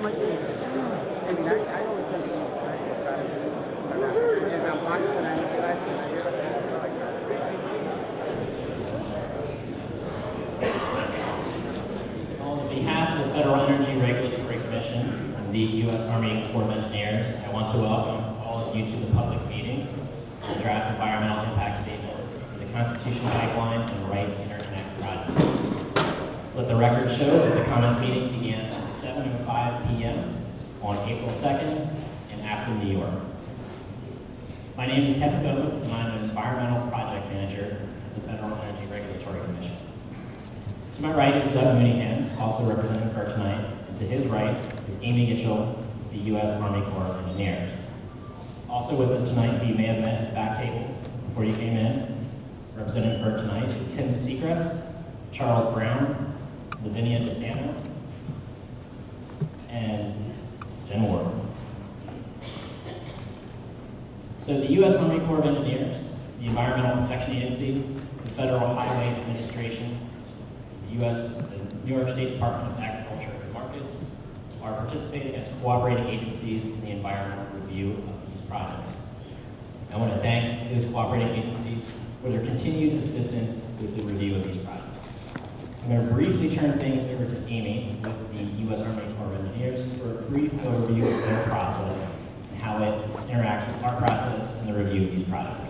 much interest. And I always tell you, On behalf of the Federal Energy Regulatory Commission and the U.S. Army Corps of Engineers, I want to welcome all of you to the public meeting on the draft environmental impact statement for the Constitution Pipeline and Wright Interconnect project. Let the record show that the comment meeting began at 7:05 p.m. on April 2nd in Afton, New York. My name is Kevin Bowman, and I'm an environmental project manager at the Federal Energy Regulatory Commission. To my right is Doug Mooneyham, also representing FERC tonight, and to his right is Amy Gitchell, the U.S. Army Corps of Engineers. Also with us tonight, who you may have met at the back table before you came in, representing FERC tonight is Tim Seacrest, Charles Brown, Lavinia DeSanto, and Jen Ward. So the U.S. Army Corps of Engineers, the Environmental Protection Agency, the Federal Highway Administration, the New York State Department of Agriculture and Markets are participating as cooperating agencies in the environmental review of these projects. I want to thank those cooperating agencies for their continued assistance with the review of these projects. I'm going to briefly turn things over to Amy with the U.S. Army Corps of Engineers for a brief overview of their process and how it interacts with our process and the review of these projects.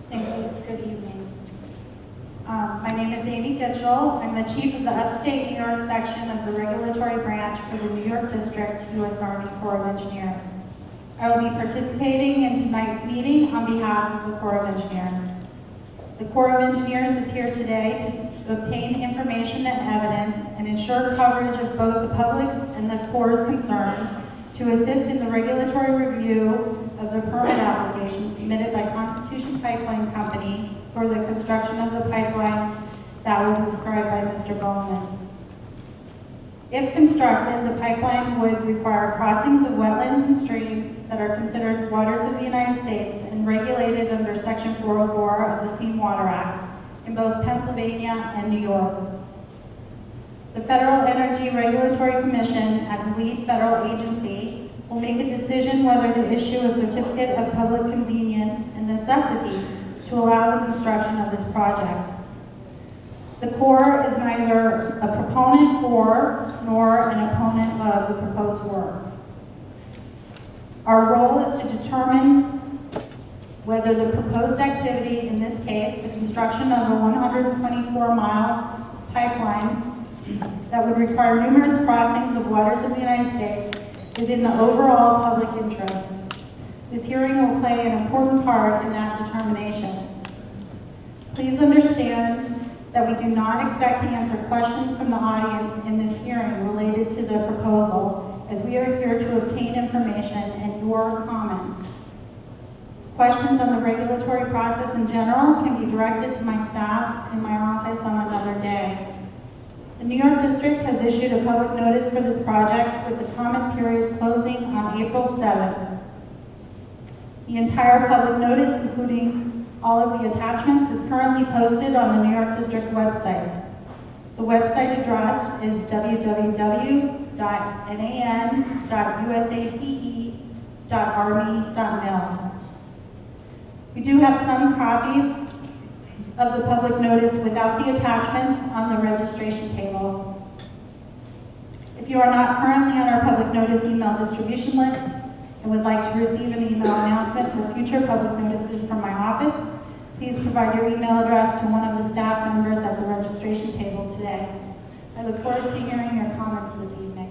Thank you. Good evening. My name is Amy Gitchell. I'm the chief of the upstate New York section of the regulatory branch for the New York District U.S. Army Corps of Engineers. I will be participating in tonight's meeting on behalf of the Corps of Engineers. The Corps of Engineers is here today to obtain information and evidence and ensure coverage of both the public's and the Corps' concern to assist in the regulatory review of the permit application submitted by Constitution Pipeline Company for the construction of the pipeline that was described by Mr. Bowman. If constructed, the pipeline would require crossings of wetlands and streams that are considered waters of the United States and regulated under Section 404 of the Clean Water Act in both Pennsylvania and New York. The Federal Energy Regulatory Commission, as a lead federal agency, will make a decision whether to issue a certificate of public convenience and necessity to allow the construction of this project. The Corps is neither a proponent for nor an opponent of the proposed work. Our role is to determine whether the proposed activity, in this case, the construction of a 124-mile pipeline that would require numerous crossings of waters of the United States, is in the overall public interest. This hearing will play an important part in that determination. Please understand that we do not expect to answer questions from the audience in this hearing related to the proposal, as we are here to obtain information and your comments. Questions on the regulatory process in general can be directed to my staff in my office on another day. The New York District has issued a public notice for this project with the comment period closing on April 7th. The entire public notice, including all of the attachments, is currently posted on the New York District website. The website address is www.nan.usace.army.mil. We do have some copies of the public notice without the attachments on the registration table. If you are not currently on our public notice email distribution list and would like to receive an email announcement for future public notices from my office, please provide your email address to one of the staff members at the registration table today. I look forward to hearing your comments this evening.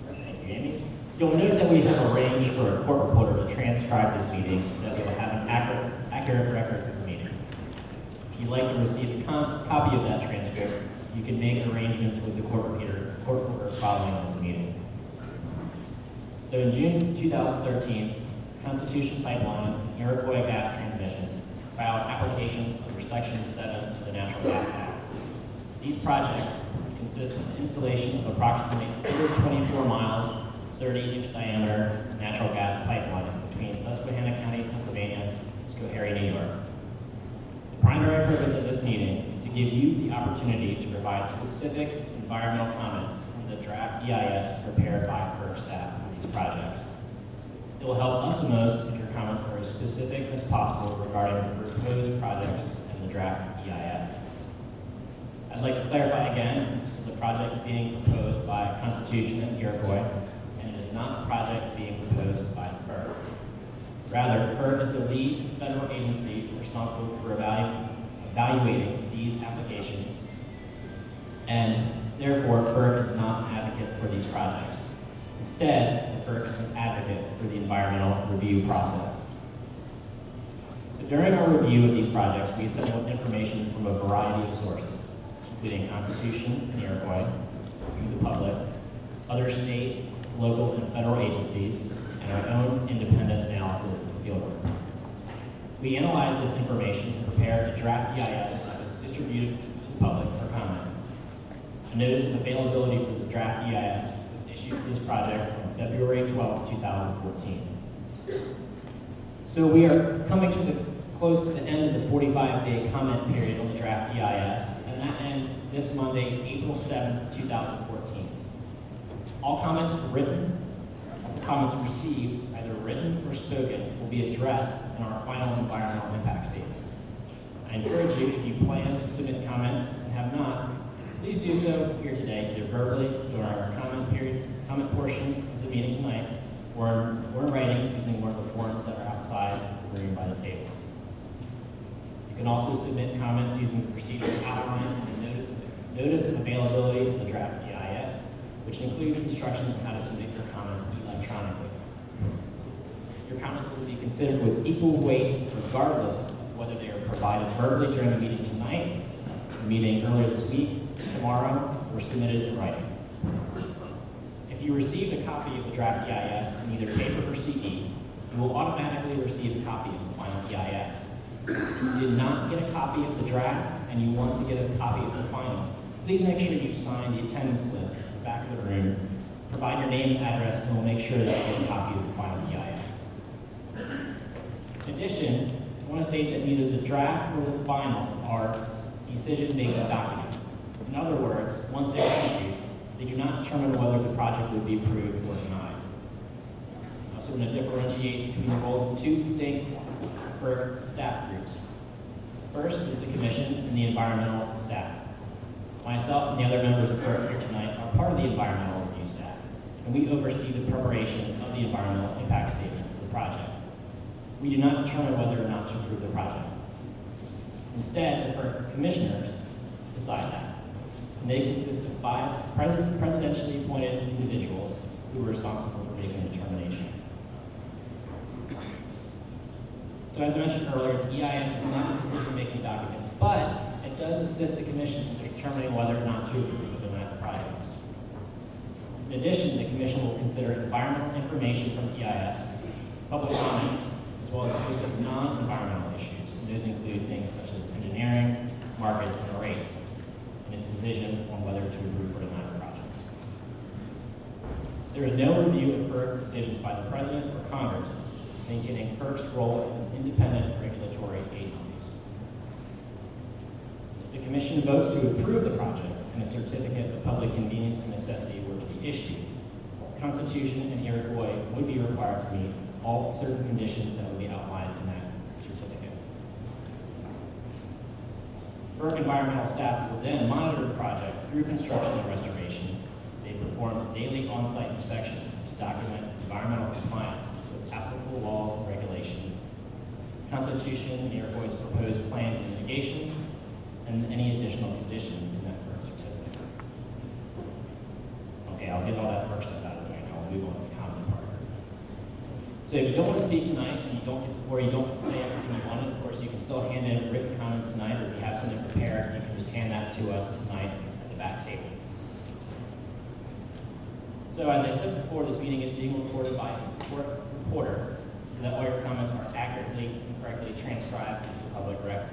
Thank you, Amy. You'll note that we have arranged for a court reporter to transcribe this meeting so that we will have an accurate record of the meeting. If you'd like to receive a copy of that transcript, you can make arrangements with the court reporter following this meeting. So in June 2013, Constitution Pipeline and Iroquois Gas Transmission filed applications under Section 7 of the Natural Gas Act. These projects consist of the installation of approximately 124 miles, 30-inch diameter natural gas pipeline between Susquehanna County, Pennsylvania, and Schoharie, New York. The primary purpose of this meeting give you the opportunity to provide specific environmental comments on the draft EIS prepared by FERC staff for these projects. It will help us the most if your comments are as specific as possible regarding the proposed projects and the draft EIS. I'd like to clarify again, this is a project being proposed by Constitution and Iroquois, and it is not a project being proposed by FERC. Rather, FERC is the lead federal agency responsible for evaluating these applications, and therefore FERC is not an advocate for these projects. Instead, the FERC is an advocate for the environmental review process. So during our review of these projects, we assembled information from a variety of sources, including Constitution and Iroquois, the public, other state, local, and federal agencies, and our own independent analysis of fieldwork. We analyzed this information and prepared a draft EIS that was distributed to the public for comment. A notice of availability for this draft EIS was issued for this project on February 12, 2014. So we are coming close to the end of the 45-day comment period on the draft EIS, and that ends this Monday, April 7, 2014. All comments received, either written or spoken, will be addressed in our final environmental impact statement. I encourage you, if you plan to submit comments and have not, please do so here today, either verbally during our comment portion of the meeting tonight, or in writing using one of the forms that are outside the room by the tables. You can also submit comments using the procedures outlined in the notice of availability of the draft EIS, which includes instructions on how to submit your comments electronically. Your comments will be considered with equal weight regardless of whether they are provided verbally during the meeting tonight, the meeting earlier this week, tomorrow, or submitted in writing. If you received a copy of the draft EIS in either paper or CD, you will automatically receive a copy of the final EIS. If you did not get a copy of the draft and you want to get a copy of the final, please make sure you sign the attendance list at the back of the room, provide your name and address, and we'll make sure that you get a copy of the final EIS. In addition, I want to state that neither the draft nor the final are decision-making documents. In other words, once they're issued, they do not determine whether the project would be approved or denied. I also want to differentiate between the roles of two distinct FERC staff groups. First is the Commission and the environmental staff. Myself and the other members of FERC here tonight are part of the environmental review staff, and we oversee the preparation of the environmental impact statement for the project. We do not determine whether or not to approve the project. Instead, the FERC commissioners decide that. And they consist of 5 presidentially appointed individuals who are responsible for making the determination. So as I mentioned earlier, the EIS is not a decision-making document, but it does assist the Commission in determining whether or not to approve or deny the project. In addition, the Commission will consider environmental information from the EIS, public comments, as well as a host of non-environmental issues. And those include things such as engineering, markets, and rates, in its decision on whether to approve or deny the project. There is no review of FERC decisions by the President or Congress, maintaining FERC's role as an independent regulatory agency. If the Commission votes to approve the project and a certificate of public convenience and necessity were to be issued, Constitution and Iroquois would be required to meet all certain conditions that would be outlined in that certificate. FERC environmental staff will then monitor the project through construction and restoration. They perform daily on-site inspections to document environmental compliance with applicable laws and regulations, Constitution and Iroquois' proposed plans and mitigation, and any additional conditions in that FERC certificate. Okay, I'll get all that FERC stuff out of the way now. We'll move on to the comment part. So if you don't want to speak tonight, and you don't say everything you wanted, of course, you can still hand in written comments tonight, or if you have something prepared, you can just hand that to us tonight at the back table. So as I said before, this meeting is being recorded by a court reporter, so that all your comments are accurately and correctly transcribed into the public record.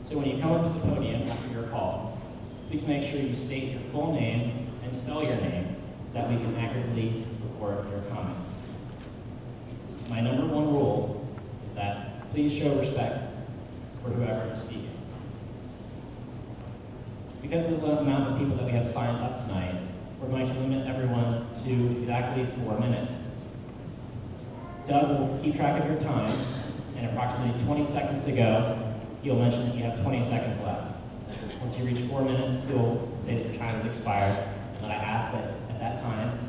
So when you come up to the podium after your call, please make sure you state your full name and spell your name so that we can accurately record your comments. My number one rule is that please show respect for whoever is speaking. Because of the amount of people that we have signed up tonight, we're going to limit everyone to exactly 4 minutes. Doug will keep track of your time, and approximately 20 seconds to go, you'll mention that you have 20 seconds left. Once you reach 4 minutes, you'll say that your time has expired, and then I ask that at that time,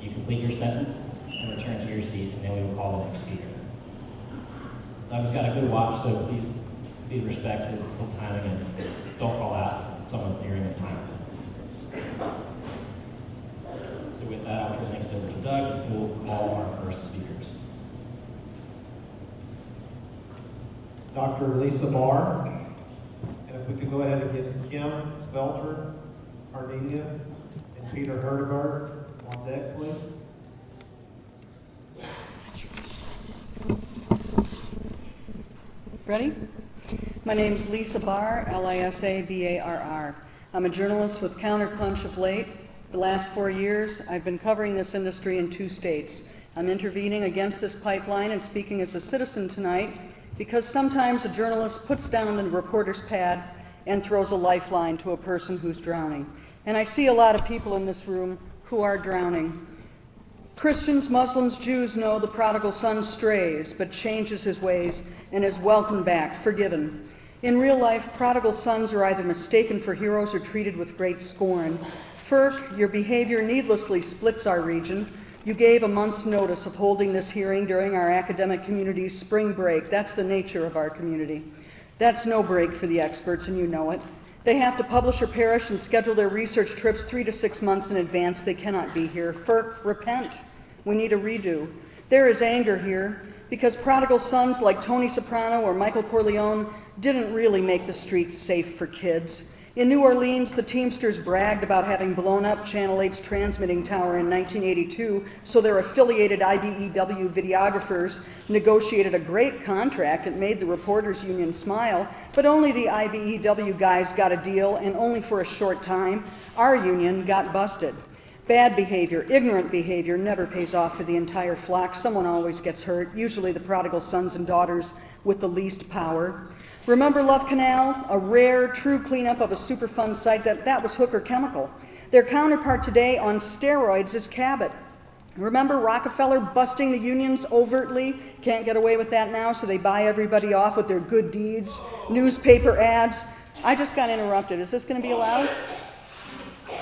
you complete your sentence and return to your seat, and then we will call the next speaker. Doug's got a good watch, so please respect his timing and don't call out if someone's nearing their time. So with that, I'll turn things over to Doug, who will call our first speakers. Dr. Lisa Barr, and if we could go ahead and get Kim Felter, Ardelia, and Peter Herdegaard on deck, please. Ready? My name's Lisa Barr, L-I-S-A-B-A-R-R. I'm a journalist with Counterpunch of late. The last 4 years, I've been covering this industry in 2 states. I'm intervening against this pipeline and speaking as a citizen tonight because sometimes a journalist puts down the reporter's pad and throws a lifeline to a person who's drowning. And I see a lot of people in this room who are drowning. Christians, Muslims, Jews know the prodigal son strays, but changes his ways and is welcomed back, forgiven. In real life, prodigal sons are either mistaken for heroes or treated with great scorn. FERC, your behavior needlessly splits our region. You gave a month's notice of holding this hearing during our academic community's spring break. That's the nature of our community. That's no break for the experts, and you know it. They have to publish or perish and schedule their research trips 3 to 6 months in advance. They cannot be here. FERC, repent. We need a redo. There is anger here because prodigal sons like Tony Soprano or Michael Corleone didn't really make the streets safe for kids. In New Orleans, the Teamsters bragged about having blown up Channel 8's transmitting tower in 1982, so their affiliated IBEW videographers negotiated a great contract. It made the reporters union smile, but only the IBEW guys got a deal, and only for a short time. Our union got busted. Bad behavior, ignorant behavior never pays off for the entire flock. Someone always gets hurt, usually the prodigal sons and daughters with the least power. Remember Love Canal, a rare, true cleanup of a Superfund site? That was Hooker Chemical. Their counterpart today on steroids is Cabot. Remember Rockefeller busting the unions overtly? Can't get away with that now, so they buy everybody off with their good deeds, newspaper ads. I just got interrupted. Is this going to be allowed? Please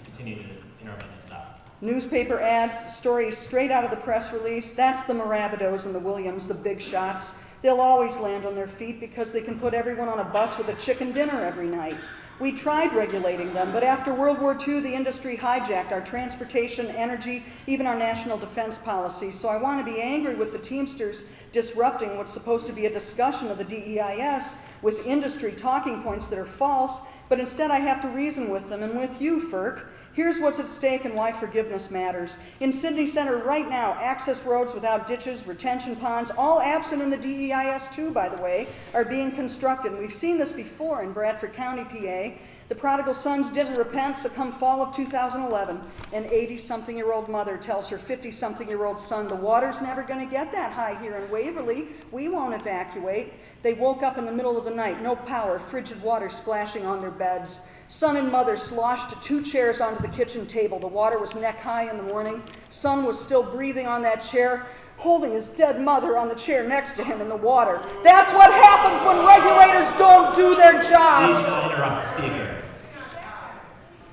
continue to interrupt and stop. Newspaper ads, stories straight out of the press release. That's the Marabidos and the Williams, the big shots. They'll always land on their feet because they can put everyone on a bus with a chicken dinner every night. We tried regulating them, but after World War II, the industry hijacked our transportation, energy, even our national defense policy. So I want to be angry with the Teamsters disrupting what's supposed to be a discussion of the dEIS with industry talking points that are false, but instead I have to reason with them and with you, FERC. Here's what's at stake and why forgiveness matters. In Sydney Center right now, access roads without ditches, retention ponds, all absent in the dEIS too, by the way, are being constructed. And we've seen this before in Bradford County, PA. The prodigal sons didn't repent, so come fall of 2011, an 80-something-year-old mother tells her 50-something-year-old son, the water's never going to get that high here in Waverly. We won't evacuate. They woke up in the middle of the night, no power, frigid water splashing on their beds. Son and mother sloshed 2 chairs onto the kitchen table. The water was neck high in the morning. Son was still breathing on that chair, holding his dead mother on the chair next to him in the water. That's what happens when regulators don't do their jobs. Please interrupt the speaker.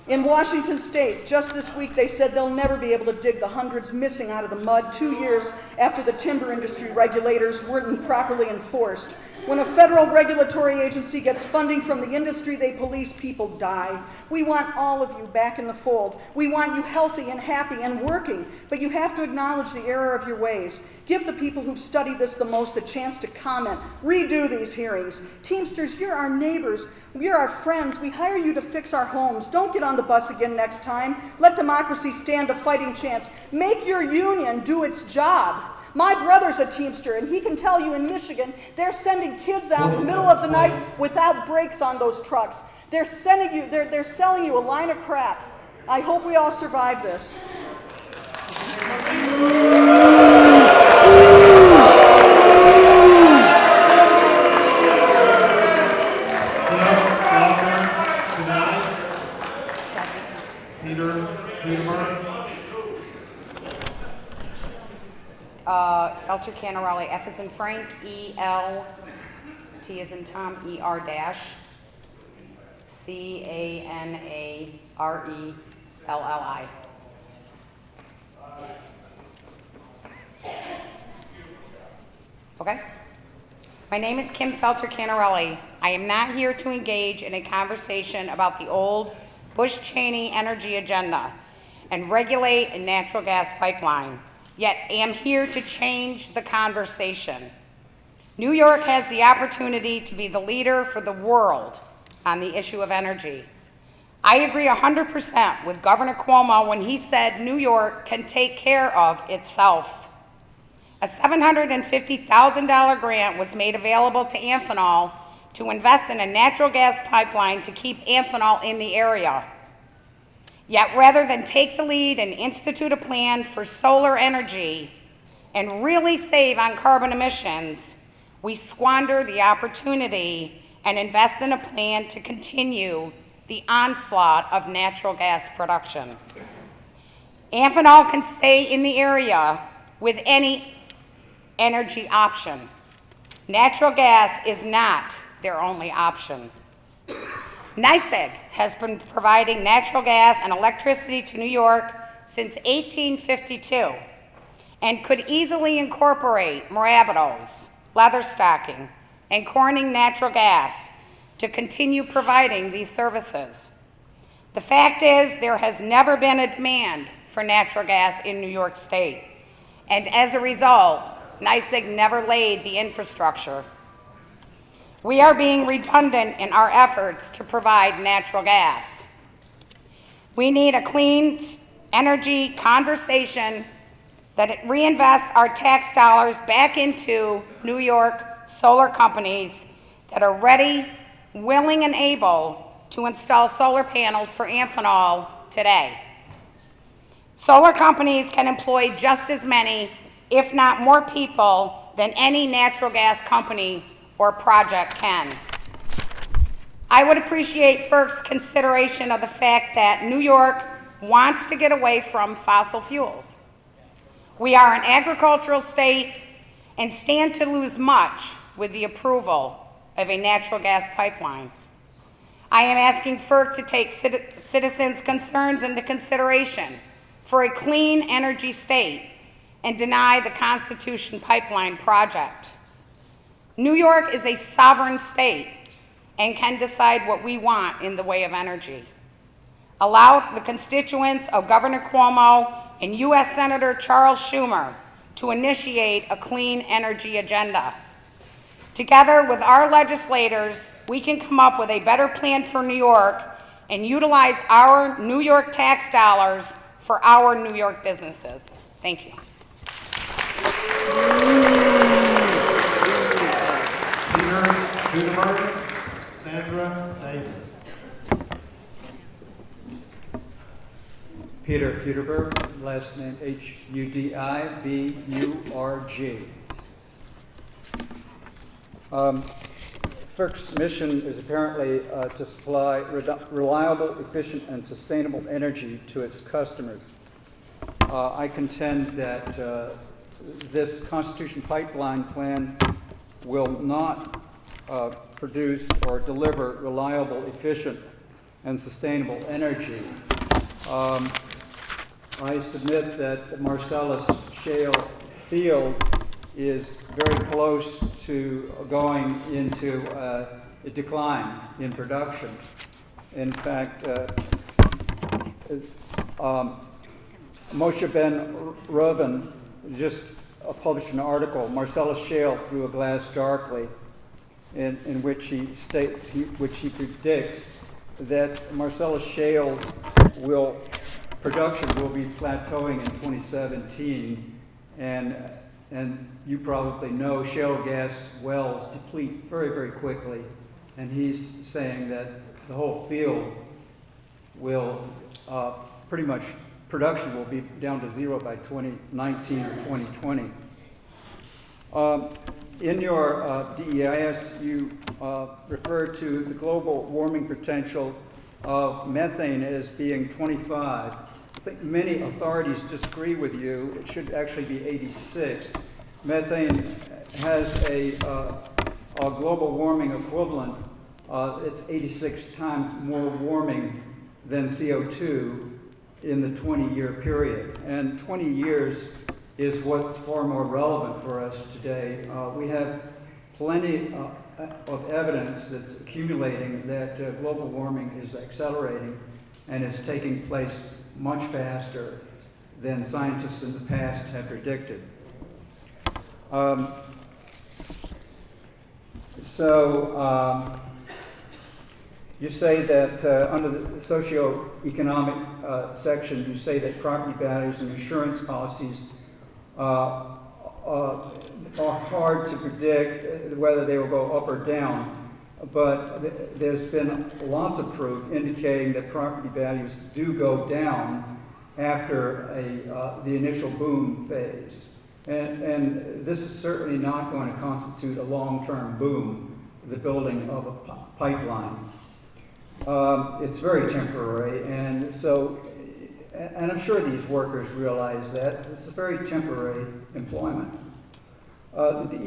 In Washington State, just this week, they said they'll never be able to dig the hundreds missing out of the mud 2 years after the timber industry regulators weren't properly enforced. When a federal regulatory agency gets funding from the industry they police, people die. We want all of you back in the fold. We want you healthy and happy and working, but you have to acknowledge the error of your ways. Give the people who've studied this the most a chance to comment. Redo these hearings. Teamsters, you're our neighbors. You're our friends. We hire you to fix our homes. Don't get on the bus again next time. Let democracy stand a fighting chance. Make your union do its job. My brother's a Teamster, and he can tell you in Michigan, they're sending kids out in the middle of the night without brakes on those trucks. They're selling you a line of crap. I hope we all survive this. To now Canarelli, F as in Frank, E-L, T as in Tom, E-R dash, C-A-N-A-R-E-L-L-I. Okay? My name is Kim Felter Canarelli. I am not here to engage in a conversation about the old Bush-Cheney energy agenda and regulate a natural gas pipeline, yet am here to change the conversation. New York has the opportunity to be the leader for the world on the issue of energy. I agree 100% with Governor Cuomo when he said New York can take care of itself. A $750,000 grant was made available to Amphenol to invest in a natural gas pipeline to keep Amphenol in the area. Yet rather than take the lead and institute a plan for solar energy and really save on carbon emissions, we squander the opportunity and invest in a plan to continue the onslaught of natural gas production. Amphenol can stay in the area with any energy option. Natural gas is not their only option. NYSEG has been providing natural gas and electricity to New York since 1852 and could easily incorporate Mirabitos, Leatherstocking, and Corning natural gas to continue providing these services. The fact is, there has never been a demand for natural gas in New York State, and as a result, NYSEG never laid the infrastructure. We are being redundant in our efforts to provide natural gas. We need a clean energy conversation that reinvests our tax dollars back into New York solar companies that are ready, willing, and able to install solar panels for Amphenol today. Solar companies can employ just as many, if not more people, than any natural gas company or project can. I would appreciate FERC's consideration of the fact that New York wants to get away from fossil fuels. We are an agricultural state and stand to lose much with the approval of a natural gas pipeline. I am asking FERC to take citizens' concerns into consideration for a clean energy state and deny the Constitution Pipeline project. New York is a sovereign state and can decide what we want in the way of energy. Allow the constituents of Governor Cuomo and U.S. Senator Charles Schumer to initiate a clean energy agenda. Together with our legislators, we can come up with a better plan for New York and utilize our New York tax dollars for our New York businesses. Thank you. Peter, Sandra Davis. Peter Hudiburg, last name H-U-D-I-B-U-R-G. FERC's mission is apparently to supply reliable, efficient, and sustainable energy to its customers. I contend that this Constitution Pipeline plan will not produce or deliver reliable, efficient, and sustainable energy. I submit that the Marcellus Shale field is very close to going into a decline in production. In fact, Moshe Ben Reuven just published an article, Marcellus Shale Through a Glass Darkly, in which he states, which he predicts that Marcellus Shale production will be plateauing in 2017, and you probably know shale gas wells deplete very, very quickly, and he's saying that the whole field will pretty much, production will be down to zero by 2019 or 2020. In your dEIS, you refer to the global warming potential of methane as being 25. I think many authorities disagree with you. It should actually be 86. Methane has a global warming equivalent. It's 86 times more warming than CO2 in the 20-year period. And 20 years is what's far more relevant for us today. We have plenty of evidence that's accumulating that global warming is accelerating and is taking place much faster than scientists in the past had predicted. You say that under the socioeconomic section, you say that property values and insurance policies are hard to predict whether they will go up or down, but there's been lots of proof indicating that property values do go down after the initial boom phase. And this is certainly not going to constitute a long-term boom, the building of a pipeline. It's very temporary, and I'm sure these workers realize that. It's a very temporary employment. The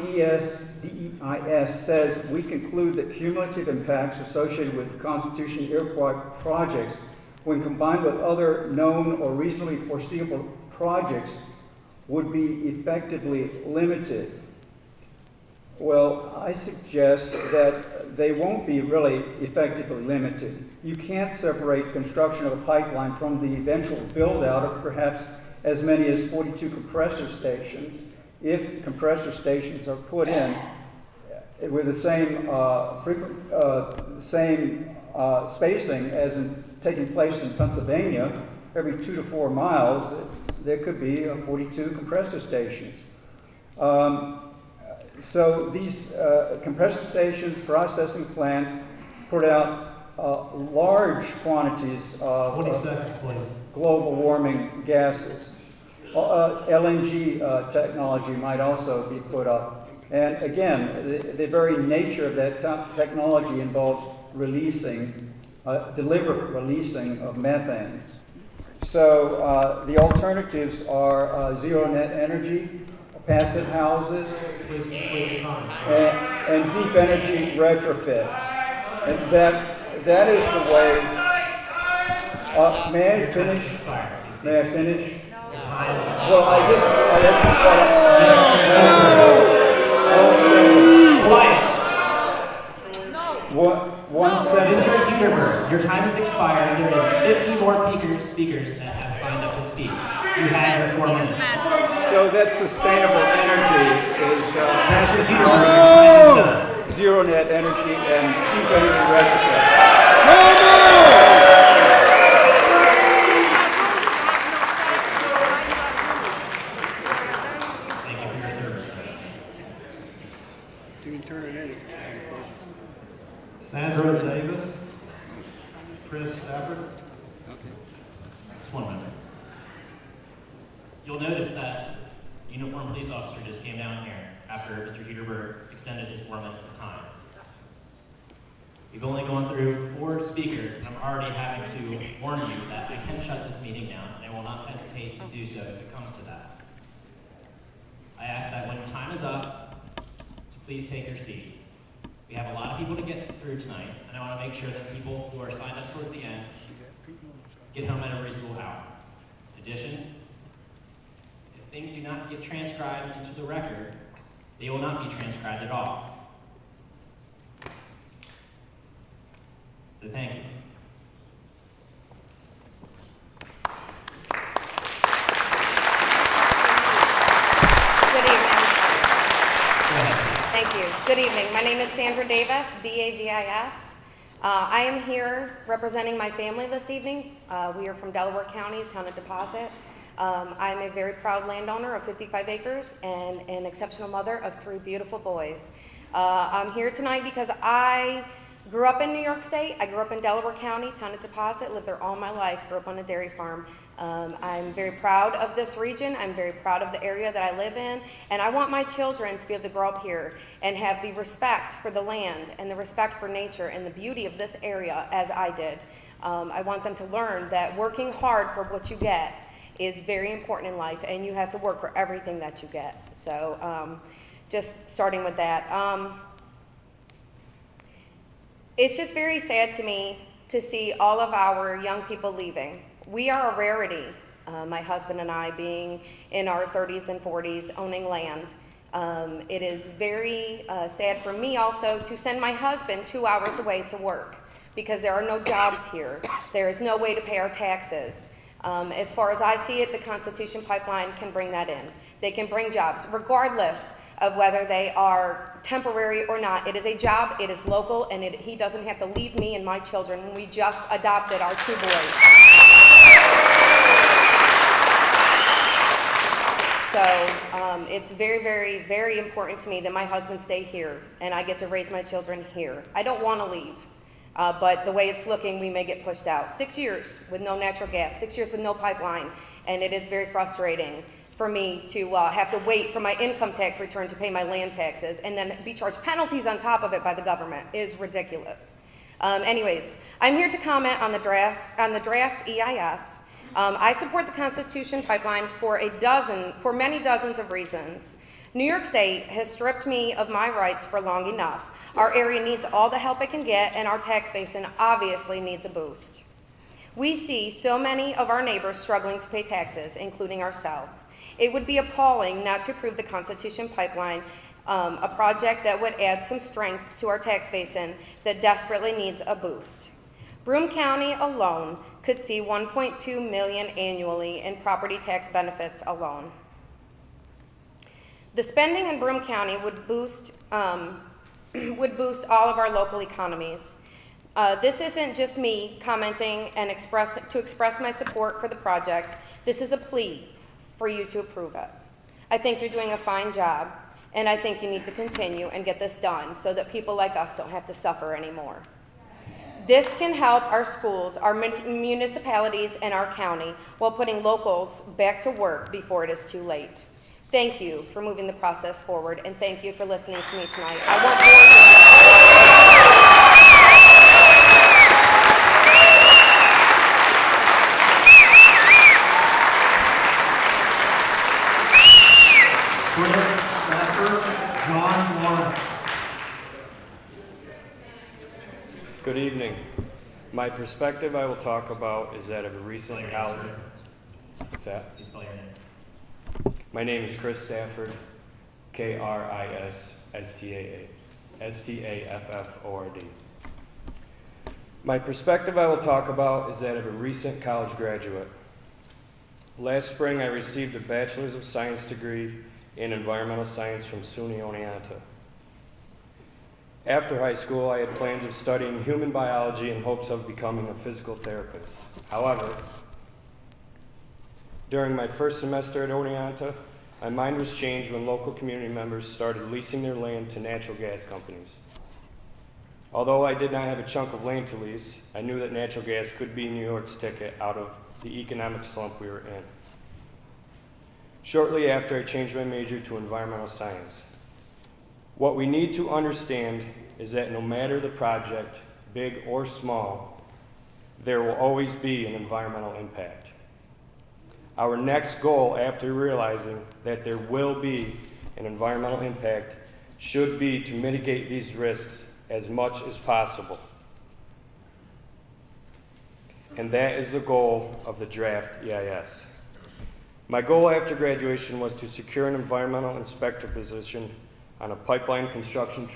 dEIS says we conclude that cumulative impacts associated with the Constitution Iroquois projects, when combined with other known or reasonably foreseeable projects, would be effectively limited. Well, I suggest that they won't be really effectively limited. You can't separate construction of a pipeline from the eventual build-out of perhaps as many as 42 compressor stations, if compressor stations are put in with the same spacing as taking place in Pennsylvania. Every 2 to 4 miles, there could be 42 compressor stations. So these compressor stations, processing plants, put out large quantities of global warming gases. LNG technology might also be put up. And again, the very nature of that technology involves deliberate releasing of methane. So the alternatives are zero net energy, passive houses, and deep energy retrofits. And that is the way. May I finish? May I finish? Well, I just one sentence. Mr. Zuckerberg, your time has expired. There is 50 more speakers that have signed up to speak. You have your 4 minutes. So that sustainable energy is passive housing, zero net energy, and deep energy retrofits. Thank you for your service. You can turn it in if you can. Sandra Davis, Chris Stafford. Just 1 minute. You'll notice that the uniformed police officer just came down here after Mr. Heederberg extended his 4 minutes of time. We've only gone through 4 speakers, and I'm already having to warn you that I can shut this meeting down, and I will not hesitate to do so if it comes to that. I ask that when your time is up, to please take your seat. We have a lot of people to get through tonight, and I want to make sure that people who are signed up towards the end get home at a reasonable hour. In addition, if things do not get transcribed into the record, they will not be transcribed at all. So thank you. Good evening. Go ahead. Thank you. Good evening. My name is Sandra Davis, dEIS. I am here representing my family this evening. We are from Delaware County, town of Deposit. I'm a very proud landowner of 55 acres and an exceptional mother of 3 beautiful boys. I'm here tonight because I grew up in New York State. I grew up in Delaware County, town of Deposit, lived there all my life, grew up on a dairy farm. I'm very proud of this region. I'm very proud of the area that I live in. And I want my children to be able to grow up here and have the respect for the land and the respect for nature and the beauty of this area as I did. I want them to learn that working hard for what you get is very important in life, and you have to work for everything that you get. So just starting with that. It's just very sad to me to see all of our young people leaving. We are a rarity, my husband and I being in our 30s and 40s, owning land. It is very sad for me also to send my husband 2 hours away to work because there are no jobs here. There is no way to pay our taxes. As far as I see it, the Constitution Pipeline can bring that in. They can bring jobs, regardless of whether they are temporary or not. It is a job, it is local, and he doesn't have to leave me and my children when we just adopted our 2 boys. So it's very, very, very important to me that my husband stay here and I get to raise my children here. I don't want to leave, but the way it's looking, we may get pushed out. 6 years with no natural gas, 6 years with no pipeline, and it is very frustrating for me to have to wait for my income tax return to pay my land taxes and then be charged penalties on top of it by the government. It is ridiculous. Anyways, I'm here to comment on the draft EIS. I support the Constitution Pipeline for many dozens of reasons. New York State has stripped me of my rights for long enough. Our area needs all the help it can get, and our tax basin obviously needs a boost. We see so many of our neighbors struggling to pay taxes, including ourselves. It would be appalling not to approve the Constitution Pipeline, a project that would add some strength to our tax basin that desperately needs a boost. Broome County alone could see $1.2 million annually in property tax benefits alone. The spending in Broome County would boost all of our local economies. This isn't just me commenting and express my support for the project. This is a plea for you to approve it. I think you're doing a fine job, and I think you need to continue and get this done so that people like us don't have to suffer anymore. This can help our schools, our municipalities, and our county while putting locals back to work before it is too late. Thank you for moving the process forward, and thank you for listening to me tonight. I won't Good evening. My perspective I will talk about is that of a recent college. What's that? Please spell your name. My name is Chris Stafford, K-R-I-S-S-T-A-A, S-T-A-F-F-O-R-D. My perspective I will talk about is that of a recent college graduate. Last spring I received a Bachelor's of Science degree in Environmental Science from SUNY Oneonta. After high school, I had plans of studying human biology in hopes of becoming a physical therapist. However, during my first semester at Oneonta, my mind was changed when local community members started leasing their land to natural gas companies. Although I did not have a chunk of land to lease, I knew that natural gas could be New York's ticket out of the economic slump we were in. Shortly after, I changed my major to environmental science. What we need to understand is that no matter the project, big or small, there will always be an environmental impact. Our next goal after realizing that there will be an environmental impact should be to mitigate these risks as much as possible. And that is the goal of the draft EIS. My goal after graduation was to secure an environmental inspector position on a pipeline construction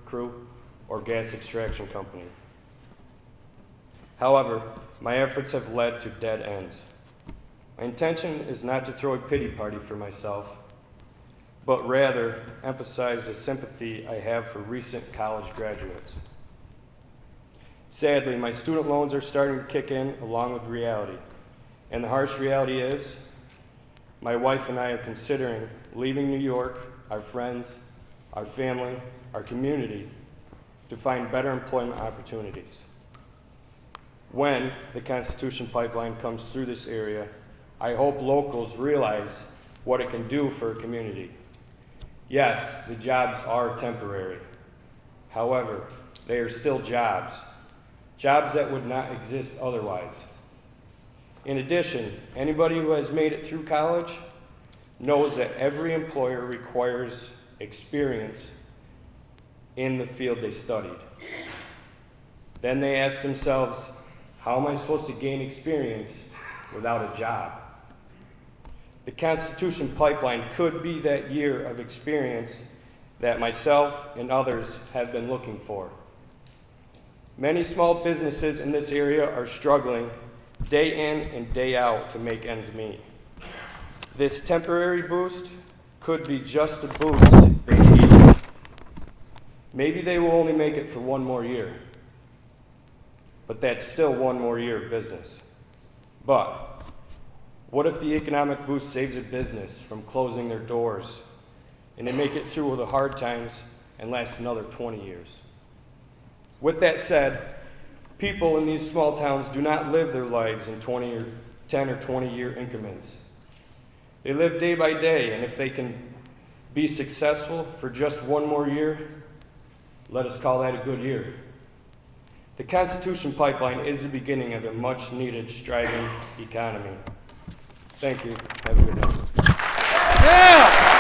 crew or gas extraction company. However, my efforts have led to dead ends. My intention is not to throw a pity party for myself, but rather emphasize the sympathy I have for recent college graduates. Sadly, my student loans are starting to kick in along with reality, and the harsh reality is my wife and I are considering leaving New York, our friends, our family, our community, to find better employment opportunities. When the Constitution Pipeline comes through this area, I hope locals realize what it can do for a community. Yes, the jobs are temporary. However, they are still jobs, jobs that would not exist otherwise. In addition, anybody who has made it through college knows that every employer requires experience in the field they studied. Then they ask themselves, how am I supposed to gain experience without a job? The Constitution Pipeline could be that year of experience that myself and others have been looking for. Many small businesses in this area are struggling day in and day out to make ends meet. This temporary boost could be just the boost they need. Maybe they will only make it for one more year, but that's still one more year of business. But what if the economic boost saves a business from closing their doors and they make it through the hard times and last another 20 years? With that said, people in these small towns do not live their lives in 10 or 20 year increments. They live day by day, and if they can be successful for just one more year, let us call that a good year. The Constitution Pipeline is the beginning of a much needed striving economy. Thank you. Have a good day. Yeah!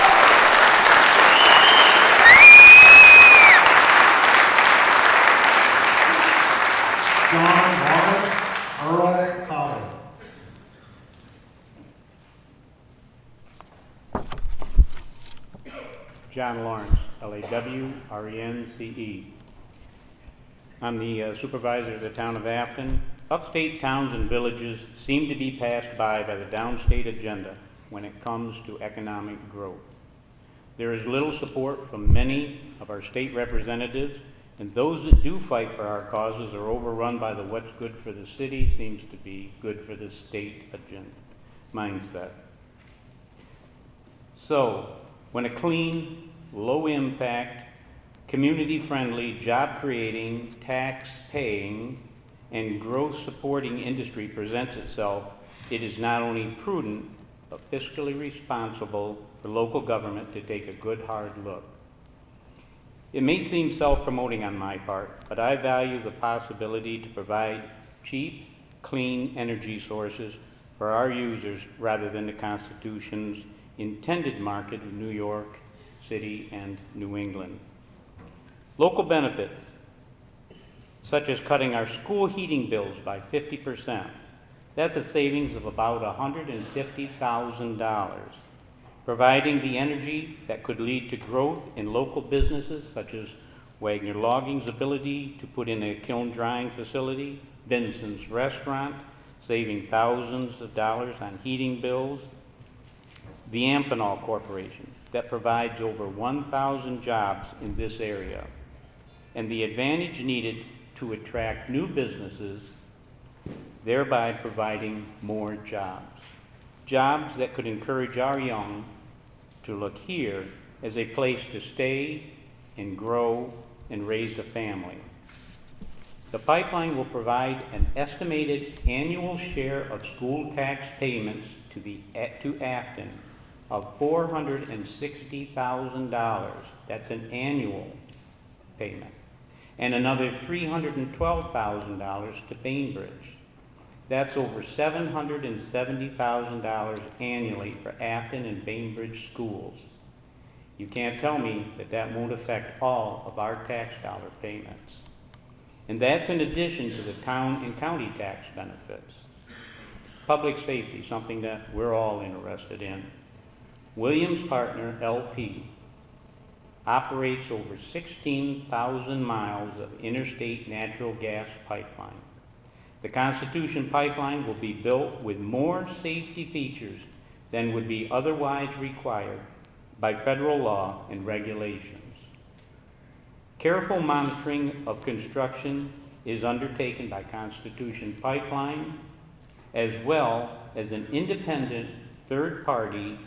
John Lawrence Earl Colley. John Lawrence, Lawrence. I'm the supervisor of the town of Afton. Upstate towns and villages seem to be passed by the downstate agenda when it comes to economic growth. There is little support from many of our state representatives, and those that do fight for our causes are overrun by the what's good for the city seems to be good for the state agenda mindset. So, when a clean, low-impact, community-friendly, job-creating, tax-paying, and growth-supporting industry presents itself, it is not only prudent, but fiscally responsible for local government to take a good, hard look. It may seem self-promoting on my part, but I value the possibility to provide cheap, clean energy sources for our users rather than the Constitution's intended market of New York City and New England. Local benefits, such as cutting our school heating bills by 50%. That's a savings of about $150,000. Providing the energy that could lead to growth in local businesses, such as Wagner Logging's ability to put in a kiln drying facility, Vincent's Restaurant, saving thousands of dollars on heating bills, the Amphenol Corporation, that provides over 1,000 jobs in this area, and the advantage needed to attract new businesses, thereby providing more jobs. Jobs that could encourage our young to look here as a place to stay and grow and raise a family. The pipeline will provide an estimated annual share of school tax payments to Afton of $460,000. That's an annual payment. And another $312,000 to Bainbridge. That's over $770,000 annually for Afton and Bainbridge schools. You can't tell me that that won't affect all of our tax dollar payments. And that's in addition to the town and county tax benefits. Public safety, something that we're all interested in. Williams Partner LP operates over 16,000 miles of interstate natural gas pipeline. The Constitution Pipeline will be built with more safety features than would be otherwise required by federal law and regulations. Careful monitoring of construction is undertaken by Constitution Pipeline, as well as an independent third-party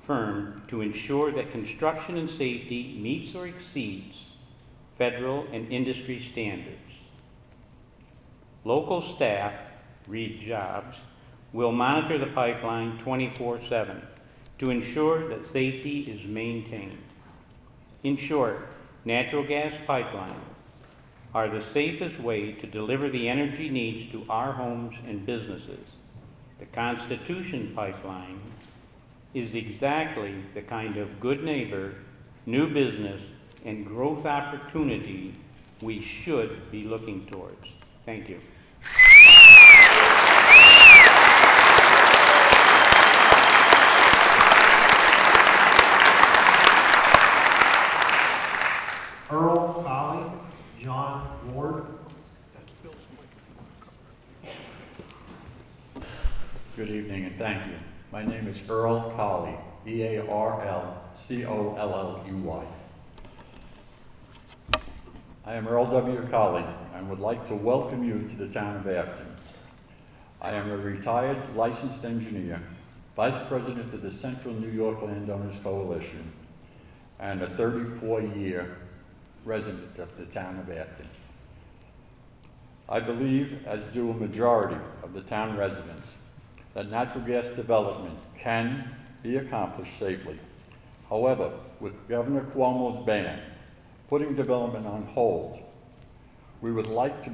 firm to ensure that construction and safety meets or exceeds federal and industry standards. Local staff, read jobs, will monitor the pipeline 24/7 to ensure that safety is maintained. In short, natural gas pipelines are the safest way to deliver the energy needs to our homes and businesses. The Constitution Pipeline is exactly the kind of good neighbor, new business, and growth opportunity we should be looking towards. Thank you. Earl Colley, John Ward. Good evening and thank you. My name is Earl Colley, E-A-R-L-C-O-L-L-E-Y. I am Earl W. Colley and would like to welcome you to the town of Afton. I am a retired licensed engineer, Vice President of the Central New York Landowners Coalition, and a 34-year resident of the town of Afton. I believe, as do a majority of the town residents, that natural gas development can be accomplished safely. However, with Governor Cuomo's ban putting development on hold, we would like the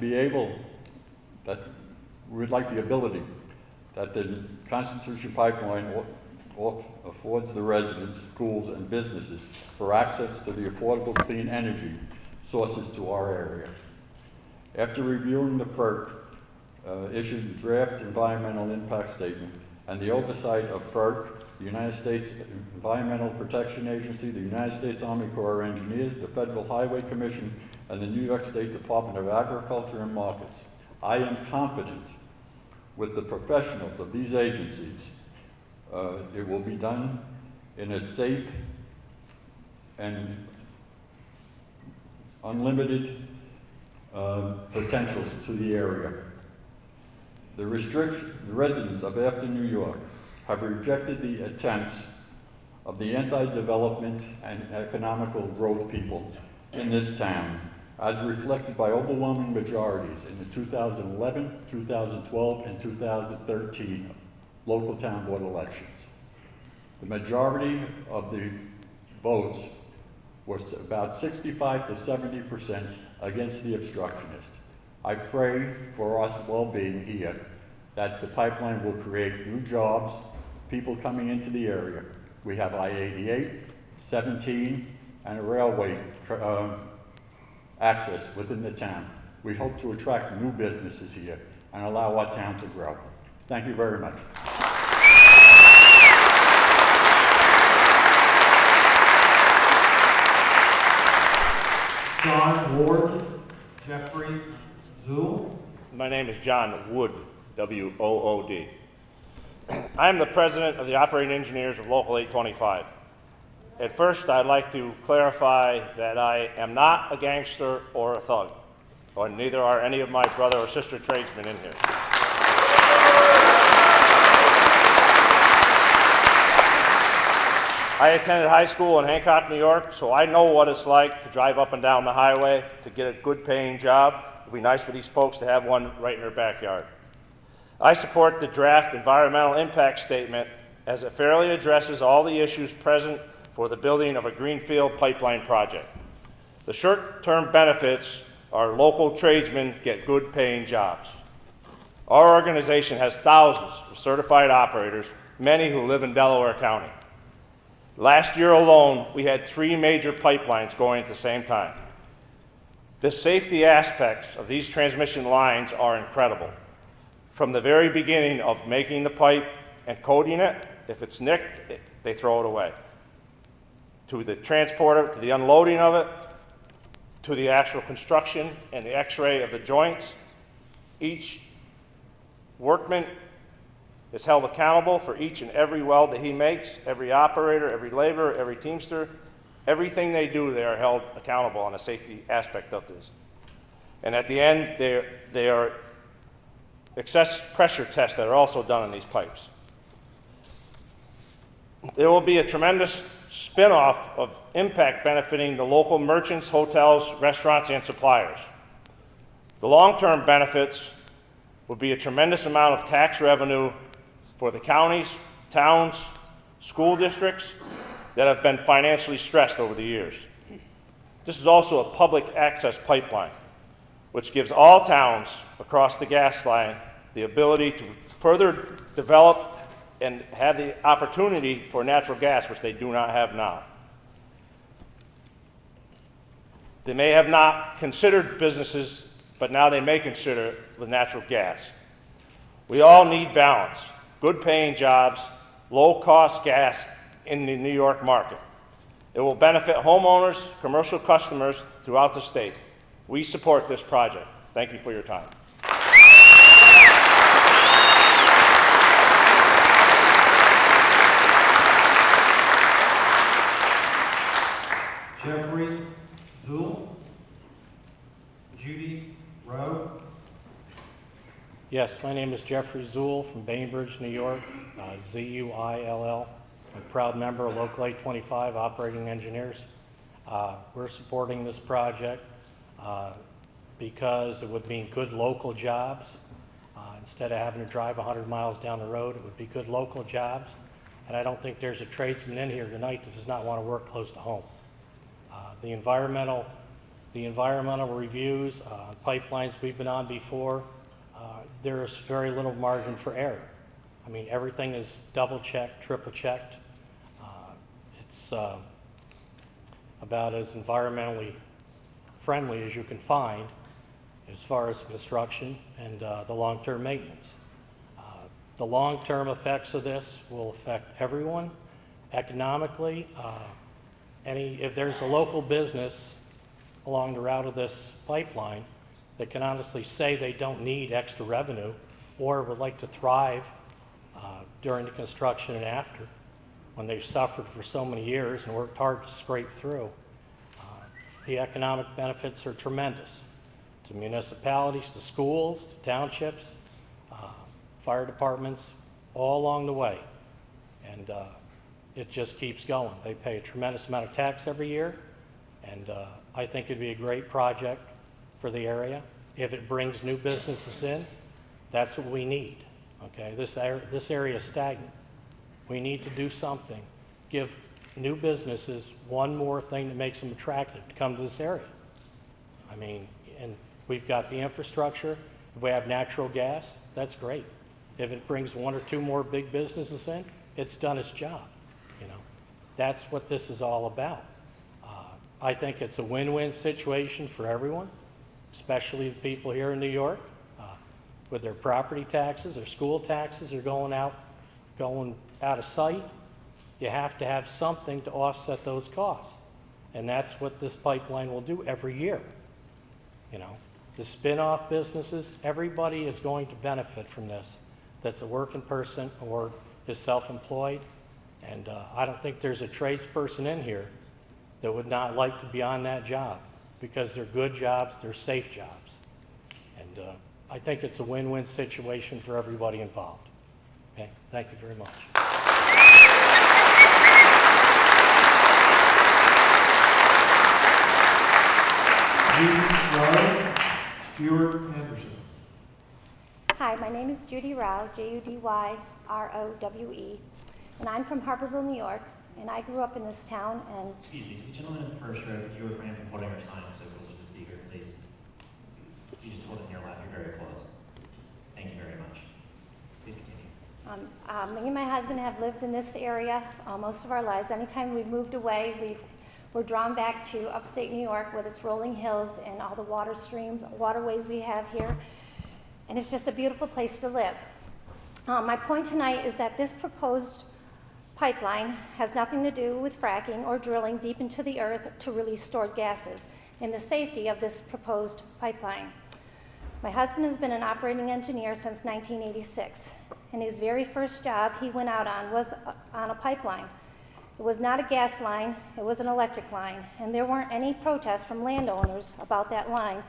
ability that the Constitution Pipeline affords the residents, schools, and businesses for access to the affordable clean energy sources to our area. After reviewing the FERC issued draft environmental impact statement and the oversight of FERC, the United States Environmental Protection Agency, the United States Army Corps of Engineers, the Federal Highway Commission, and the New York State Department of Agriculture and Markets, I am confident with the professionals of these agencies, it will be done in a safe and unlimited potentials to the area. The residents of Afton, New York have rejected the attempts of the anti-development and economical growth people in this town, as reflected by overwhelming majorities in the 2011, 2012, and 2013 local town board elections. The majority of the votes was about 65 to 70% against the obstructionist. I pray for us well-being here that the pipeline will create new jobs, people coming into the area. We have I-88, 17, and a railway access within the town. We hope to attract new businesses here and allow our town to grow. Thank you very much. John Ward, Jeffrey Zool. My name is John Wood, W-O-O-D. I am the president of the operating engineers of Local 825. At first, I'd like to clarify that I am not a gangster or a thug, or neither are any of my brother or sister tradesmen in here. I attended high school in Hancock, New York, so I know what it's like to drive up and down the highway to get a good paying job. It'd be nice for these folks to have one right in their backyard. I support the draft environmental impact statement as it fairly addresses all the issues present for the building of a greenfield pipeline project. The short-term benefits are local tradesmen get good paying jobs. Our organization has thousands of certified operators, many who live in Delaware County. Last year alone, we had 3 major pipelines going at the same time. The safety aspects of these transmission lines are incredible. From the very beginning of making the pipe and coating it, if it's nicked, they throw it away. To the transporter, to the unloading of it, to the actual construction and the x-ray of the joints, each workman is held accountable for each and every weld that he makes, every operator, every laborer, every teamster. Everything they do, they are held accountable on the safety aspect of this. And at the end, they are excess pressure tests that are also done on these pipes. There will be a tremendous spin-off of impact benefiting the local merchants, hotels, restaurants, and suppliers. The long-term benefits will be a tremendous amount of tax revenue for the counties, towns, school districts that have been financially stressed over the years. This is also a public access pipeline, which gives all towns across the gas line the ability to further develop and have the opportunity for natural gas, which they do not have now. They may have not considered businesses, but now they may consider it with natural gas. We all need balance, good paying jobs, low cost gas in the New York market. It will benefit homeowners, commercial customers throughout the state. We support this project. Thank you for your time. Jeffrey Zool, Judy Rowe. Yes, my name is Jeffrey Zool from Bainbridge, New York, Z-U-I-L-L. I'm a proud member of Local 825 Operating Engineers. We're supporting this project because it would mean good local jobs. Instead of having to drive 100 miles down the road, it would be good local jobs. And I don't think there's a tradesman in here tonight that does not want to work close to home. The environmental reviews, pipelines we've been on before, there is very little margin for error. I mean, everything is double-checked, triple-checked. It's about as environmentally friendly as you can find as far as construction and the long-term maintenance. The long-term effects of this will affect everyone economically. If there's a local business along the route of this pipeline that can honestly say they don't need extra revenue or would like to thrive during the construction and after, when they've suffered for so many years and worked hard to scrape through, the economic benefits are tremendous to municipalities, to schools, to townships, fire departments, all along the way. And it just keeps going. They pay a tremendous amount of tax every year, and I think it'd be a great project for the area. If it brings new businesses in, that's what we need. Okay, this area is stagnant. We need to do something. Give new businesses one more thing that makes them attractive to come to this area. I mean, and we've got the infrastructure. If we have natural gas, that's great. If it brings one or two more big businesses in, it's done its job. You know, that's what this is all about. I think it's a win-win situation for everyone, especially the people here in New York, with their property taxes, their school taxes are going out of sight. You have to have something to offset those costs, and that's what this pipeline will do every year. You know, the spin-off businesses, everybody is going to benefit from this. That's a working person or is self-employed, and I don't think there's a tradesperson in here that would not like to be on that job, because they're good jobs, they're safe jobs. And I think it's a win-win situation for everybody involved. Okay, thank you very much. Stuart Anderson. Hi, my name is Judy Rowe, Judyrowe, and I'm from Harpersville, New York, and I grew up in this town. And excuse me, the gentleman in the first row, could you refrain from holding your sign so close to the speaker, please? You just hold it in your lap, you're very close. Thank you very much. Please continue. Me and my husband have lived in this area most of our lives. Anytime we've moved away, we're drawn back to upstate New York with its rolling hills and all the water streams, waterways we have here. And it's just a beautiful place to live. My point tonight is that this proposed pipeline has nothing to do with fracking or drilling deep into the earth to release stored gases and the safety of this proposed pipeline. My husband has been an operating engineer since 1986, and his very first job he went out on was on a pipeline. It was not a gas line, it was an electric line, and there weren't any protests from landowners about that line.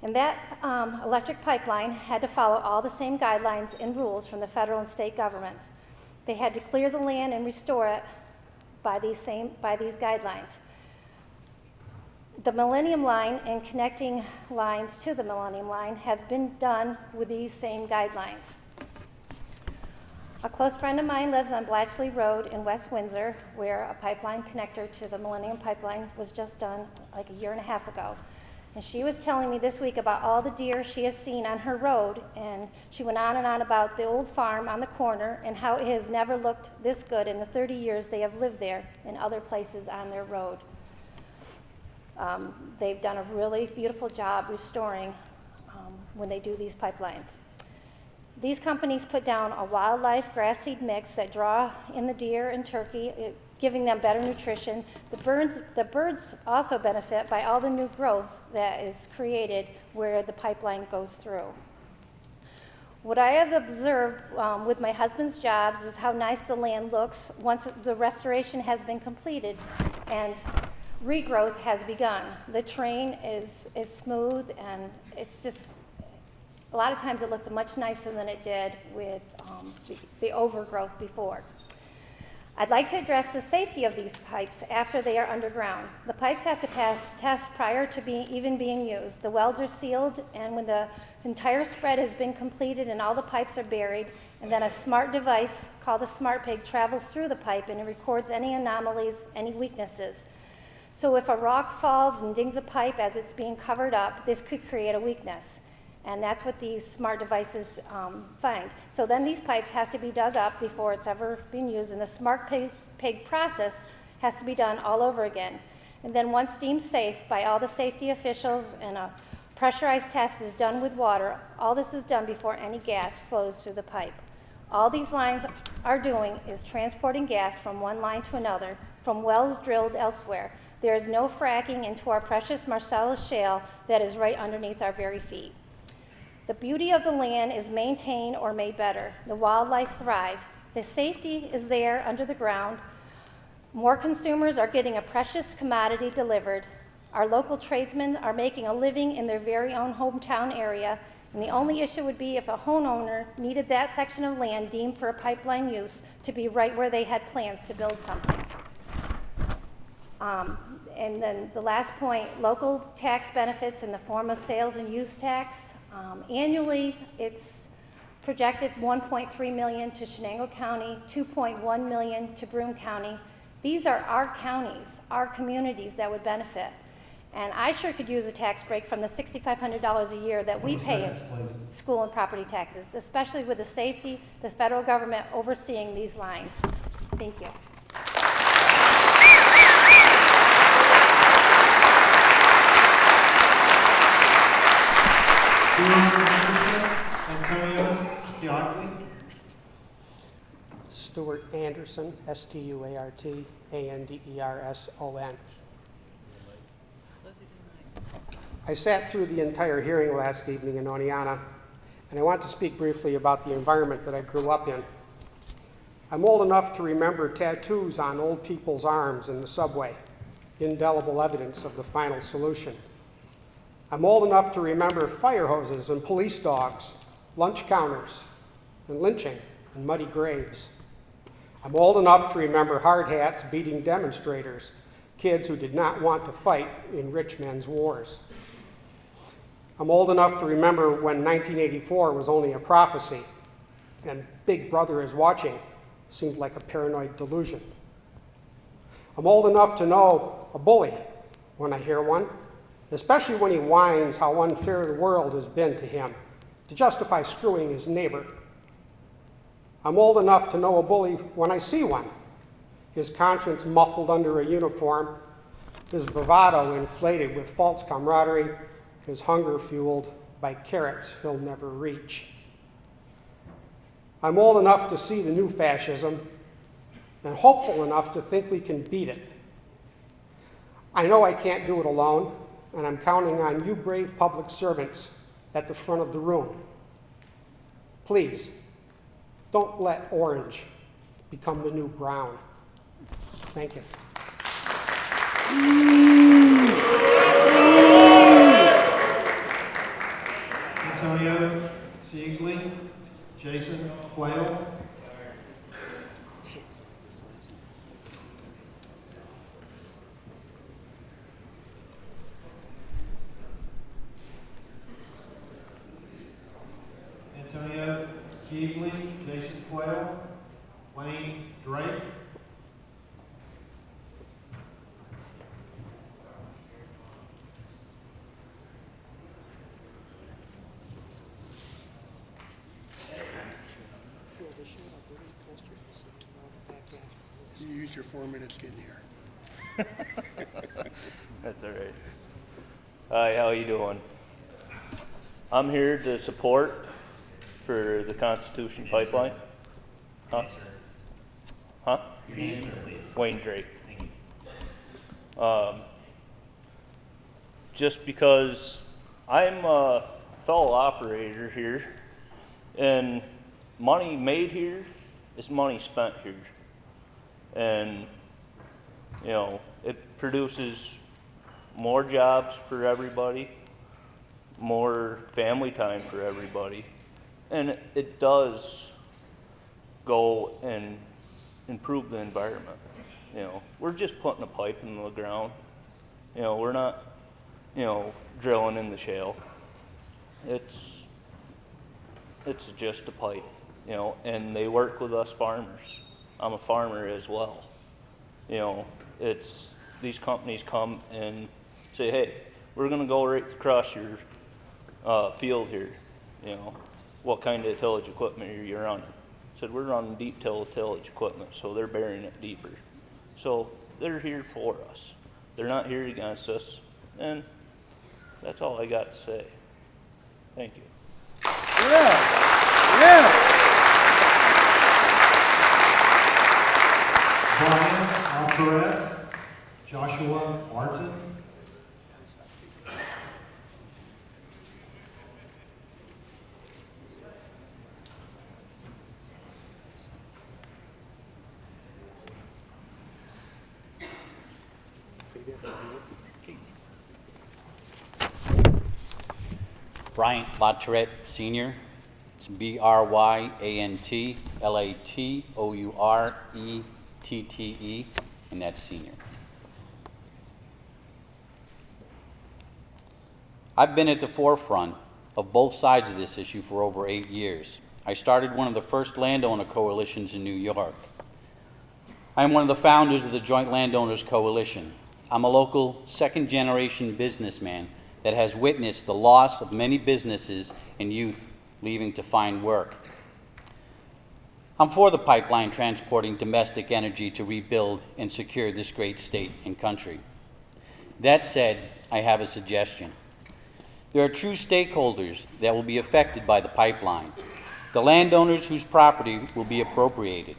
And that electric pipeline had to follow all the same guidelines and rules from the federal and state governments. They had to clear the land and restore it by these guidelines. The Millennium Line and connecting lines to the Millennium Line have been done with these same guidelines. A close friend of mine lives on Blatchley Road in West Windsor, where a pipeline connector to the Millennium Pipeline was just done like a year and a half ago. And she was telling me this week about all the deer she has seen on her road, and she went on and on about the old farm on the corner and how it has never looked this good in the 30 years they have lived there and other places on their road. They've done a really beautiful job restoring when they do these pipelines. These companies put down a wildlife grass seed mix that draw in the deer and turkey, giving them better nutrition. The birds also benefit by all the new growth that is created where the pipeline goes through. What I have observed with my husband's jobs is how nice the land looks once the restoration has been completed and regrowth has begun. The terrain is smooth, and it's just, a lot of times it looks much nicer than it did with the overgrowth before. I'd like to address the safety of these pipes after they are underground. The pipes have to pass tests prior to even being used. The welds are sealed, and when the entire spread has been completed and all the pipes are buried, and then a smart device called a smart pig travels through the pipe and it records any anomalies, any weaknesses. So if a rock falls and dings a pipe as it's being covered up, this could create a weakness. And that's what these smart devices find. So then these pipes have to be dug up before it's ever been used, and the smart pig process has to be done all over again. And then once deemed safe by all the safety officials and a pressurized test is done with water, all this is done before any gas flows through the pipe. All these lines are doing is transporting gas from one line to another, from wells drilled elsewhere. There is no fracking into our precious Marcellus shale that is right underneath our very feet. The beauty of the land is maintained or made better. The wildlife thrive. The safety is there under the ground. More consumers are getting a precious commodity delivered. Our local tradesmen are making a living in their very own hometown area, and the only issue would be if a homeowner needed that section of land deemed for a pipeline use to be right where they had plans to build something. And then the last point, local tax benefits in the form of sales and use tax. Annually, it's projected $1.3 million to Shenango County, $2.1 million to Broome County. These are our counties, our communities that would benefit. And I sure could use a tax break from the $6,500 a year that we pay in school and property taxes, especially with the safety, the federal government overseeing these lines. Thank you. Stuart Anderson, Stuart Anderson. I sat through the entire hearing last evening in Oneonta, and I want to speak briefly about the environment that I grew up in. I'm old enough to remember tattoos on old people's arms in the subway, indelible evidence of the final solution. I'm old enough to remember fire hoses and police dogs, lunch counters, and lynching and muddy graves. I'm old enough to remember hard hats beating demonstrators, kids who did not want to fight in rich men's wars. I'm old enough to remember when 1984 was only a prophecy and Big Brother is watching seemed like a paranoid delusion. I'm old enough to know a bully when I hear one, especially when he whines how unfair the world has been to him to justify screwing his neighbor. I'm old enough to know a bully when I see one, his conscience muffled under a uniform, his bravado inflated with false camaraderie, his hunger fueled by carrots he'll never reach. I'm old enough to see the new fascism and hopeful enough to think we can beat it. I know I can't do it alone, and I'm counting on you brave public servants at the front of the room. Please, don't let orange become the new brown. Thank you. Antonio Seasley, Jason Quayle. Antonio Seasley, Jason Quayle, Wayne Drake. used your 4 minutes getting here. That's all right. Hi, how you doing? I'm here to support for the Constitution Pipeline. Huh? Huh? Your name, sir, please. Wayne Drake. Thank you. Just because I'm a fellow operator here, and money made here is money spent here. And, you know, it produces more jobs for everybody, more family time for everybody, and it does go and improve the environment. You know, we're just putting a pipe in the ground. You know, we're not, you know, drilling in the shale. It's just a pipe, you know, and they work with us farmers. I'm a farmer as well. You know, these companies come and say, hey, we're gonna go right across your field here. You know, what kind of tillage equipment are you running? I said, we're running deep tillage equipment, so they're burying it deeper. So they're here for us. They're not here against us, and that's all I got to say. Thank you. Yeah, yeah. Brian Alcaret, Joshua Martin. Bryant Lateret Sr. It's BRYANTLATOURETTE, and that's senior. I've been at the forefront of both sides of this issue for over 8 years. I started one of the first landowner coalitions in New York. I am one of the founders of the Joint Landowners Coalition. I'm a local second-generation businessman that has witnessed the loss of many businesses and youth leaving to find work. I'm for the pipeline transporting domestic energy to rebuild and secure this great state and country. That said, I have a suggestion. There are true stakeholders that will be affected by the pipeline, the landowners whose property will be appropriated.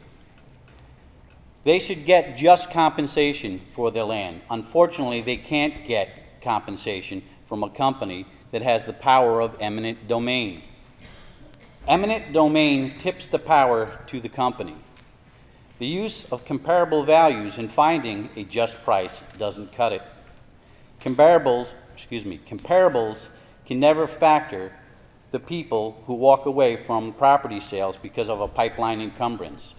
They should get just compensation for their land. Unfortunately, they can't get compensation from a company that has the power of eminent domain. Eminent domain tips the power to the company. The use of comparable values in finding a just price doesn't cut it. Comparables can never factor the people who walk away from property sales because of a pipeline encumbrance.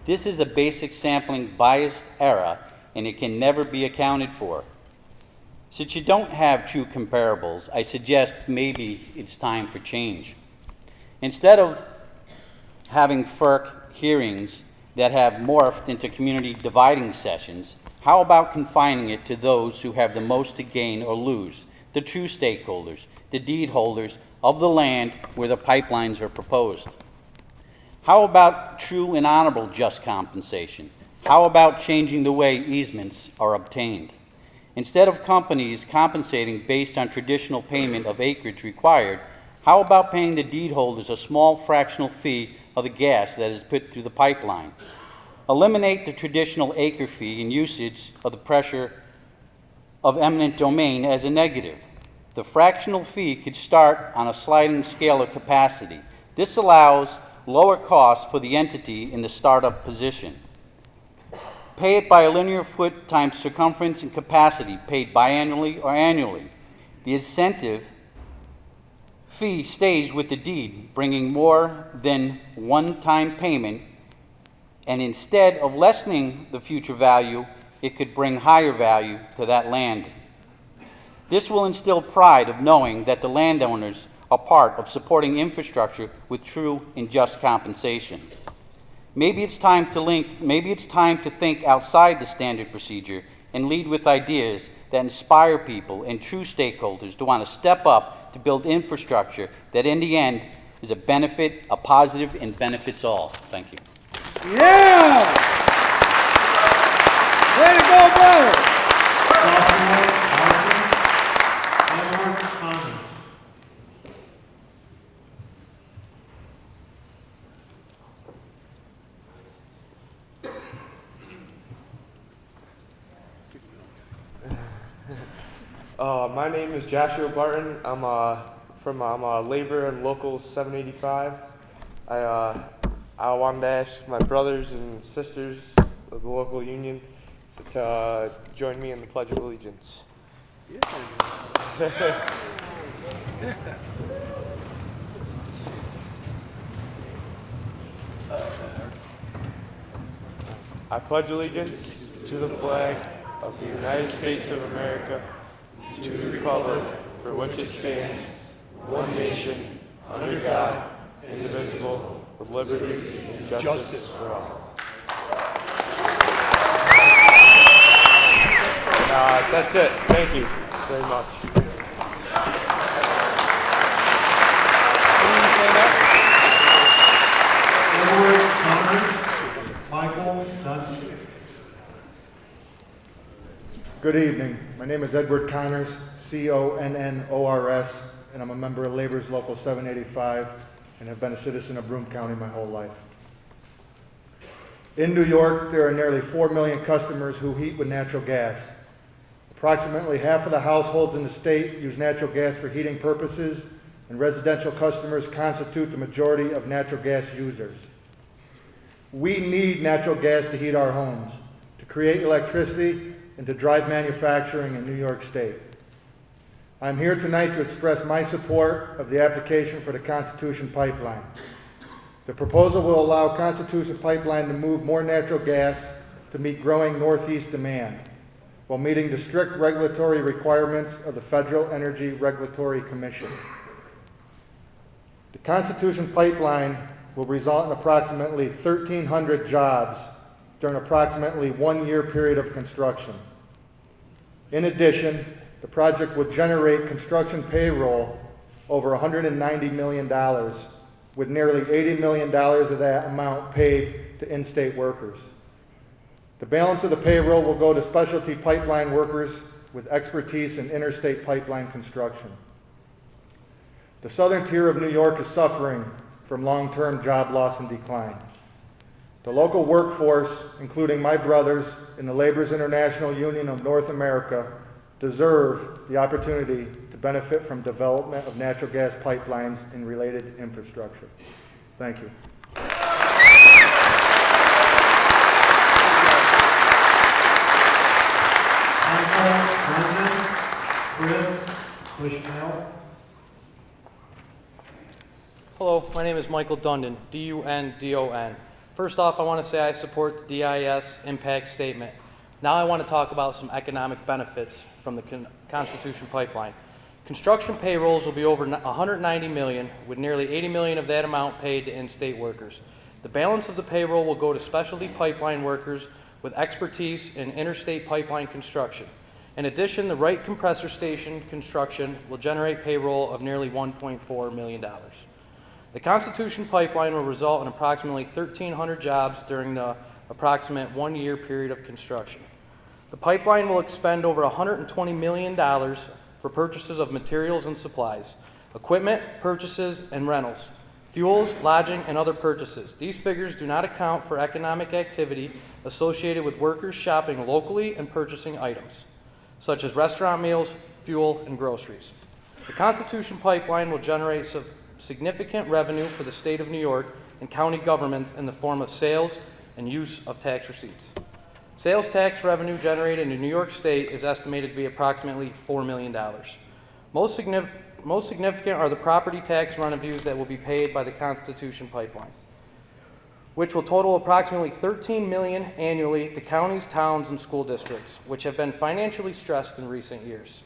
This is a basic sampling biased error, and it can never be accounted for. Since you don't have true comparables, I suggest maybe it's time for change. Instead of having FERC hearings that have morphed into community dividing sessions, how about confining it to those who have the most to gain or lose, the true stakeholders, the deed holders of the land where the pipelines are proposed? How about true and honorable just compensation? How about changing the way easements are obtained? Instead of companies compensating based on traditional payment of acreage required, how about paying the deed holders a small fractional fee of the gas that is put through the pipeline? Eliminate the traditional acre fee and usage of the pressure of eminent domain as a negative. The fractional fee could start on a sliding scale of capacity. This allows lower costs for the entity in the startup position. Pay it by a linear foot times circumference and capacity, paid biannually or annually. The incentive fee stays with the deed, bringing more than one-time payment, and instead of lessening the future value, it could bring higher value to that land. This will instill pride of knowing that the landowners are part of supporting infrastructure with true and just compensation. Maybe it's time to think outside the standard procedure and lead with ideas that inspire people and true stakeholders to want to step up to build infrastructure that in the end is a benefit, a positive, and benefits all. Thank you. Yeah! O'Brien. My name is Joshua Barton. I'm a laborer in Local 785. I wanted to ask my brothers and sisters of the local union to join me in the Pledge of Allegiance. I pledge allegiance to the flag of the United States of America, to the republic for which it stands, one nation, under God, indivisible, with liberty and justice for all. That's it. Thank you very much. Edward Connors, Michael Dunn. Good evening. My name is Edward Connors, C-O-N-N-O-R-S, and I'm a member of Labor's Local 785 and have been a citizen of Broome County my whole life. In New York, there are nearly 4 million customers who heat with natural gas. Approximately half of the households in the state use natural gas for heating purposes, and residential customers constitute the majority of natural gas users. We need natural gas to heat our homes, to create electricity, and to drive manufacturing in New York State. I'm here tonight to express my support of the application for the Constitution Pipeline. The proposal will allow Constitution Pipeline to move more natural gas to meet growing Northeast demand, while meeting the strict regulatory requirements of the Federal Energy Regulatory Commission. The Constitution Pipeline will result in approximately 1,300 jobs during approximately 1 year period of construction. In addition, the project would generate construction payroll over $190 million, with nearly $80 million of that amount paid to in-state workers. The balance of the payroll will go to specialty pipeline workers with expertise in interstate pipeline construction. The southern tier of New York is suffering from long-term job loss and decline. The local workforce, including my brothers in the Laborers International Union of North America, deserve the opportunity to benefit from development of natural gas pipelines and related infrastructure. Thank you. Hello, my name is Michael Dundon, D-U-N-D-O-N. First off, I want to say I support the dEIS impact statement. Now I want to talk about some economic benefits from the Constitution Pipeline. Construction payrolls will be over $190 million, with nearly $80 million of that amount paid to in-state workers. The balance of the payroll will go to specialty pipeline workers with expertise in interstate pipeline construction. In addition, the Wright compressor station construction will generate payroll of nearly $1.4 million. The Constitution Pipeline will result in approximately 1,300 jobs during the approximate 1 year period of construction. The pipeline will expend over $120 million for purchases of materials and supplies, equipment, purchases, and rentals, fuels, lodging, and other purchases. These figures do not account for economic activity associated with workers shopping locally and purchasing items, such as restaurant meals, fuel, and groceries. The Constitution Pipeline will generate significant revenue for the state of New York and county governments in the form of sales and use of tax receipts. Sales tax revenue generated in New York State is estimated to be approximately $4 million. Most significant are the property tax revenues that will be paid by the Constitution Pipeline, which will total approximately $13 million annually to counties, towns, and school districts, which have been financially stressed in recent years.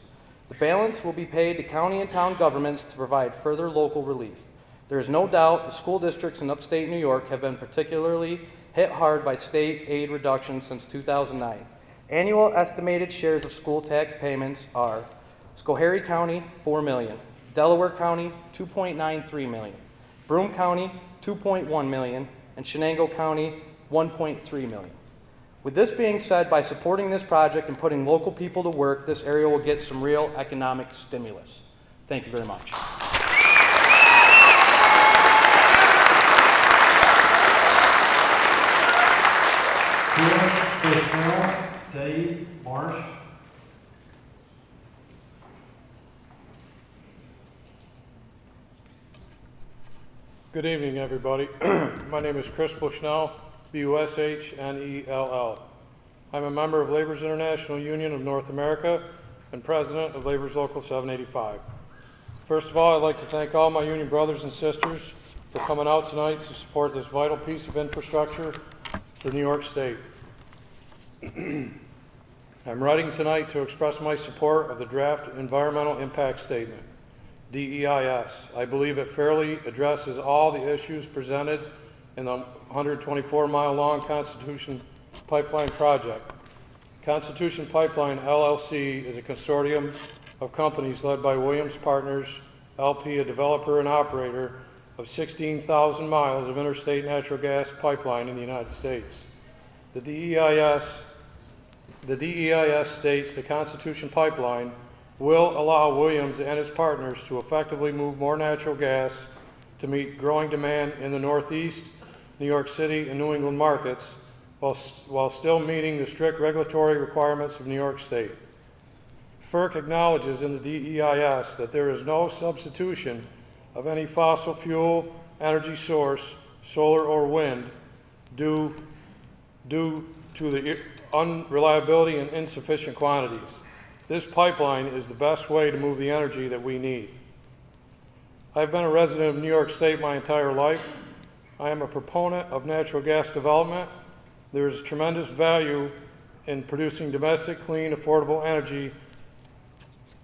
The balance will be paid to county and town governments to provide further local relief. There is no doubt the school districts in upstate New York have been particularly hit hard by state aid reductions since 2009. Annual estimated shares of school tax payments are Schoharie County, $4 million, Delaware County, $2.93 million, Broome County, $2.1 million, and Shenango County, $1.3 million. With this being said, by supporting this project and putting local people to work, this area will get some real economic stimulus. Thank you very much. Dave Marsh. Good evening, everybody. My name is Chris Bushnell, Bushnell. I'm a member of Labor's International Union of North America and president of Labor's Local 785. First of all, I'd like to thank all my union brothers and sisters for coming out tonight to support this vital piece of infrastructure for New York State. I'm writing tonight to express my support of the draft Environmental Impact Statement, dEIS. I believe it fairly addresses all the issues presented in the 124-mile-long Constitution Pipeline project. Constitution Pipeline, LLC, is a consortium of companies led by Williams Partners, LP, a developer and operator of 16,000 miles of interstate natural gas pipeline in the United States. The dEIS states the Constitution Pipeline will allow Williams and his partners to effectively move more natural gas to meet growing demand in the Northeast, New York City, and New England markets, while still meeting the strict regulatory requirements of New York State. FERC acknowledges in the dEIS that there is no substitution of any fossil fuel energy source, solar or wind, due to the unreliability and insufficient quantities. This pipeline is the best way to move the energy that we need. I've been a resident of New York State my entire life. I am a proponent of natural gas development. There is tremendous value in producing domestic, clean, affordable energy.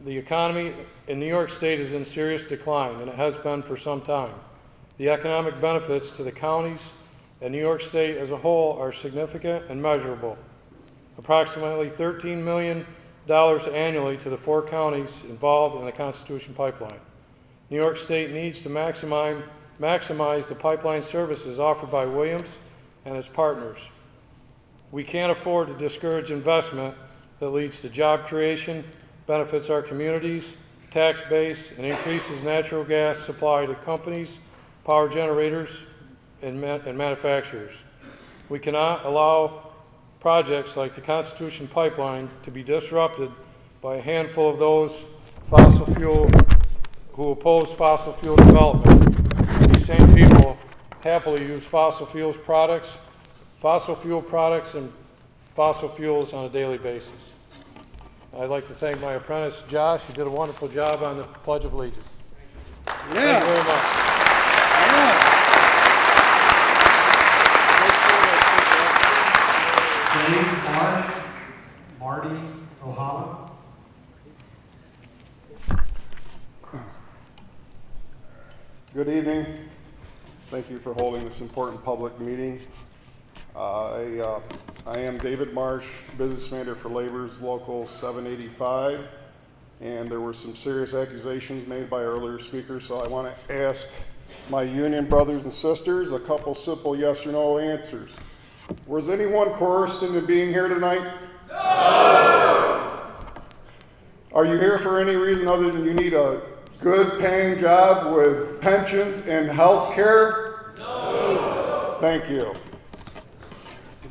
The economy in New York State is in serious decline, and it has been for some time. The economic benefits to the counties and New York State as a whole are significant and measurable. Approximately $13 million annually to the 4 counties involved in the Constitution Pipeline. New York State needs to maximize the pipeline services offered by Williams and its partners. We can't afford to discourage investment that leads to job creation, benefits our communities, tax base, and increases natural gas supply to companies, power generators, and manufacturers. We cannot allow projects like the Constitution Pipeline to be disrupted by a handful of those who oppose fossil fuel development. These same people happily use fossil fuel products and fossil fuels on a daily basis. I'd like to thank my apprentice, Josh. You did a wonderful job on the Pledge of Allegiance. Yeah. Thank you very much. Dave Marsh, Marty Ohama. Good evening. Thank you for holding this important public meeting. I am David Marsh, business manager for Labor's Local 785, and there were some serious accusations made by earlier speakers, so I want to ask my union brothers and sisters a couple simple yes or no answers. Was anyone coerced into being here tonight? No! Are you here for any reason other than you need a good paying job with pensions and health care? No! Thank you.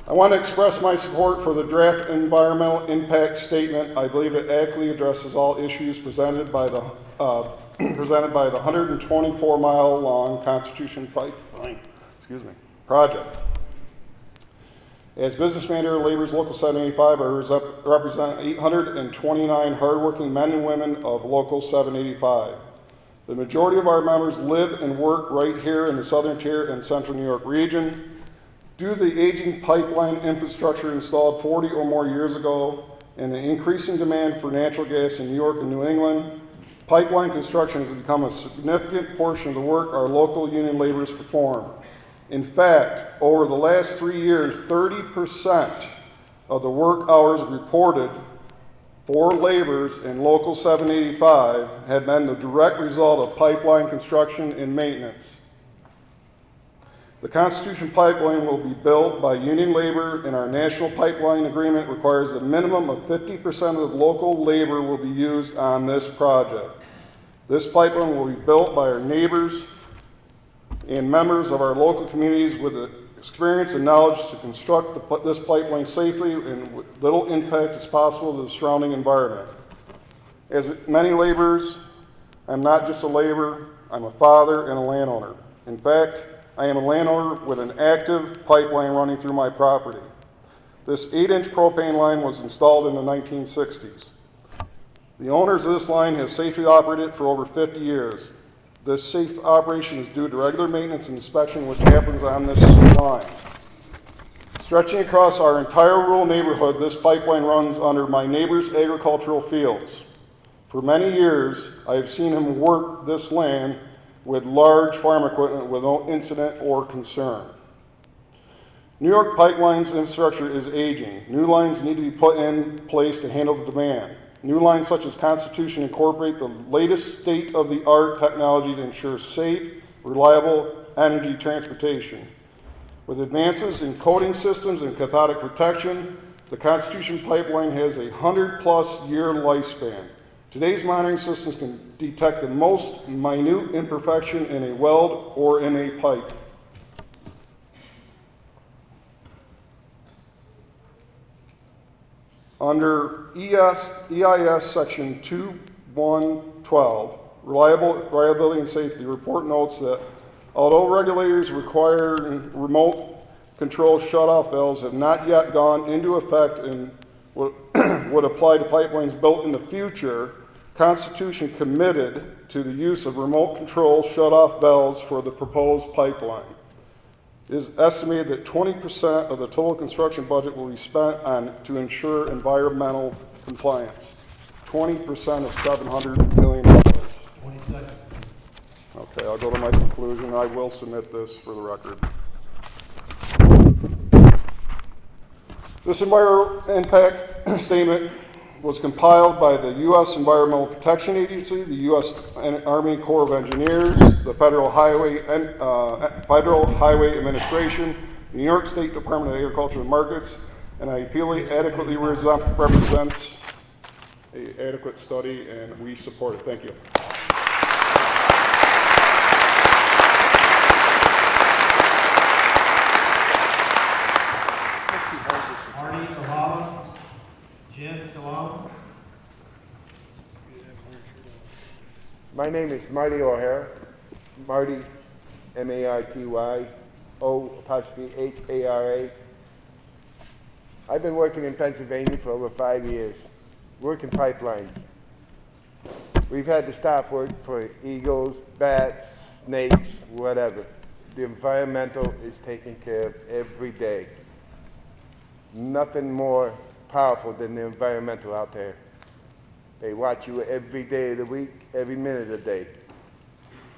I want to express my support for the draft environmental impact statement. I believe it adequately addresses all issues presented by the 124-mile-long Constitution Pipeline project. As business manager of Labor's Local 785, I represent 829 hardworking men and women of Local 785. The majority of our members live and work right here in the Southern Tier and Central New York region. Due to the aging pipeline infrastructure installed 40 or more years ago and the increasing demand for natural gas in New York and New England, pipeline construction has become a significant portion of the work our local union laborers perform. In fact, over the last 3 years, 30% of the work hours reported for laborers in Local 785 have been the direct result of pipeline construction and maintenance. The Constitution Pipeline will be built by union labor, and our national pipeline agreement requires a minimum of 50% of local labor will be used on this project. This pipeline will be built by our neighbors and members of our local communities with the experience and knowledge to construct this pipeline safely and with little impact as possible to the surrounding environment. As many laborers, I'm not just a laborer, I'm a father and a landowner. In fact, I am a landowner with an active pipeline running through my property. This 8-inch propane line was installed in the 1960s. The owners of this line have safely operated it for over 50 years. This safe operation is due to regular maintenance and inspection which happens on this line. Stretching across our entire rural neighborhood, this pipeline runs under my neighbor's agricultural fields. For many years, I have seen him work this land with large farm equipment with no incident or concern. New York pipelines infrastructure is aging. New lines need to be put in place to handle the demand. New lines such as Constitution incorporate the latest state-of-the-art technology to ensure safe, reliable energy transportation. With advances in coating systems and cathodic protection, the Constitution pipeline has a 100+ year lifespan. Today's monitoring systems can detect the most minute imperfection in a weld or in a pipe. Under EIS section 2.1.12, reliability and safety, the report notes that although regulators requiring remote control shutoff valves have not yet gone into effect and would apply to pipelines built in the future, Constitution committed to the use of remote control shutoff valves for the proposed pipeline. It is estimated that 20% of the total construction budget will be spent to ensure environmental compliance. 20% of $700 million. 20 seconds. Okay, I'll go to my conclusion. I will submit this for the record. This environmental impact statement was compiled by the U.S. Environmental Protection Agency, the U.S. Army Corps of Engineers, the Federal Highway Administration, New York State Department of Agriculture and Markets, and I feel it adequately represents an adequate study, and we support it. Thank you. Marty Zavala, Jim Salam. My name is Marty O'Hara, Marty, M-A-R-T-Y, O''H-A-R-A. I've been working in Pennsylvania for over 5 years, working pipelines. We've had to stop work for eagles, bats, snakes, whatever. The environmental is taken care of every day. Nothing more powerful than the environmental out there. They watch you every day of the week, every minute of the day.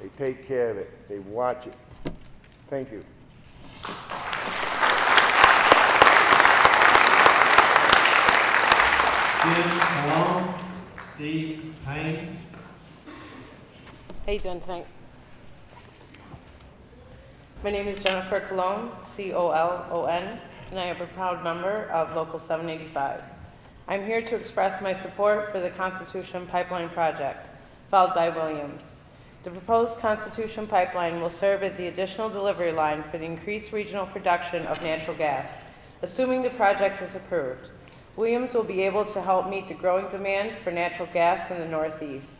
They take care of it. They watch it. Thank you. Jim Malone, Steve Payne. How you doing tonight? My name is Jennifer Colon, C-O-L-O-N, and I am a proud member of Local 785. I'm here to express my support for the Constitution Pipeline project, followed by Williams. The proposed Constitution Pipeline will serve as the additional delivery line for the increased regional production of natural gas, assuming the project is approved. Williams will be able to help meet the growing demand for natural gas in the Northeast.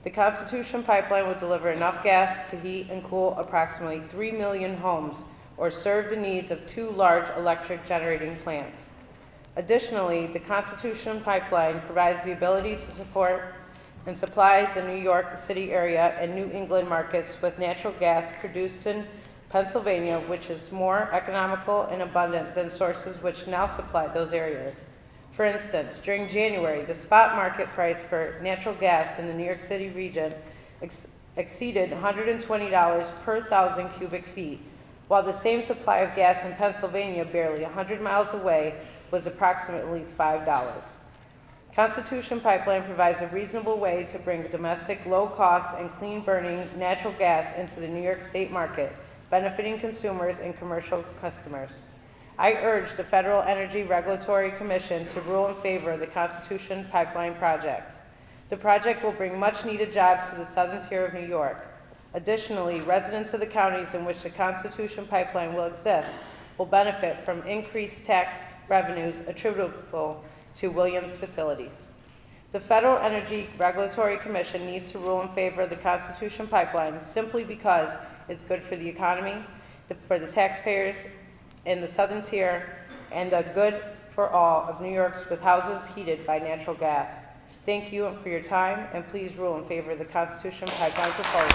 The Constitution Pipeline will deliver enough gas to heat and cool approximately 3 million homes or serve the needs of 2 large electric generating plants. Additionally, the Constitution Pipeline provides the ability to support and supply the New York City area and New England markets with natural gas produced in Pennsylvania, which is more economical and abundant than sources which now supply those areas. For instance, during January, the spot market price for natural gas in the New York City region exceeded $120 per 1,000 cubic feet, while the same supply of gas in Pennsylvania, barely 100 miles away, was approximately $5. Constitution Pipeline provides a reasonable way to bring domestic, low-cost, and clean-burning natural gas into the New York State market benefiting consumers and commercial customers. I urge the Federal Energy Regulatory Commission to rule in favor of the Constitution Pipeline project. The project will bring much-needed jobs to the southern tier of New York. Additionally, residents of the counties in which the Constitution Pipeline will exist will benefit from increased tax revenues attributable to Williams facilities. The Federal Energy Regulatory Commission needs to rule in favor of the Constitution Pipeline simply because it's good for the economy, for the taxpayers in the southern tier, and good for all of New York's with houses heated by natural gas. Thank you for your time, and please rule in favor of the Constitution Pipeline proposal.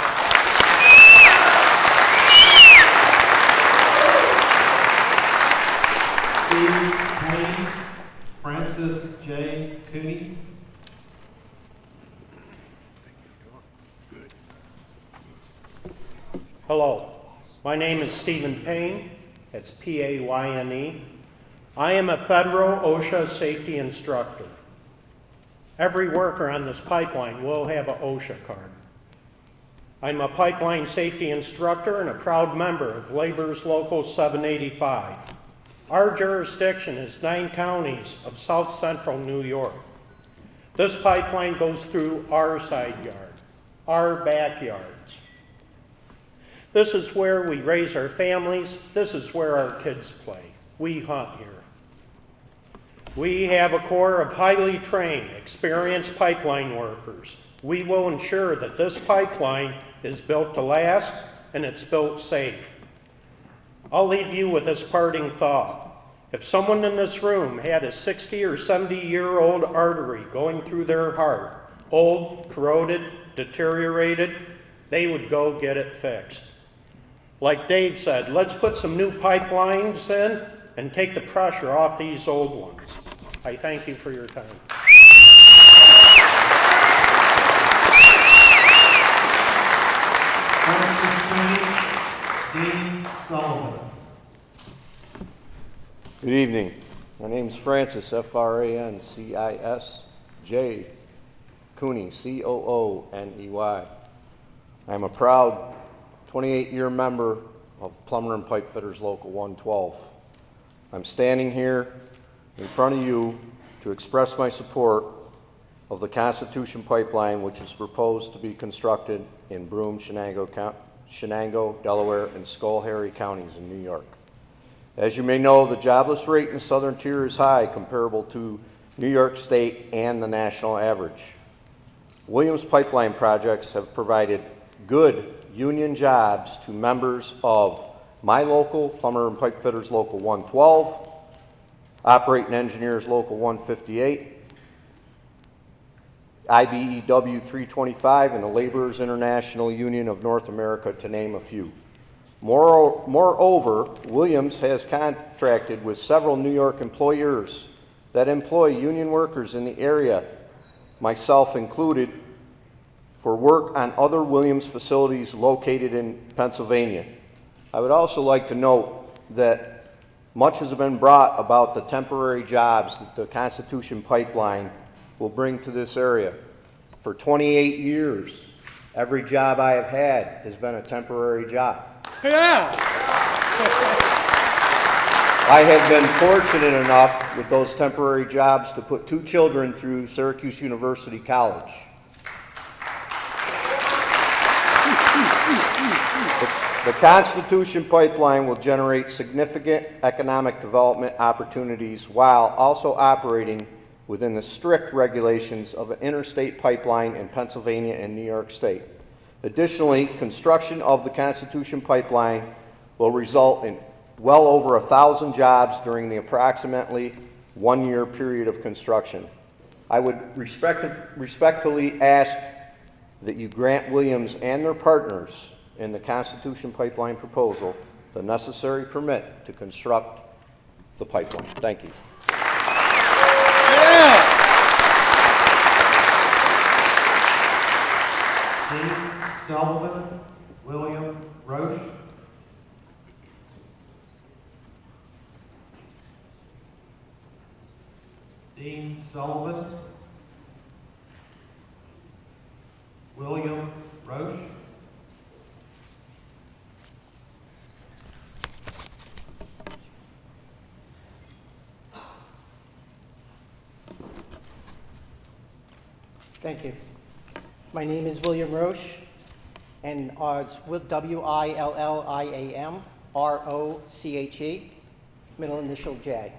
Steve Payne, Francis J. Cooney. Hello, my name is Stephen Payne. It's P-A-Y-N-E. I am a federal OSHA safety instructor. Every worker on this pipeline will have an OSHA card. I'm a pipeline safety instructor and a proud member of Labor's Local 785. Our jurisdiction is 9 counties of south central New York. This pipeline goes through our side yard, our backyards. This is where we raise our families. This is where our kids play. We hunt here. We have a corps of highly trained, experienced pipeline workers. We will ensure that this pipeline is built to last and it's built safe. I'll leave you with this parting thought. If someone in this room had a 60 or 70-year-old artery going through their heart, old, corroded, deteriorated, they would go get it fixed. Like Dave said, let's put some new pipelines in and take the pressure off these old ones. I thank you for your time. Dean Sullivan. Good evening. My name is Francis, F-R-A-N-C-I-S, J. Cooney, C-O-O-N-E-Y. I'm a proud 28-year member of Plumber and Pipe Fitters Local 112. I'm standing here in front of you to express my support of the Constitution Pipeline, which is proposed to be constructed in Broome, Shenango, Delaware, and Schoharie counties in New York. As you may know, the jobless rate in the southern tier is high, comparable to New York State and the national average. Williams pipeline projects have provided good union jobs to members of my local, Plumber and Pipe Fitters Local 112, Operating Engineers Local 158, IBEW 325, and the Laborers International Union of North America, to name a few. Moreover, Williams has contracted with several New York employers that employ union workers in the area, myself included, for work on other Williams facilities located in Pennsylvania. I would also like to note that much has been brought about the temporary jobs that the Constitution Pipeline will bring to this area. For 28 years, every job I have had has been a temporary job. Yeah! I have been fortunate enough with those temporary jobs to put 2 children through Syracuse University College. The Constitution Pipeline will generate significant economic development opportunities while also operating within the strict regulations of an interstate pipeline in Pennsylvania and New York State. Additionally, construction of the Constitution Pipeline will result in well over 1,000 jobs during the approximately 1-year period of construction. I would respectfully ask that you grant Williams and their partners in the Constitution Pipeline proposal the necessary permit to construct the pipeline. Thank you. Steve Sullivan, William Roche. Dean Sullivan, William Roche. Thank you. My name is William Roche, and it's William Roche, middle initial J.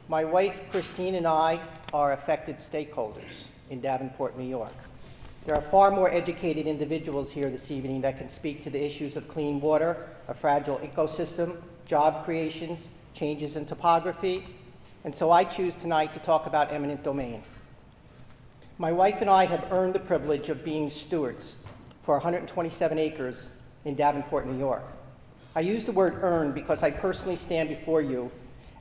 My wife, Christine, and I are affected stakeholders in Davenport, New York. There are far more educated individuals here this evening that can speak to the issues of clean water, a fragile ecosystem, job creations, changes in topography, and so I choose tonight to talk about eminent domain. My wife and I have earned the privilege of being stewards for 127 acres in Davenport, New York. I use the word earn because I personally stand before you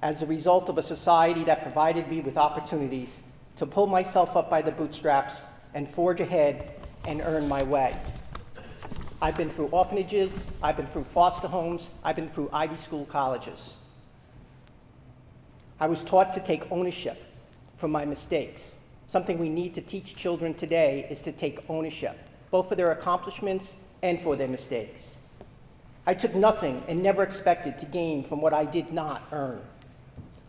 as a result of a society that provided me with opportunities to pull myself up by the bootstraps and forge ahead and earn my way. I've been through orphanages, I've been through foster homes, I've been through Ivy School colleges. I was taught to take ownership for my mistakes. Something we need to teach children today is to take ownership, both for their accomplishments and for their mistakes. I took nothing and never expected to gain from what I did not earn.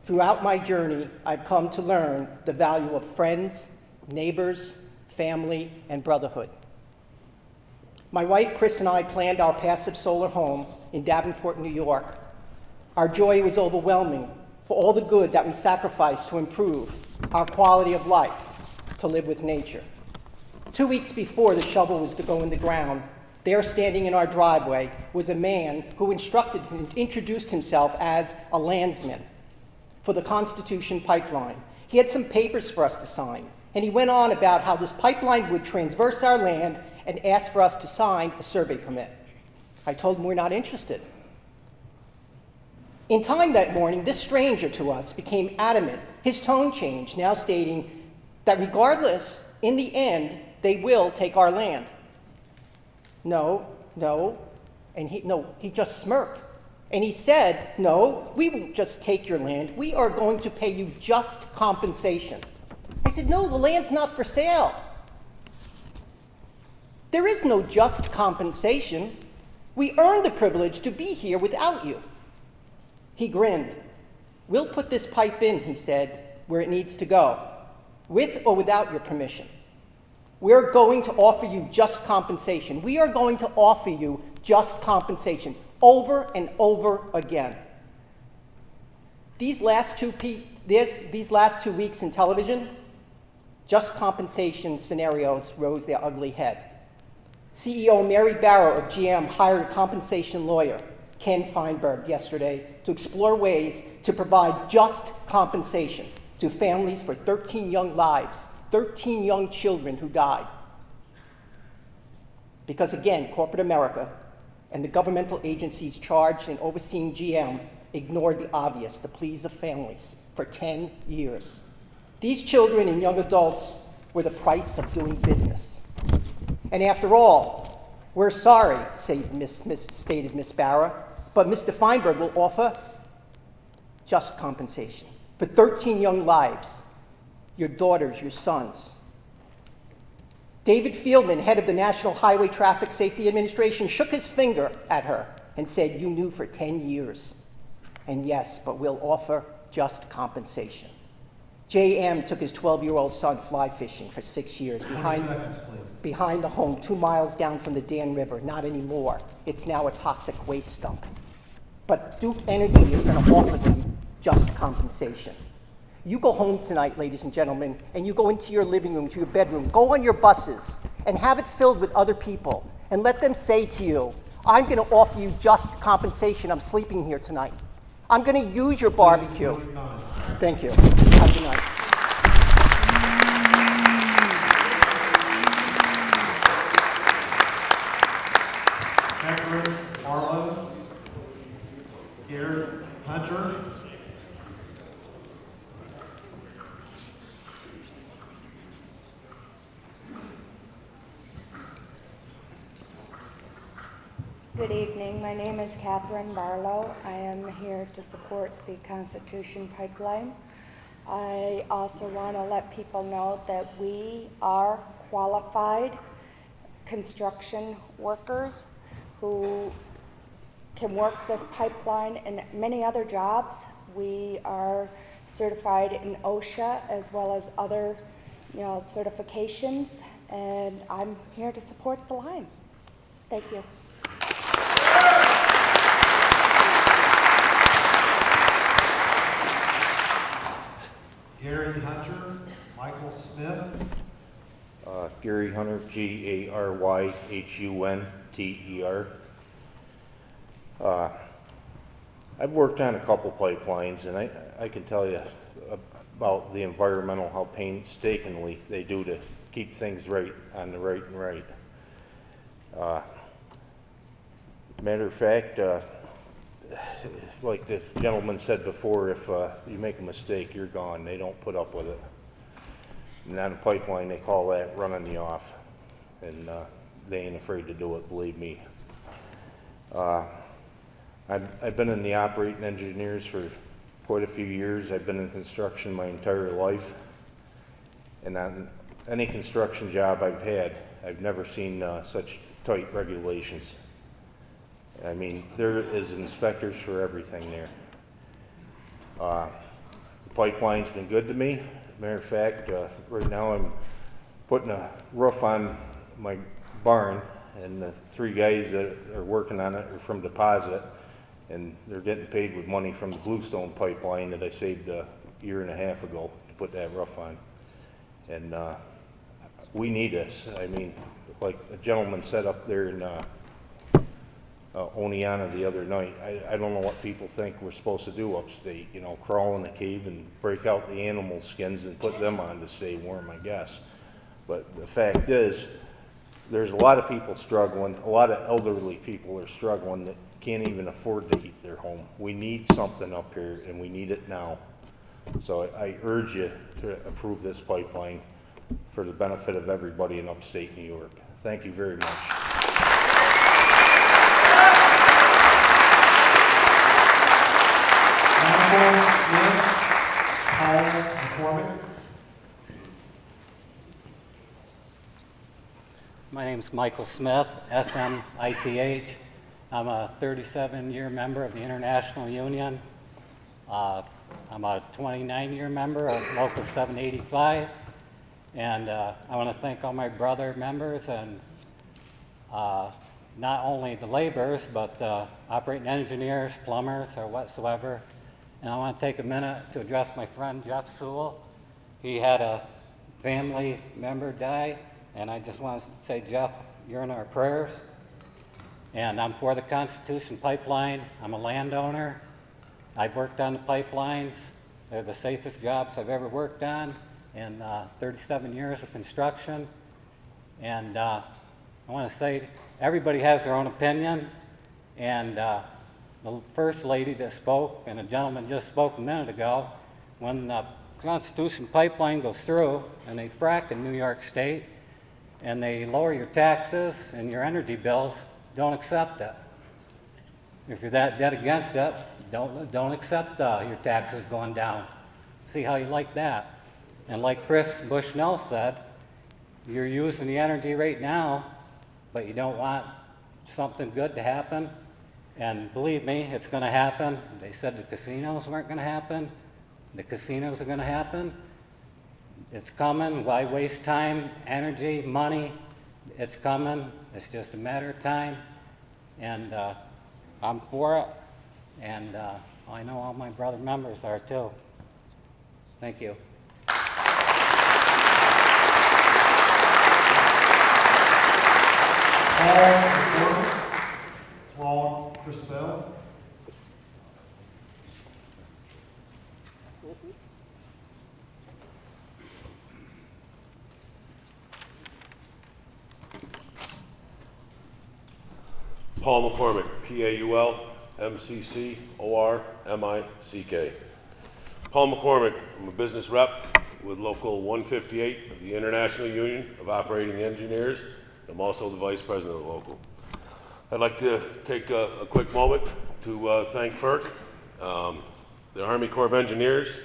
Throughout my journey, I've come to learn the value of friends, neighbors, family, and brotherhood. My wife, Chris, and I planned our passive solar home in Davenport, New York. Our joy was overwhelming for all the good that we sacrificed to improve our quality of life, to live with nature. 2 weeks before the shovel was to go in the ground, there standing in our driveway was a man who introduced himself as a landsman for the Constitution pipeline. He had some papers for us to sign, and he went on about how this pipeline would traverse our land and asked for us to sign a survey permit. I told him we're not interested. In time that morning, this stranger to us became adamant. His tone changed, now stating that regardless, in the end, they will take our land. No, and he just smirked. And he said, no, we won't just take your land. We are going to pay you just compensation. I said, no, the land's not for sale. There is no just compensation. We earned the privilege to be here without you. He grinned. We'll put this pipe in, he said, where it needs to go, with or without your permission. We're going to offer you just compensation. We are going to offer you just compensation over and over again. These last 2 weeks in television, just compensation scenarios rose their ugly head. CEO Mary Barrow of GM hired a compensation lawyer, Ken Feinberg, yesterday to explore ways to provide just compensation to families for 13 young lives, 13 young children who died. Because again, corporate America and the governmental agencies charged in overseeing GM ignored the obvious, the pleas of families, for 10 years. These children and young adults were the price of doing business. And after all, we're sorry, stated Miss Barra, but Mr. Feinberg will offer just compensation for 13 young lives, your daughters, your sons. David Fieldman, head of the National Highway Traffic Safety Administration, shook his finger at her and said, you knew for 10 years. And yes, but we'll offer just compensation. JM took his 12-year-old son fly fishing for 6 years behind the home, 2 miles down from the Dan River. Not anymore. It's now a toxic waste dump. But Duke Energy is going to offer them just compensation. You go home tonight, ladies and gentlemen, and you go into your living room, to your bedroom, go on your buses, and have it filled with other people, and let them say to you, I'm going to offer you just compensation. I'm sleeping here tonight. I'm going to use your barbecue. Thank you. Have a good night. Catherine Arlen, Garrett Hunter, Good evening. My name is Catherine Barlow. I am here to support the Constitution Pipeline. I also want to let people know that we are qualified construction workers who can work this pipeline and many other jobs. We are certified in OSHA as well as other, certifications, and I'm here to support the line. Thank you. Gary Hunter, Michael Smith. Gary Hunter, Garyhunter. I've worked on a couple pipelines, and I can tell you about the environmental, how painstakingly they do to keep things right on the right and right. Matter of fact, like the gentleman said before, if you make a mistake, you're gone. They don't put up with it. And on a pipeline, they call that running you off. And they ain't afraid to do it, believe me. I've been in the operating engineers for quite a few years. I've been in construction my entire life. And on any construction job I've had, I've never seen such tight regulations. I mean, there is inspectors for everything there. The pipeline's been good to me. Matter of fact, right now I'm putting a roof on my barn, and the 3 guys that are working on it are from Deposit, and they're getting paid with money from the Bluestone pipeline that I saved a year and a half ago to put that roof on. And we need this. I mean, like a gentleman said up there in Oneonta the other night, I don't know what people think we're supposed to do upstate, crawl in a cave and break out the animal skins and put them on to stay warm, I guess. But the fact is, there's a lot of people struggling, a lot of elderly people are struggling that can't even afford to heat their home. We need something up here, and we need it now. So I urge you to approve this pipeline for the benefit of everybody in upstate New York. Thank you very much. My name is Michael Smith, SMITH. I'm a 37-year member of the International Union. I'm a 29-year member of Local 785. And I want to thank all my brother members and not only the laborers, but operating engineers, plumbers, or whatsoever. And I want to take a minute to address my friend Jeff Sewell. He had a family member die, and I just want to say, Jeff, you're in our prayers. And I'm for the Constitution Pipeline. I'm a landowner. I've worked on the pipelines. They're the safest jobs I've ever worked on in 37 years of construction. And I want to say, everybody has their own opinion. And the first lady that spoke, and a gentleman just spoke a minute ago, when the Constitution Pipeline goes through and they frack in New York State and they lower your taxes and your energy bills, don't accept it. If you're that dead against it, don't accept your taxes going down. See how you like that. And like Chris Bushnell said, you're using the energy right now, but you don't want something good to happen. And believe me, it's going to happen. They said the casinos weren't going to happen. The casinos are going to happen. It's coming. Why waste time, energy, money? It's coming. It's just a matter of time. And I'm for it. And I know all my brother members are too. Thank you. Paul Chrisbell. Paul McCormick, Paul-MCC-ORMICK. Paul McCormick, I'm a business rep with Local 158 of the International Union of Operating Engineers. I'm also the Vice President of the Local. I'd like to take a quick moment to thank FERC, the Army Corps of Engineers,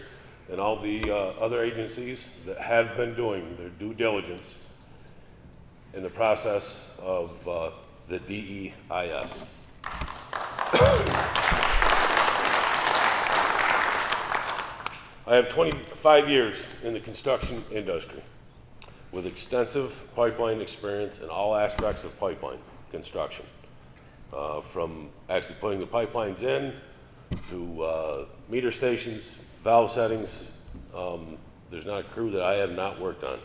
and all the other agencies that have been doing their due diligence in the process of the dEIS. I have 25 years in the construction industry with extensive pipeline experience in all aspects of pipeline construction, from actually putting the pipelines in to meter stations, valve settings. There's not a crew that I have not worked on.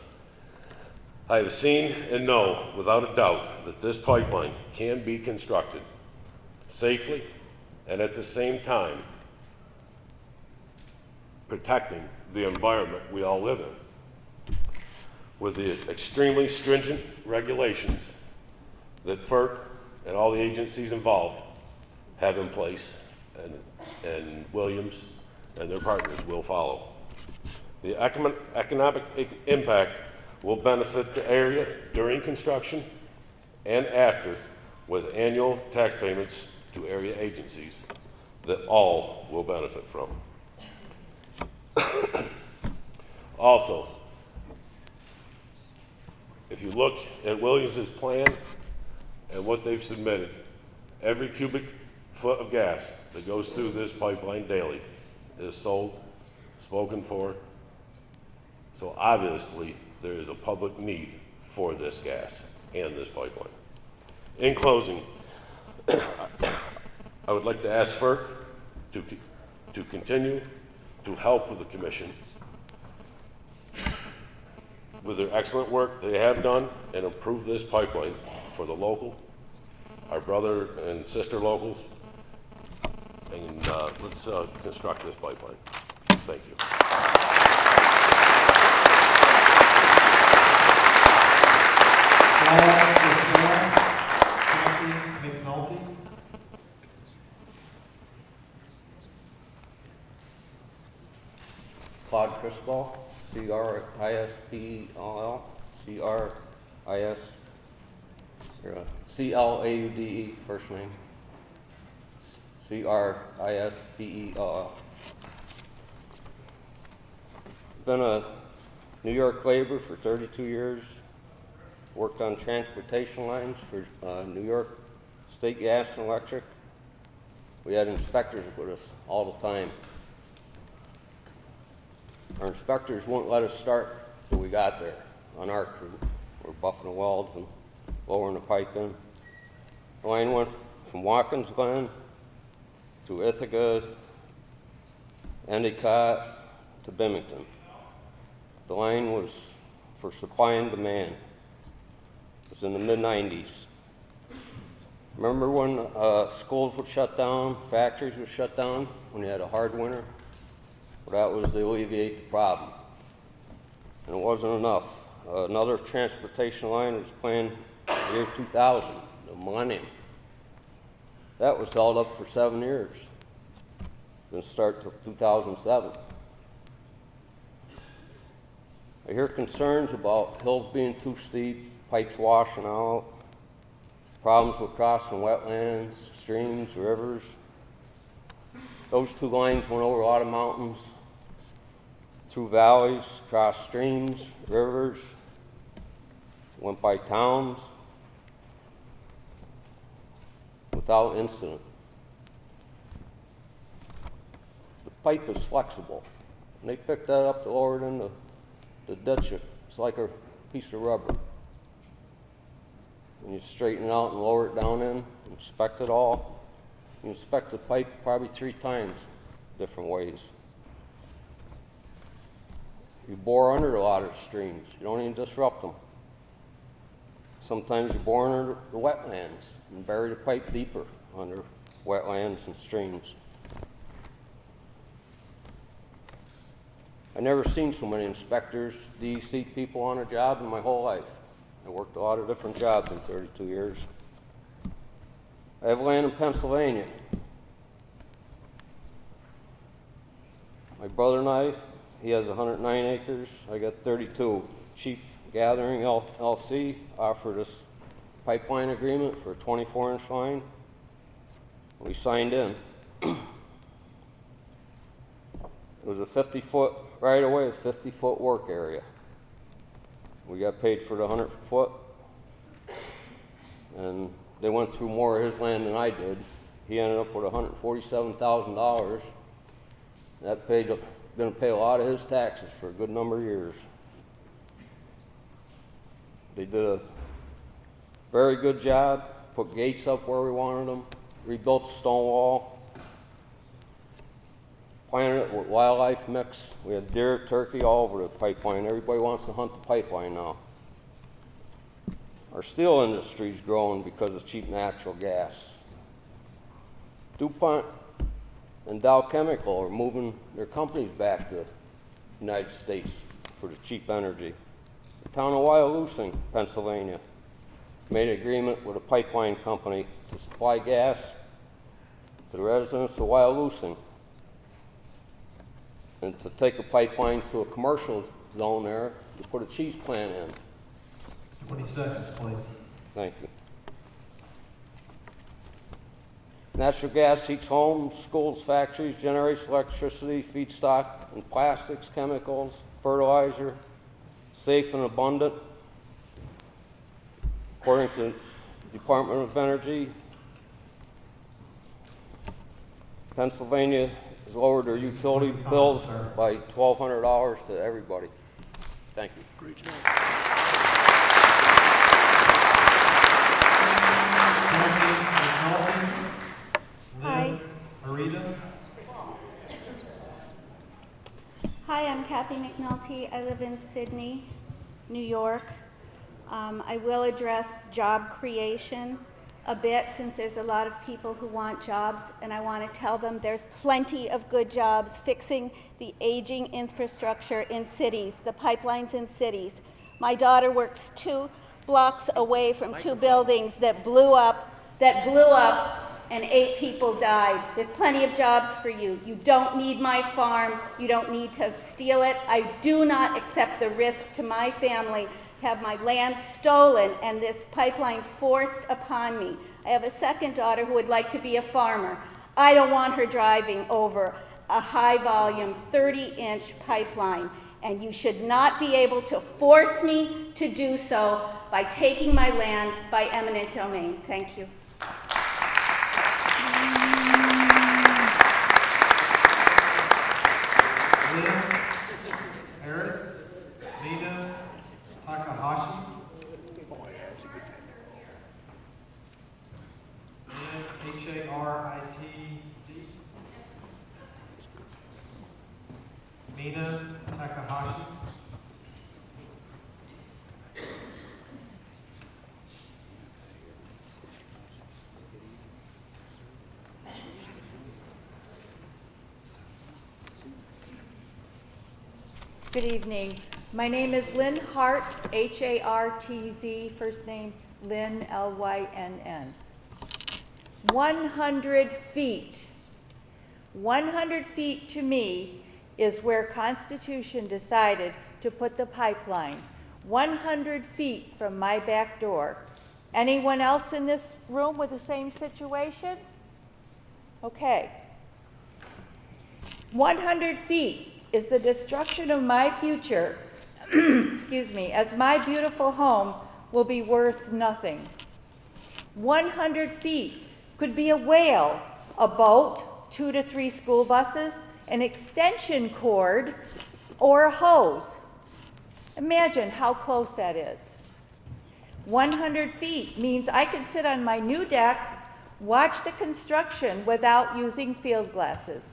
I have seen and know without a doubt that this pipeline can be constructed safely and at the same time protecting the environment we all live in. With the extremely stringent regulations that FERC and all the agencies involved have in place, and Williams and their partners will follow. The economic impact will benefit the area during construction and after, with annual tax payments to area agencies that all will benefit from. Also, if you look at Williams' plan and what they've submitted, every cubic foot of gas that goes through this pipeline daily is sold, spoken for. So obviously, there is a public need for this gas and this pipeline. In closing, I would like to ask FERC to continue to help with the commission with their excellent work they have done and improve this pipeline for the local, our brother and sister locals, and let's construct this pipeline. Thank you. Claude Crisball, C-R-I-S-B-E-L-L, C-L-A-U-D-E, first name, C-R-I-S-B-E-L-L. Been a New York laborer for 32 years, worked on transportation lines for New York State Gas and Electric. We had inspectors with us all the time. Our inspectors wouldn't let us start till we got there on our crew. We're buffing the welds and lowering the pipe in. The line went from Watkins Glen to Ithaca, Endicott to Bimington. The line was for supply and demand. It was in the mid-90s. Remember when schools would shut down, factories would shut down when you had a hard winter? Well, that was to alleviate the problem. And it wasn't enough. Another transportation line was planned in the year 2000, the Millennium. That was held up for 7 years. Didn't start till 2007. I hear concerns about hills being too steep, pipes washing out, problems with crossing wetlands, streams, rivers. Those two lines went over a lot of mountains, through valleys, across streams, rivers, went by towns without incident. The pipe is flexible. And they picked that up to lower it in the ditch. It's like a piece of rubber. And you straighten it out and lower it down in, inspect it all. You inspect the pipe probably 3 times different ways. You bore under a lot of streams. You don't even disrupt them. Sometimes you bore under the wetlands and bury the pipe deeper under wetlands and streams. I never seen so many inspectors, DEC people on a job in my whole life. I worked a lot of different jobs in 32 years. I have land in Pennsylvania. My brother and I, he has 109 acres, I got 32. Chief Gathering LLC offered us a pipeline agreement for a 24-inch line. We signed in. It was a 50-foot right away, a 50-foot work area. We got paid for the 100-foot, and they went through more of his land than I did. He ended up with $147,000. That paid gonna pay a lot of his taxes for a good number of years. They did a very good job, put gates up where we wanted them, rebuilt the stone wall, planted it with wildlife mix. We had deer, turkey all over the pipeline. Everybody wants to hunt the pipeline now. Our steel industry's growing because of cheap natural gas. DuPont and Dow Chemical are moving their companies back to the United States for the cheap energy. The town of Wyalusing, Pennsylvania, made an agreement with a pipeline company to supply gas to the residents of Wyalusing and to take a pipeline to a commercial zone there to put a cheese plant in. 20 seconds, please. Thank you. Natural gas heats homes, schools, factories, generates electricity, feedstock, and plastics, chemicals, fertilizer, safe and abundant. According to the Department of Energy, Pennsylvania has lowered their utility bills by $1,200 to everybody. Thank you. Great job. Hi. Marita? Hi, I'm Kathy McNulty. I live in Sydney, New York. I will address job creation a bit since there's a lot of people who want jobs, and I want to tell them there's plenty of good jobs fixing the aging infrastructure in cities, the pipelines in cities. My daughter works 2 blocks away from 2 buildings that blew up, and 8 people died. There's plenty of jobs for you. You don't need my farm. You don't need to steal it. I do not accept the risk to my family to have my land stolen and this pipeline forced upon me. I have a second daughter who would like to be a farmer. I don't want her driving over a high-volume 30-inch pipeline, and you should not be able to force me to do so by taking my land by eminent domain. Thank you. Harris, Nina, Takahashi. Haritz. Nina Takahashi. Good evening. My name is Lynn Hartz, H-A-R-T-Z, first name Lynn, L-Y-N-N. 100 feet. 100 feet to me is where Constitution decided to put the pipeline. 100 feet from my back door. Anyone else in this room with the same situation? Okay. 100 feet is the destruction of my future, excuse me, as my beautiful home will be worth nothing. 100 feet could be a whale, a boat, 2 to 3 school buses, an extension cord, or a hose. Imagine how close that is. 100 feet means I can sit on my new deck, watch the construction without using field glasses.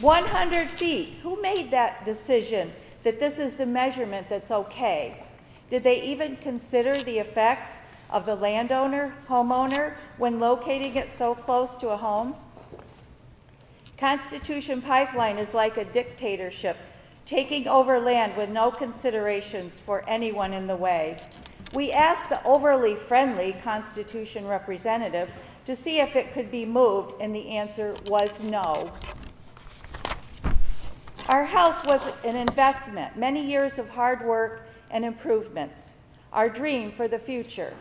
100 feet. Who made that decision that this is the measurement that's okay? Did they even consider the effects of the landowner, homeowner, when locating it so close to a home? Constitution Pipeline is like a dictatorship, taking over land with no considerations for anyone in the way. We asked the overly friendly Constitution representative to see if it could be moved, and the answer was no. Our house was an investment, many years of hard work and improvements, our dream for the future.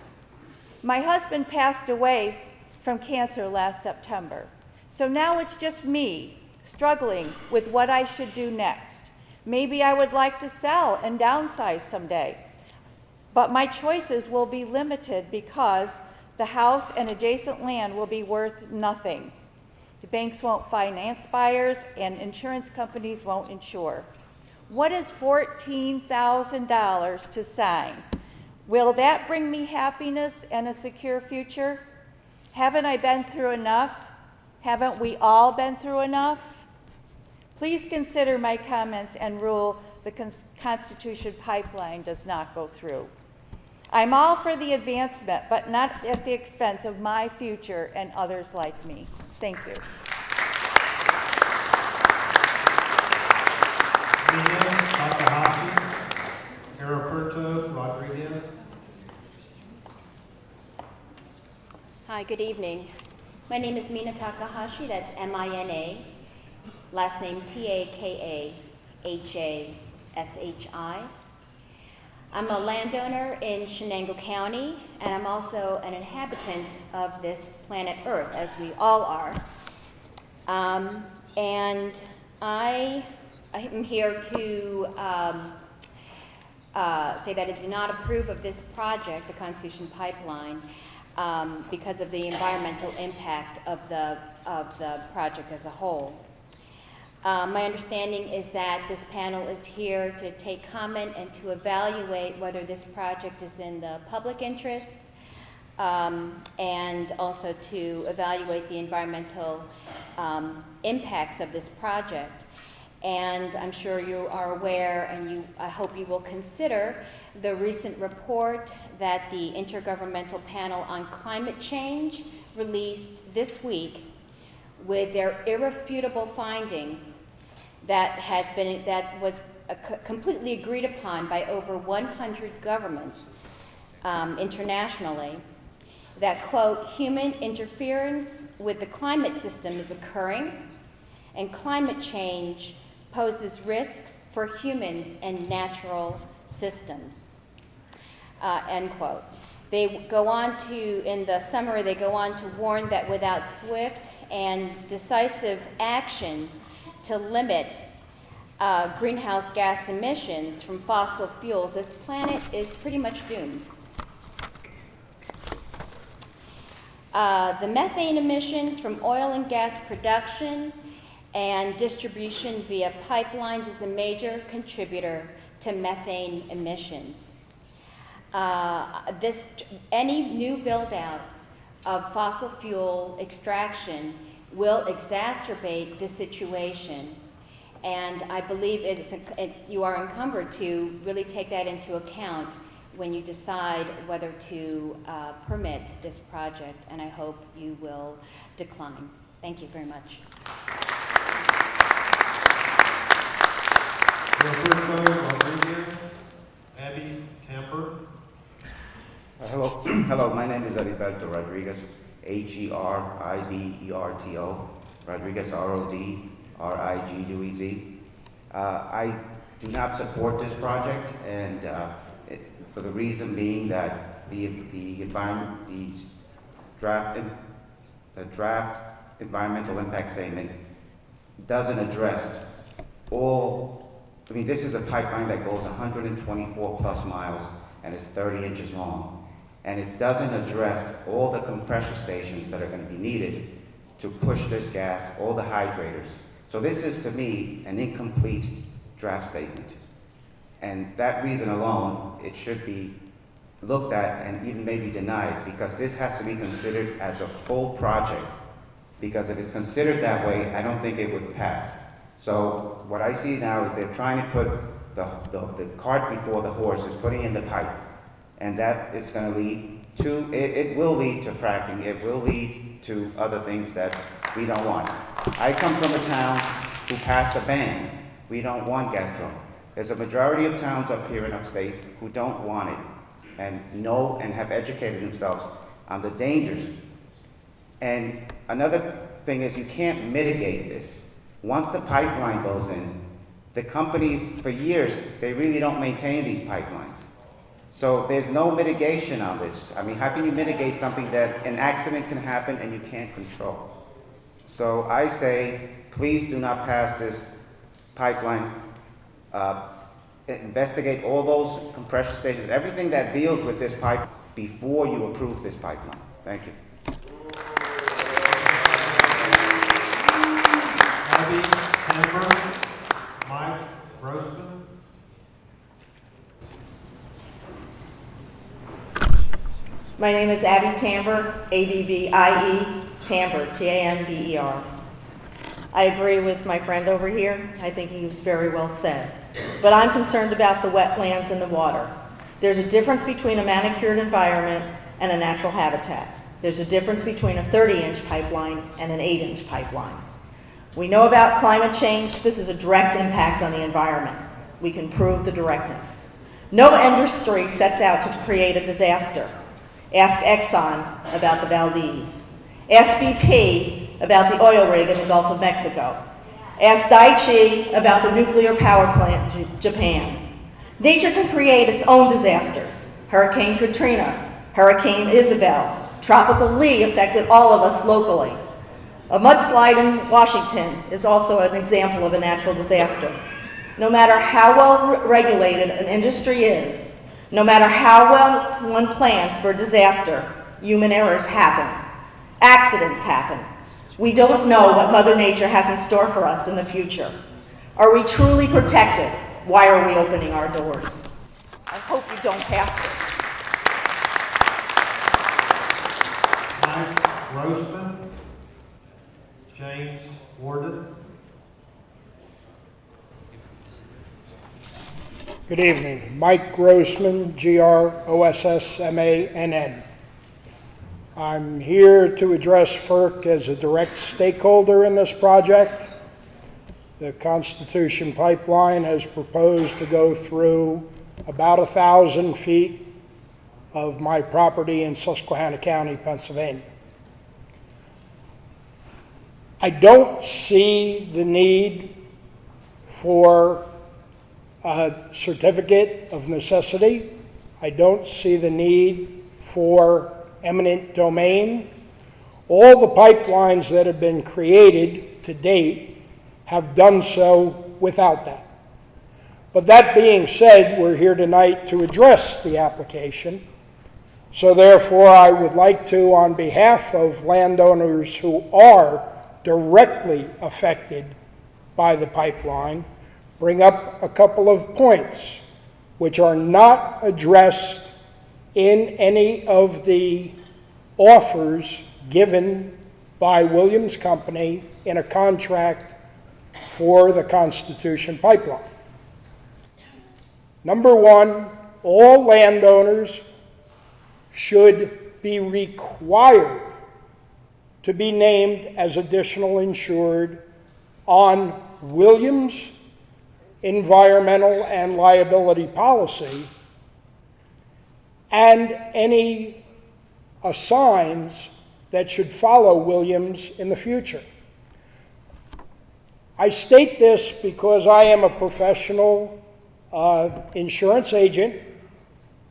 My husband passed away from cancer last September, so now it's just me struggling with what I should do next. Maybe I would like to sell and downsize someday, but my choices will be limited because the house and adjacent land will be worth nothing. The banks won't finance buyers, and insurance companies won't insure. What is $14,000 to sign? Will that bring me happiness and a secure future? Haven't I been through enough? Haven't we all been through enough? Please consider my comments and rule the Constitution pipeline does not go through. I'm all for the advancement, but not at the expense of my future and others like me. Thank you. Takahashi, Heriberto Rodriguez. Hi, good evening. My name is Mina Takahashi, that's M-I-N-A, last name T-A-K-A-H-A-S-H-I. I'm a landowner in Shenango County, and I'm also an inhabitant of this planet Earth, as we all are. And I am here to say that I do not approve of this project, the Constitution Pipeline, because of the environmental impact of the project as a whole. My understanding is that this panel is here to take comment and to evaluate whether this project is in the public interest, and also to evaluate the environmental impacts of this project. And I'm sure you are aware, and I hope you will consider the recent report that the Intergovernmental Panel on Climate Change released this week with their irrefutable findings that was completely agreed upon by over 100 governments internationally, that, quote, human interference with the climate system is occurring, and climate change poses risks for humans and natural systems, end quote. They go on to, in the summary, they go on to warn that without swift and decisive action to limit greenhouse gas emissions from fossil fuels, this planet is pretty much doomed. The methane emissions from oil and gas production and distribution via pipelines is a major contributor to methane emissions. Any new build-out of fossil fuel extraction will exacerbate the situation, and I believe you are encumbered to really take that into account when you decide whether to permit this project, and I hope you will decline. Thank you very much. Roberto Rodriguez, Abby Camper. Hello, hello. My name is Heriberto Rodriguez, Heriberto, Rodriguez, Rodriguez. I do not support this project, and for the reason being that the draft environmental impact statement doesn't address all. I mean, this is a pipeline that goes 124 plus miles and is 30 inches long. And it doesn't address all the compressor stations that are going to be needed to push this gas, all the hydrators. So this is, to me, an incomplete draft statement. And that reason alone, it should be looked at and even maybe denied, because this has to be considered as a full project. Because if it's considered that way, I don't think it would pass. So what I see now is they're trying to put the cart before the horse, is putting in the pipe. And that is going to lead to, it will lead to fracking. It will lead to other things that we don't want. I come from a town who passed a ban. We don't want gas drilling. There's a majority of towns up here in upstate who don't want it and know and have educated themselves on the dangers. And another thing is you can't mitigate this. Once the pipeline goes in, the companies, for years, they really don't maintain these pipelines. So there's no mitigation on this. I mean, how can you mitigate something that an accident can happen and you can't control? So I say, please do not pass this pipeline. Investigate all those compressor stations, everything that deals with this pipe before you approve this pipeline. Thank you. Abby Timber, Mike Grossman. My name is Abby Tamber, A-B-B-I-E, Tamber, T-A-M-B-E-R. I agree with my friend over here. I think he was very well said. But I'm concerned about the wetlands and the water. There's a difference between a manicured environment and a natural habitat. There's a difference between a 30-inch pipeline and an 8-inch pipeline. We know about climate change. This is a direct impact on the environment. We can prove the directness. No industry sets out to create a disaster. Ask Exxon about the Valdez. Ask BP about the oil rig in the Gulf of Mexico. Ask Daiichi about the nuclear power plant in Japan. Nature can create its own disasters. Hurricane Katrina, Hurricane Isabel, Tropical Lee affected all of us locally. A mudslide in Washington is also an example of a natural disaster. No matter how well regulated an industry is, no matter how well one plans for a disaster, human errors happen. Accidents happen. We don't know what Mother Nature has in store for us in the future. Are we truly protected? Why are we opening our doors? I hope you don't pass Mike Grossman, James Warden. Good evening. Mike Grossman, Grossmann. I'm here to address FERC as a direct stakeholder in this project. The Constitution Pipeline has proposed to go through about 1,000 feet of my property in Susquehanna County, Pennsylvania. I don't see the need for a certificate of necessity. I don't see the need for eminent domain. All the pipelines that have been created to date have done so without that. But that being said, we're here tonight to address the application. So therefore, I would like to, on behalf of landowners who are directly affected by the pipeline, bring up a couple of points which are not addressed in any of the offers given by Williams Company in a contract for the Constitution Pipeline. Number one, all landowners should be required to be named as additional insured on Williams' environmental and liability policy and any assigns that should follow Williams in the future. I state this because I am a professional insurance agent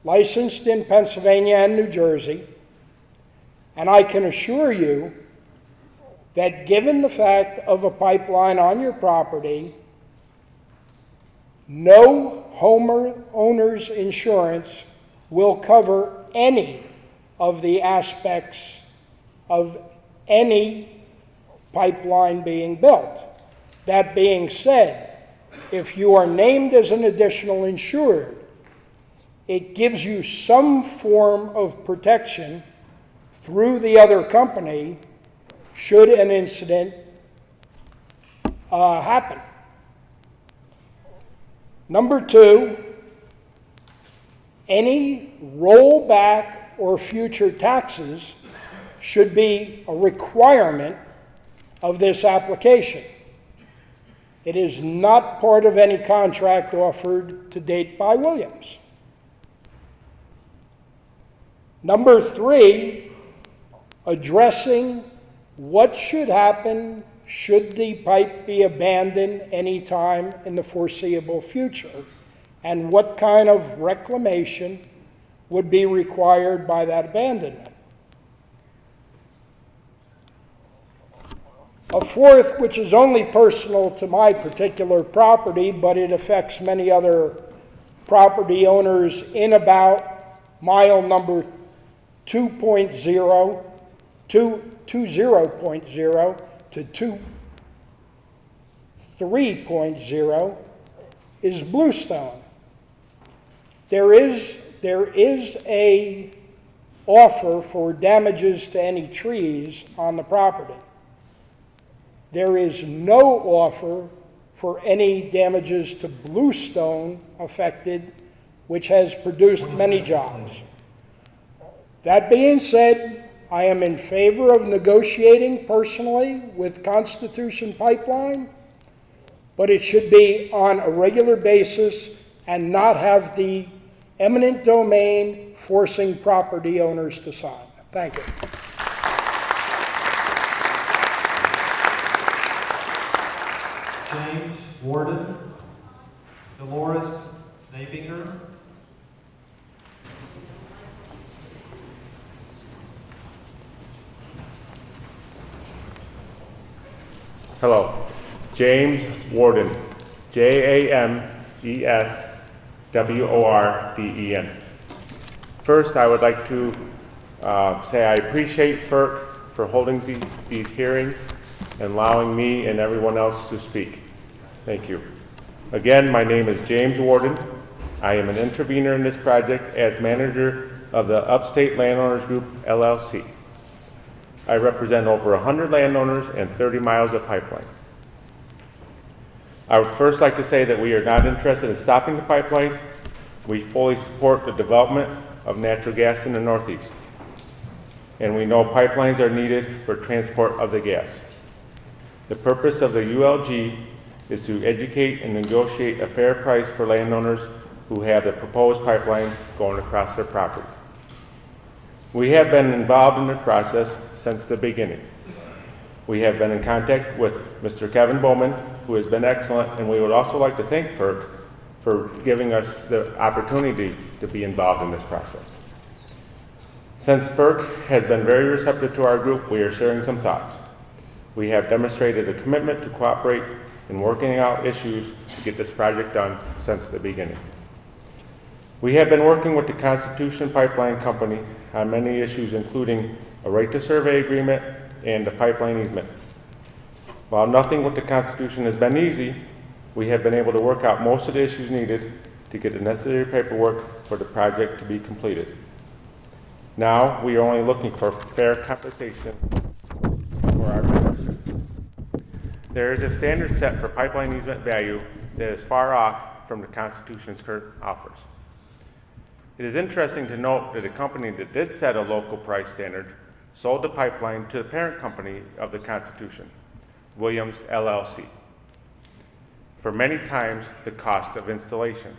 licensed in Pennsylvania and New Jersey, and I can assure you that given the fact of a pipeline on your property, no homeowner's insurance will cover any of the aspects of any pipeline being built. That being said, if you are named as an additional insured, it gives you some form of protection through the other company should an incident happen. Number two, any rollback or future taxes should be a requirement of this application. It is not part of any contract offered to date by Williams. Number three, addressing what should happen should the pipe be abandoned anytime in the foreseeable future, and what kind of reclamation would be required by that abandonment. A fourth, which is only personal to my particular property, but it affects many other property owners in about mile number 2.0 to 2.0 to 2. 20.0 3.0 is bluestone. There is a offer for damages to any trees on the property. There is no offer for any damages to bluestone affected, which has produced many jobs. That being said, I am in favor of negotiating personally with Constitution Pipeline, but it should be on a regular basis and not have the eminent domain forcing property owners to sign. Thank you. James Warden, Dolores Nabinger, Hello, James Warden, JamesWorden. First, I would like to say I appreciate FERC for holding these hearings and allowing me and everyone else to speak. Thank you. Again, my name is James Warden. I am an intervener in this project as manager of the Upstate Landowners Group, LLC. I represent over 100 landowners and 30 miles of pipeline. I would first like to say that we are not interested in stopping the pipeline. We fully support the development of natural gas in the Northeast. And we know pipelines are needed for transport of the gas. The purpose of the ULG is to educate and negotiate a fair price for landowners who have the proposed pipeline going across their property. We have been involved in the process since the beginning. We have been in contact with Mr. Kevin Bowman, who has been excellent, and we would also like to thank FERC for giving us the opportunity to be involved in this process. Since FERC has been very receptive to our group, we are sharing some thoughts. We have demonstrated a commitment to cooperate in working out issues to get this project done since the beginning. We have been working with the Constitution Pipeline Company on many issues, including a right to survey agreement and the pipeline easement. While nothing with the Constitution has been easy, we have been able to work out most of the issues needed to get the necessary paperwork for the project to be completed. Now, we are only looking for fair compensation for our work. There is a standard set for pipeline easement value that is far off from the Constitution's current offers. It is interesting to note that a company that did set a local price standard sold the pipeline to the parent company of the Constitution, Williams LLC, for many times the cost of installation.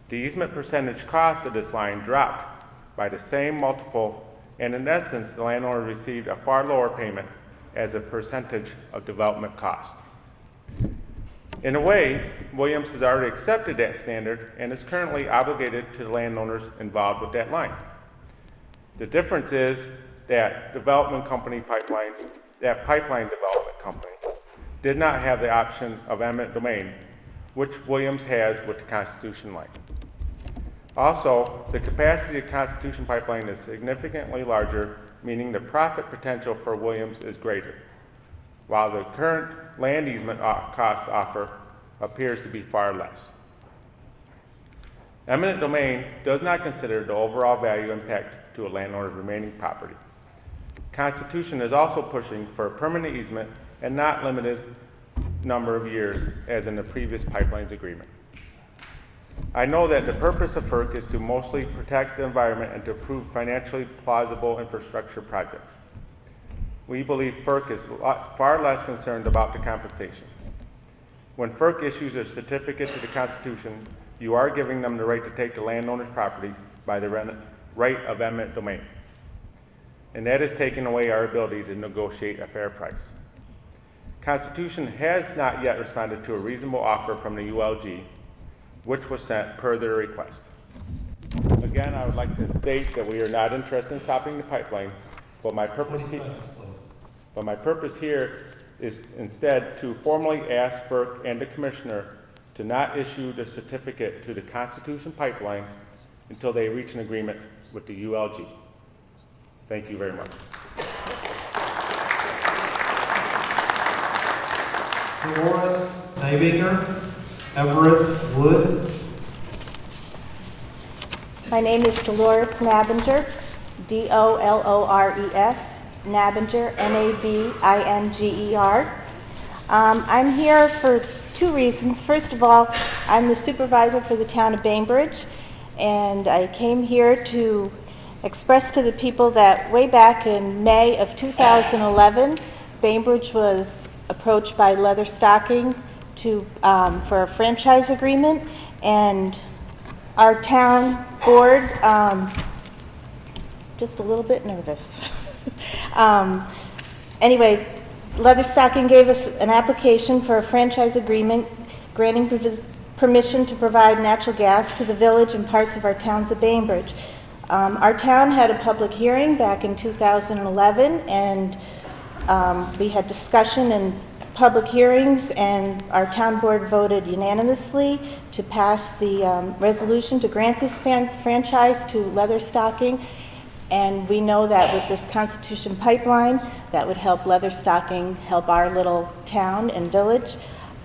The easement percentage cost of this line dropped by the same multiple, and in essence, the landowner received a far lower payment as a percentage of development cost. In a way, Williams has already accepted that standard and is currently obligated to the landowners involved with that line. The difference is that pipeline development company did not have the option of eminent domain, which Williams has with the Constitution line. Also, the capacity of Constitution Pipeline is significantly larger, meaning the profit potential for Williams is greater, while the current land easement cost offer appears to be far less. Eminent domain does not consider the overall value impact to a landowner's remaining property. Constitution is also pushing for a permanent easement and not limited number of years as in the previous pipelines agreement. I know that the purpose of FERC is to mostly protect the environment and to approve financially plausible infrastructure projects. We believe FERC is far less concerned about the compensation. When FERC issues a certificate to the Constitution, you are giving them the right to take the landowner's property by the right of eminent domain. And that is taking away our ability to negotiate a fair price. Constitution has not yet responded to a reasonable offer from the ULG, which was sent per their request. Again, I would like to state that we are not interested in stopping the pipeline, but my purpose here is instead to formally ask FERC and the Commissioner to not issue the certificate to the Constitution Pipeline until they reach an agreement with the ULG. Thank you very much. Dolores Nabinger, Everett Wood. My name is Dolores Nabinger, D-O-L-O-R-E-S, Nabinger, N-A-B-I-N-G-E-R. I'm here for two reasons. First of all, I'm the supervisor for the town of Bainbridge, and I came here to express to the people that way back in May of 2011, Bainbridge was approached by Leatherstocking for a franchise agreement, and our town board, just a little bit nervous. Anyway, Leatherstocking gave us an application for a franchise agreement granting permission to provide natural gas to the village and parts of our towns of Bainbridge. Our town had a public hearing back in 2011, and we had discussion and public hearings, and our town board voted unanimously to pass the resolution to grant this franchise to Leatherstocking. And we know that with this Constitution pipeline, that would help Leatherstocking, help our little town and village.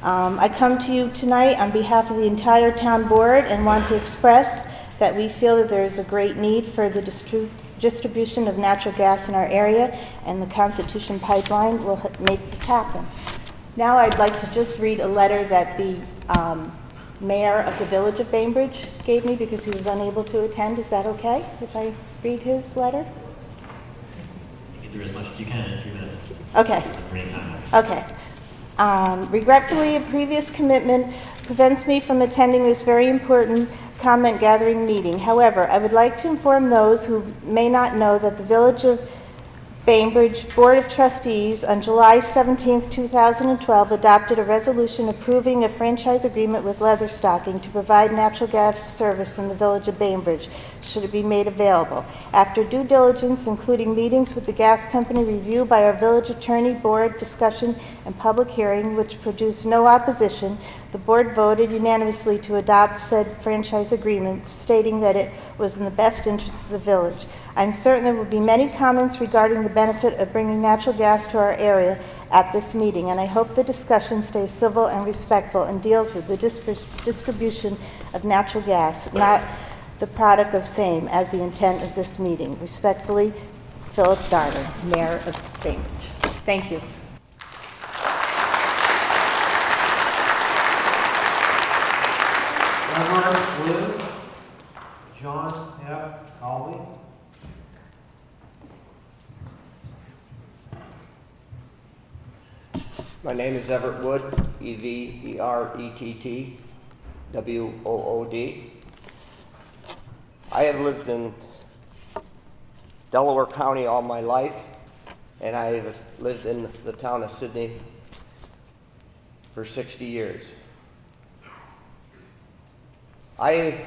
I come to you tonight on behalf of the entire town board and want to express that we feel that there is a great need for the distribution of natural gas in our area, and the Constitution pipeline will make this happen. Now I'd like to just read a letter that the mayor of the village of Bainbridge gave me because he was unable to attend. Is that okay if I read his letter? Get through as much as you can in 3 minutes. Okay. Okay. Regretfully, a previous commitment prevents me from attending this very important comment gathering meeting. However, I would like to inform those who may not know that the Village of Bainbridge Board of Trustees on July 17, 2012 adopted a resolution approving a franchise agreement with Leatherstocking to provide natural gas service in the Village of Bainbridge, should it be made available. After due diligence, including meetings with the gas company, review by our village attorney, board discussion, and public hearing, which produced no opposition, the board voted unanimously to adopt said franchise agreement, stating that it was in the best interest of the village. I'm certain there will be many comments regarding the benefit of bringing natural gas to our area at this meeting, and I hope the discussion stays civil and respectful and deals with the distribution of natural gas, not the product of same, as the intent of this meeting. Respectfully, Philip Darner, Mayor of Bainbridge. Thank you. Everett Wood, John F. Colley. My name is Everett Wood, E-V-E-R-E-T-T-W-O-O-D. I have lived in Delaware County all my life, and I have lived in the town of Sydney for 60 years. I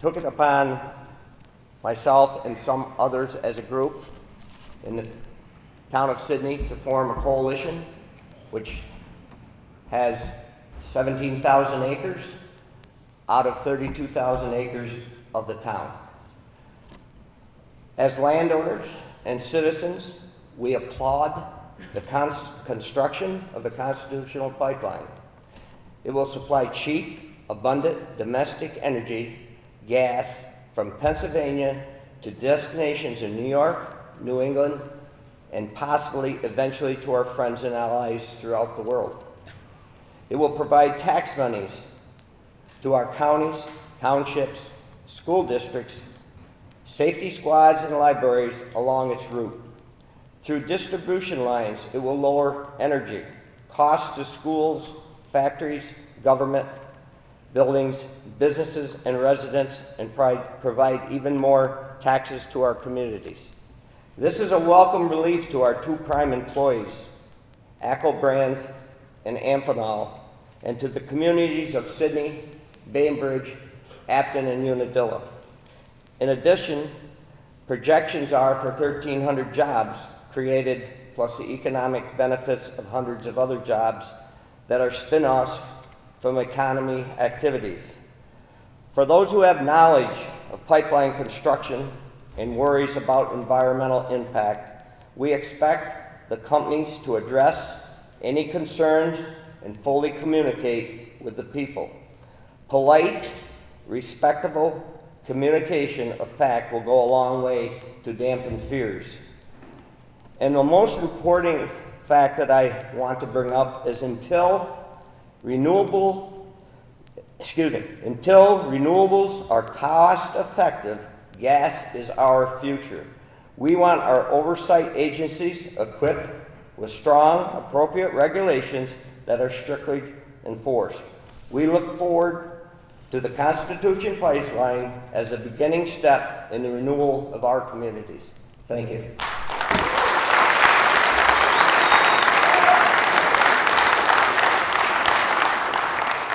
took it upon myself and some others as a group in the town of Sydney to form a coalition which has 17,000 acres out of 32,000 acres of the town. As landowners and citizens, we applaud the construction of the Constitutional Pipeline. It will supply cheap, abundant domestic energy, gas, from Pennsylvania to destinations in New York, New England, and possibly eventually to our friends and allies throughout the world. It will provide tax monies to our counties, townships, school districts, safety squads, and libraries along its route. Through distribution lines, it will lower energy costs to schools, factories, government, buildings, businesses, and residents, and provide even more taxes to our communities. This is a welcome relief to our two prime employees, ACO Brands and Amphenol, and to the communities of Sydney, Bainbridge, Afton, and Unadilla. In addition, projections are for 1,300 jobs created, plus the economic benefits of hundreds of other jobs that are spin-offs from economy activities. For those who have knowledge of pipeline construction and worries about environmental impact, we expect the companies to address any concerns and fully communicate with the people. Polite, respectable communication of fact will go a long way to dampen fears. And the most important fact that I want to bring up is until renewables are cost effective, gas is our future. We want our oversight agencies equipped with strong, appropriate regulations that are strictly enforced. We look forward to the Constitution Pipeline as a beginning step in the renewal of our communities. Thank you.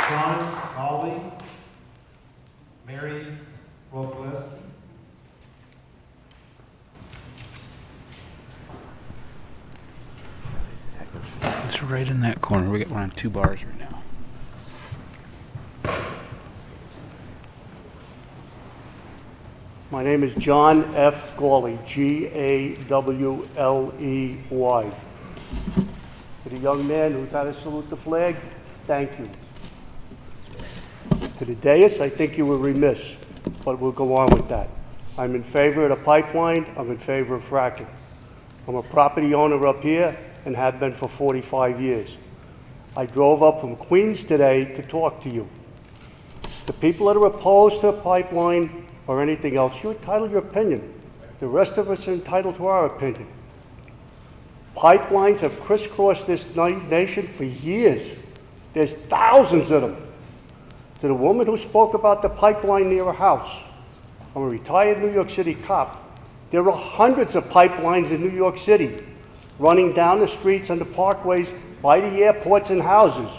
John Hawley, Mary Robles. It's right in that corner. We got one on 2 bars right now. My name is John F. Gawley, Gawley. To the young man who's got to salute the flag, thank you. To the dais, I think you were remiss, but we'll go on with that. I'm in favor of the pipeline. I'm in favor of fracking. I'm a property owner up here and have been for 45 years. I drove up from Queens today to talk to you. The people that are opposed to the pipeline or anything else, you're entitled to your opinion. The rest of us are entitled to our opinion. Pipelines have crisscrossed this nation for years. There's thousands of them. To the woman who spoke about the pipeline near her house, I'm a retired New York City cop. There are hundreds of pipelines in New York City running down the streets and the parkways by the airports and houses.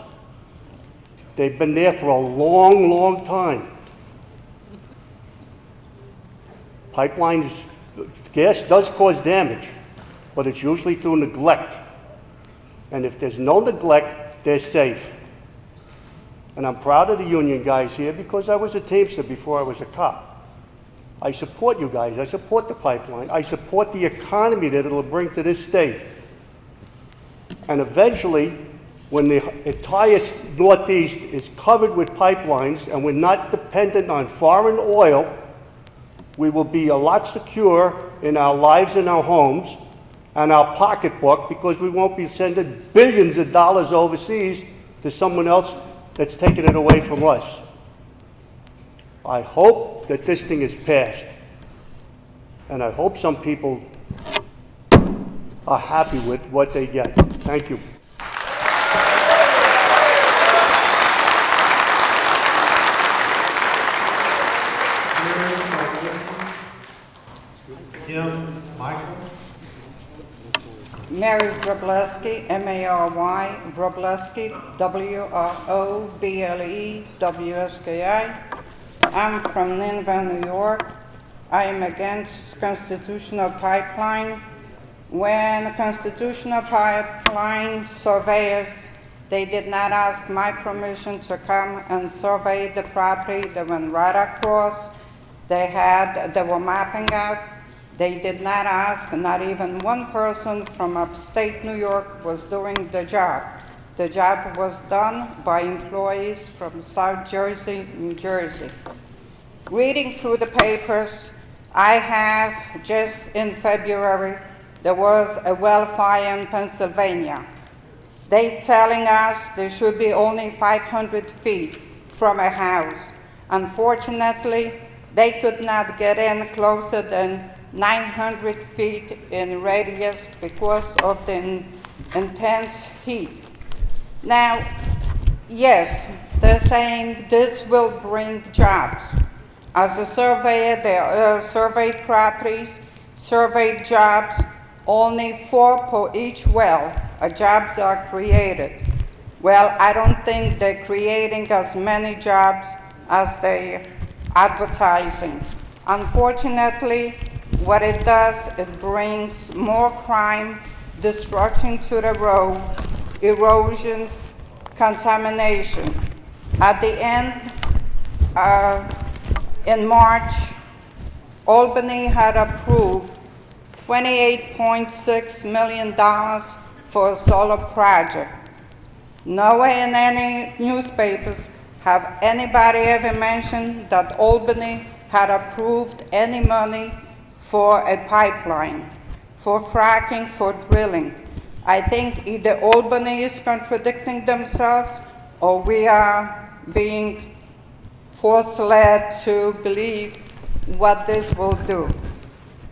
They've been there for a long, long time. Pipelines, gas does cause damage, but it's usually through neglect. And if there's no neglect, they're safe. And I'm proud of the union guys here because I was a Teamster before I was a cop. I support you guys. I support the pipeline. I support the economy that it'll bring to this state. And eventually, when the entire Northeast is covered with pipelines and we're not dependent on foreign oil, we will be a lot secure in our lives and our homes and our pocketbook because we won't be sending billions of dollars overseas to someone else that's taking it away from us. I hope that this thing is passed. And I hope some people are happy with what they get. Thank you. Kim Michael. Mary Wrobleski, M-A-R-Y, Wrobleski, W-R-O-B-L-E-W-S-K-I. I'm from Nineveh, New York. I am against constitutional pipeline. When the constitutional pipeline surveyors, they did not ask my permission to come and survey the property. They went right across. They were mapping out. They did not ask, not even one person from upstate New York was doing the job. The job was done by employees from South Jersey, New Jersey. Reading through the papers, I have just in February, there was a wildfire in Pennsylvania. They telling us there should be only 500 feet from a house. Unfortunately, they could not get in closer than 900 feet in radius because of the intense heat. Now, yes, they're saying this will bring jobs. As a surveyor, they surveyed properties, surveyed jobs, only 4 per each well, jobs are created. Well, I don't think they're creating as many jobs as they're advertising. Unfortunately, what it does, it brings more crime, destruction to the road, erosions, contamination. At the end, in March, Albany had approved $28.6 million for a solar project. Nowhere in any newspapers have anybody ever mentioned that Albany had approved any money for a pipeline, for fracking, for drilling. I think either Albany is contradicting themselves or we are being force-led to believe what this will do.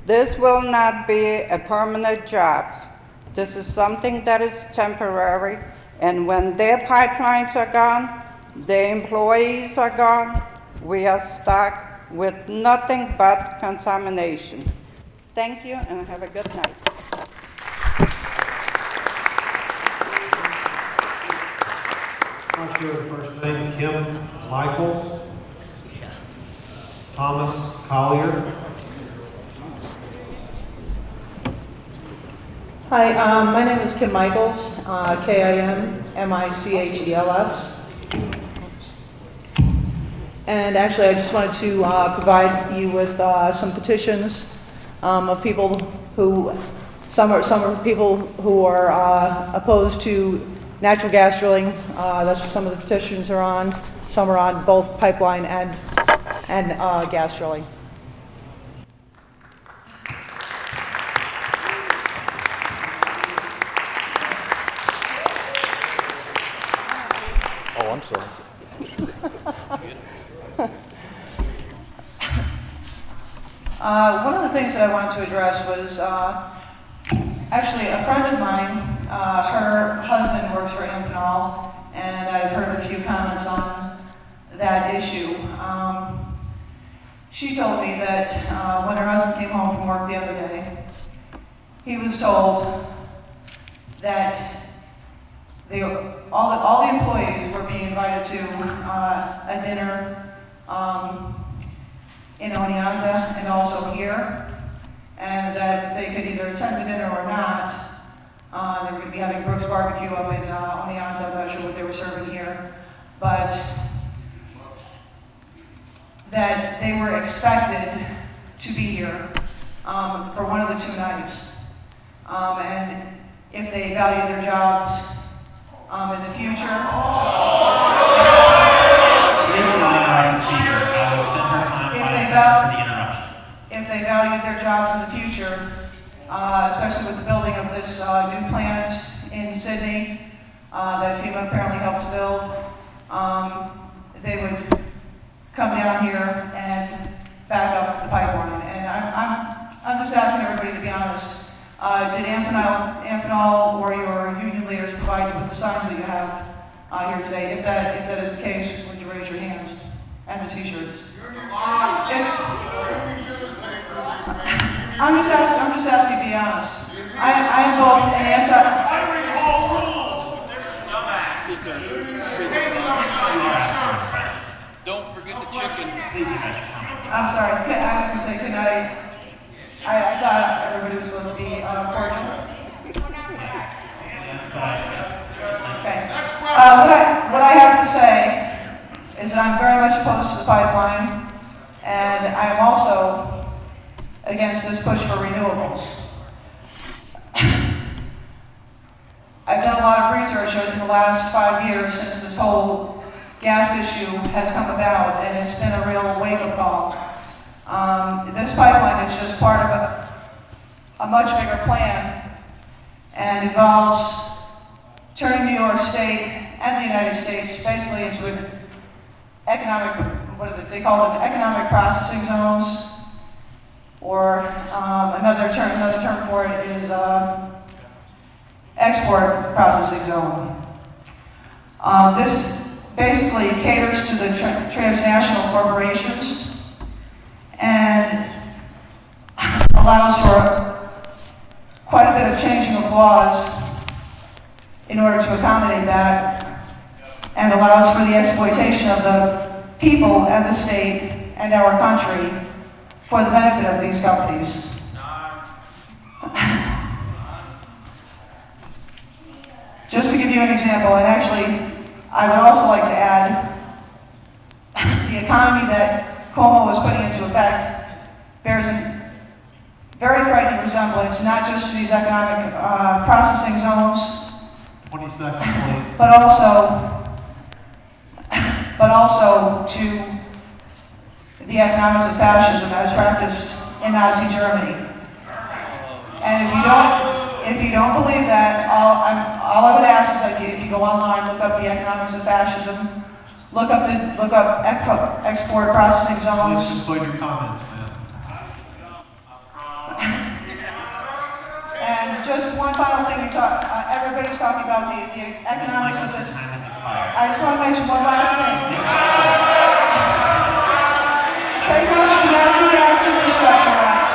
This will not be a permanent job. This is something that is temporary, and when their pipelines are gone, their employees are gone, we are stuck with nothing but contamination. Thank you, and have a good night. I'll share the first name, Kim Michaels. Thomas Collier. Hi, my name is Kim Michaels, K-I-M-M-I-C-H-E-L-S. And actually, I just wanted to provide you with some petitions of people who, some are people who are opposed to natural gas drilling. That's what some of the petitions are on. Some are on both pipeline and gas drilling. Oh, I'm sorry. One of the things that I wanted to address was actually a friend of mine, her husband works for Amphenol, and I've heard a few comments on that issue. She told me that when her husband came home from work the other day, he was told that all the employees were being invited to a dinner in Oneonta and also here, and that they could either attend the dinner or not. They were going to be having Brooks Barbecue up in Oneonta. I'm not sure what they were serving here, but that they were expected to be here for one of the 2 nights. And if they value their jobs in the future, if they valued their jobs in the future, especially with the building of this new plant in Sydney that FEMA apparently helped to build, they would come down here and back up the pipeline. And I'm just asking everybody to be honest. Did Amphenol or your union leaders provide you with the signs that you have here today? If that is the case, would you raise your hands and the t-shirts? I'm just asking you to be honest. I am both an anti. Don't forget the chicken. I'm sorry. I was going to say, can I thought everybody was supposed to be cordial. Okay. What I have to say is that I'm very much opposed to the pipeline, and I'm also against this push for renewables. I've done a lot of research in the last 5 years since this whole gas issue has come about, and it's been a real wake-up call. This pipeline is just part of a much bigger plan and involves turning New York State and the United States basically into an economic, they call them economic processing zones, or another term for it is export processing zone. This basically caters to the transnational corporations and allows for quite a bit of changing of laws in order to accommodate that, and allows for the exploitation of the people and the state and our country for the benefit of these companies. Just to give you an example, and actually I would also like to add, the economy that Cuomo was putting into effect bears a very frightening resemblance not just to these economic processing zones, 20 seconds, please. but also to the economics of fascism as practiced in Nazi Germany. And if you don't believe that, all I would ask is that if you go online, look up the economics of fascism, look up export processing zones. Please conclude your comments, ma'am. And just one final thing, everybody's talking about the economics of this. I just want to mention one last thing. Take a look at the natural gas infrastructure act.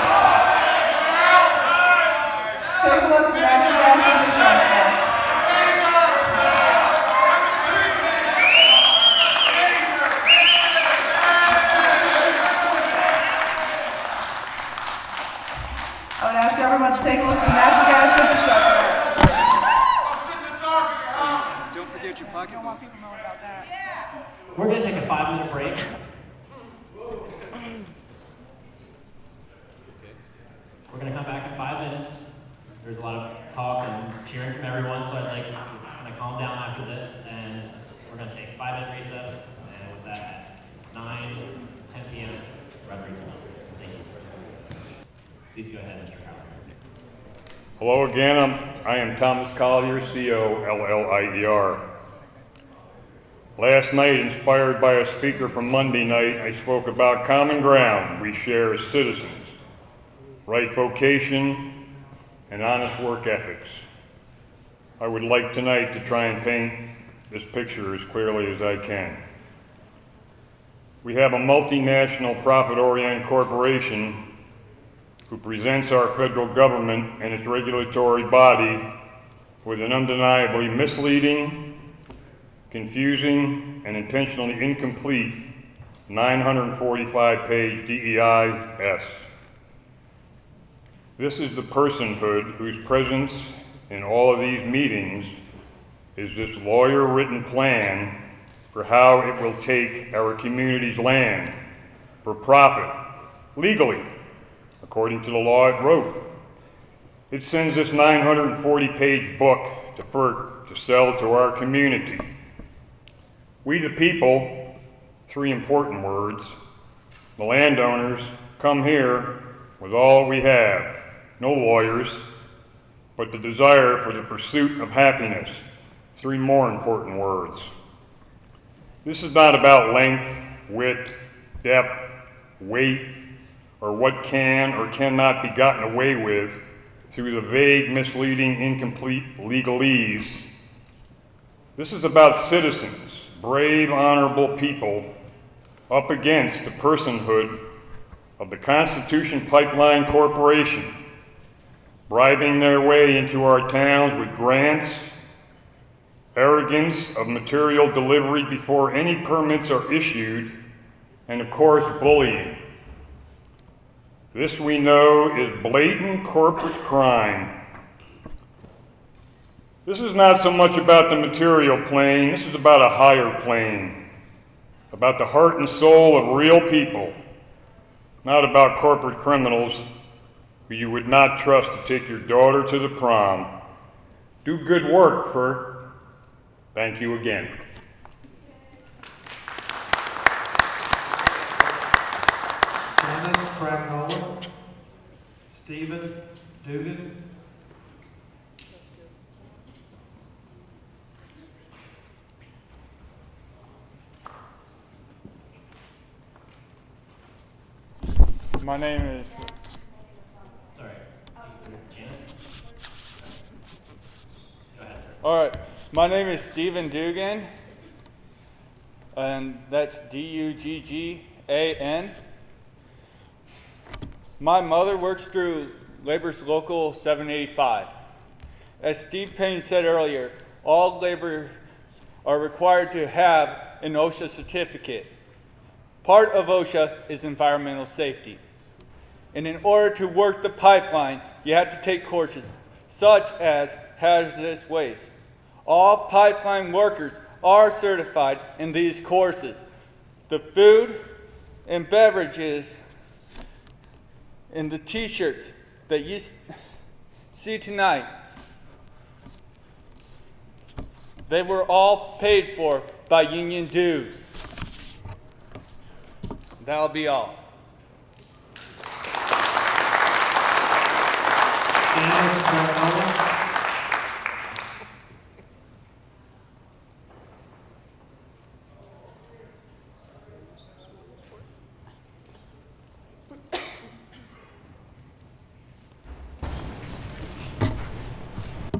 Take a look at the natural gas infrastructure act. I would ask everyone to take a look at the natural gas infrastructure act. Don't forget your pocketbook. I don't want people to know about that. We're going to take a 5-minute break. We're going to come back in 5 minutes. There's a lot of talk and cheering from everyone, so I'd like to kind of calm down after this, and we're going to take a 5-minute recess, and with that, at 9, 10 p.m., we're at recess. Thank you. Please go ahead, Mr. Howard. Hello again, I am Thomas Collier, C-O-L-L-I-E-R. Last night, inspired by a speaker from Monday night, I spoke about common ground we share as citizens, right vocation, and honest work ethics. I would like tonight to try and paint this picture as clearly as I can. We have a multinational profit-oriented corporation who presents our federal government and its regulatory body with an undeniably misleading, confusing, and intentionally incomplete 945-page dEIS. This is the personhood whose presence in all of these meetings is this lawyer-written plan for how it will take our community's land for profit, legally, according to the law it wrote. It sends this 940-page book to FERC to sell to our community. We the people, 3 important words, the landowners, come here with all we have, no lawyers, but the desire for the pursuit of happiness, 3 more important words. This is not about length, width, depth, weight, or what can or cannot be gotten away with through the vague, misleading, incomplete legalese. This is about citizens, brave, honorable people up against the personhood of the Constitution Pipeline Corporation, bribing their way into our towns with grants, arrogance of material delivery before any permits are issued, and of course, bullying. This we know is blatant corporate crime. This is not so much about the material plane, this is about a higher plane, about the heart and soul of real people, not about corporate criminals who you would not trust to take your daughter to the prom. Do good work, FERC. Thank you again. Dennis Cragnola, Stephen Dugan. My name is. Sorry, Janice? Go ahead, sir. All right. My name is Stephen Dugan, and that's D-U-G-G-A-N. My mother works through Labor's Local 785. As Steve Payne said earlier, all laborers are required to have an OSHA certificate. Part of OSHA is environmental safety. And in order to work the pipeline, you have to take courses such as hazardous waste. All pipeline workers are certified in these courses. The food and beverages and the t-shirts that you see tonight They were all paid for by union dues. That'll be all.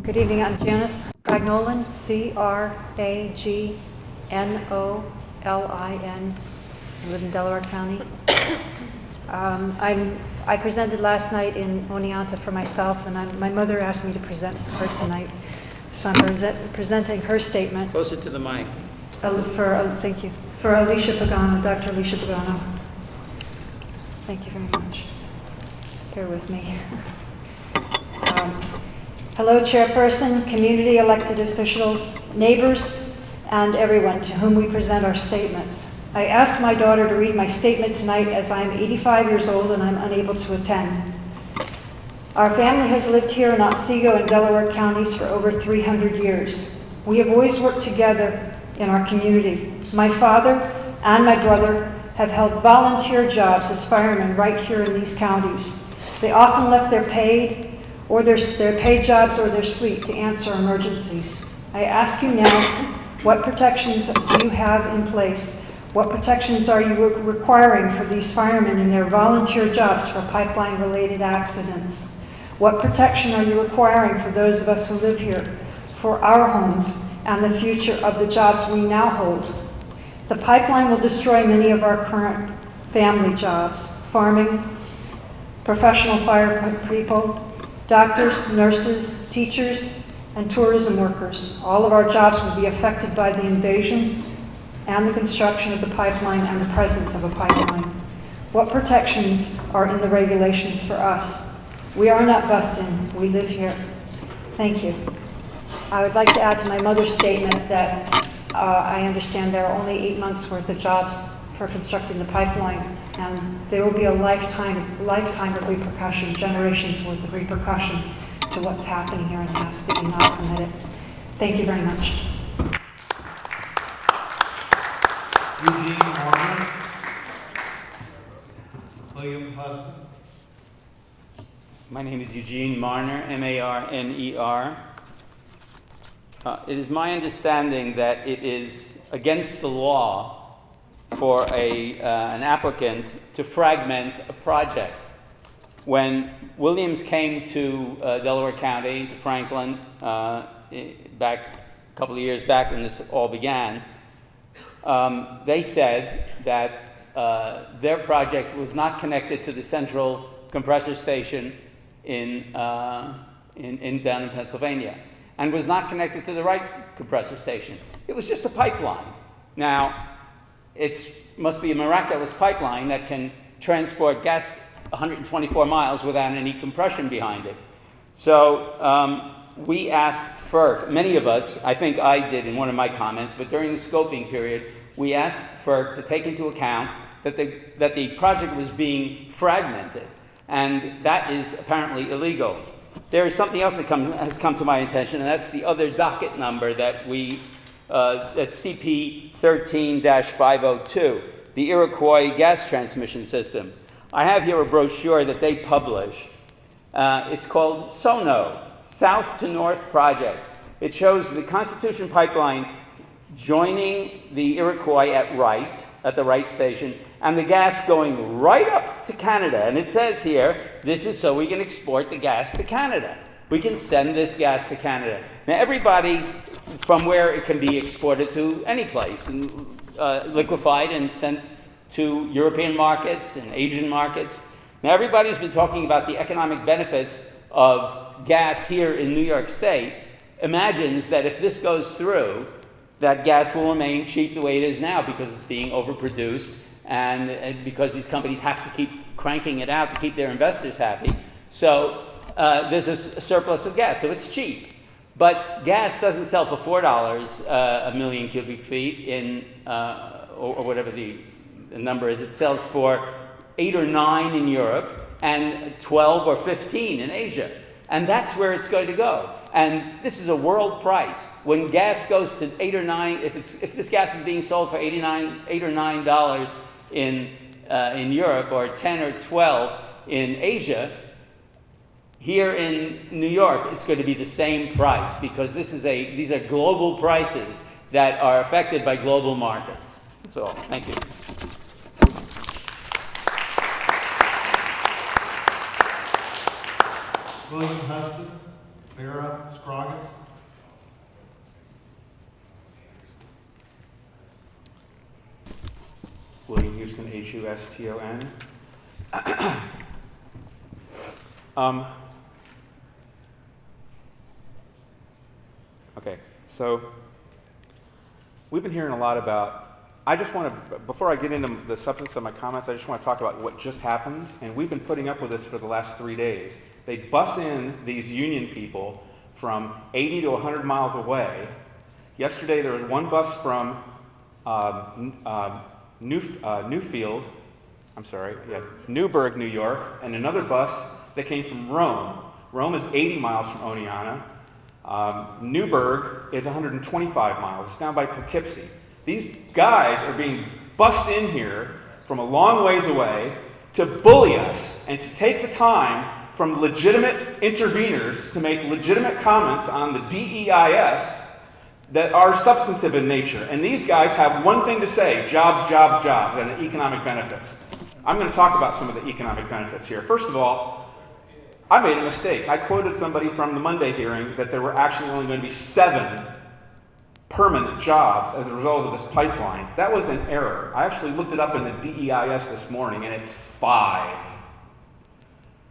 Good evening, I'm Janice Gragnolin, C-R-A-G-N-O-L-I-N. I live in Delaware County. I presented last night in Oneonta for myself, and my mother asked me to present for her tonight. So I'm presenting her statement. Closer to the mic. Thank you. For Alicia Pagano, Dr. Alicia Pagano. Thank you very much. Bear with me. Hello, Chairperson, community elected officials, neighbors, and everyone to whom we present our statements. I asked my daughter to read my statement tonight as I am 85 years old and I'm unable to attend. Our family has lived here in Otsego and Delaware counties for over 300 years. We have always worked together in our community. My father and my brother have held volunteer jobs as firemen right here in these counties. They often left their paid jobs or their sleep to answer emergencies. I ask you now, what protections do you have in place? What protections are you requiring for these firemen in their volunteer jobs for pipeline-related accidents? What protection are you requiring for those of us who live here, for our homes, and the future of the jobs we now hold? The pipeline will destroy many of our current family jobs, farming, professional fire people, doctors, nurses, teachers, and tourism workers. All of our jobs will be affected by the invasion and the construction of the pipeline and the presence of a pipeline. What protections are in the regulations for us? We are not busting, we live here. Thank you. I would like to add to my mother's statement that I understand there are only 8 months worth of jobs for constructing the pipeline, and there will be a lifetime of repercussion, generations worth of repercussion to what's happening here, and I ask that you not permit it. Thank you very much. Eugene Marner. William Huston. My name is Eugene Marner, M-A-R-N-E-R. It is my understanding that it is against the law for an applicant to fragment a project. When Williams came to Delaware County, to Franklin, back a couple of years back when this all began, they said that their project was not connected to the central compressor station down in Pennsylvania, and was not connected to the right compressor station. It was just a pipeline. Now, it must be a miraculous pipeline that can transport gas 124 miles without any compression behind it. So we asked FERC, many of us, I think I did in one of my comments, but during the scoping period, we asked FERC to take into account that the project was being fragmented, and that is apparently illegal. There is something else that has come to my attention, and that's the other docket number that that's CP 13-502, the Iroquois gas transmission system. I have here a brochure that they publish. It's called SONO, South to North Project. It shows the Constitution Pipeline joining the Iroquois at the Wright station, and the gas going right up to Canada. And it says here, this is so we can export the gas to Canada. We can send this gas to Canada. Now, everybody from where it can be exported to any place, and liquefied and sent to European markets and Asian markets. Now, everybody's been talking about the economic benefits of gas here in New York State, imagines that if this goes through, that gas will remain cheap the way it is now because it's being overproduced and because these companies have to keep cranking it out to keep their investors happy. So there's a surplus of gas, so it's cheap. But gas doesn't sell for $4 a million cubic feet or whatever the number is. It sells for 8 or 9 in Europe and 12 or 15 in Asia. And that's where it's going to go. And this is a world price. When gas goes to $8 or $9, if this gas is being sold for $8 or $9 in Europe, or 10 or 12 in Asia, here in New York, it's going to be the same price, because these are global prices that are affected by global markets. That's all. Thank you. William Huston, Vera Scroggins. William Houston, Huston. Okay, so we've been hearing a lot about, I just want to, before I get into the substance of my comments, I just want to talk about what just happened, and we've been putting up with this for the last 3 days. They bus in these union people from 80 to 100 miles away. Yesterday there was one bus from Newburgh, New York, and another bus that came from Rome. Rome is 80 miles from Oneonta. Newburgh is 125 miles. It's down by Poughkeepsie. These guys are being bussed in here from a long ways away to bully us and to take the time from legitimate interveners to make legitimate comments on the dEIS that are substantive in nature. And these guys have one thing to say: jobs, jobs, jobs, and economic benefits. I'm going to talk about some of the economic benefits here. First of all, I made a mistake. I quoted somebody from the Monday hearing that there were actually only going to be 7 permanent jobs as a result of this pipeline. That was an error. I actually looked it up in the dEIS this morning, and it's 5.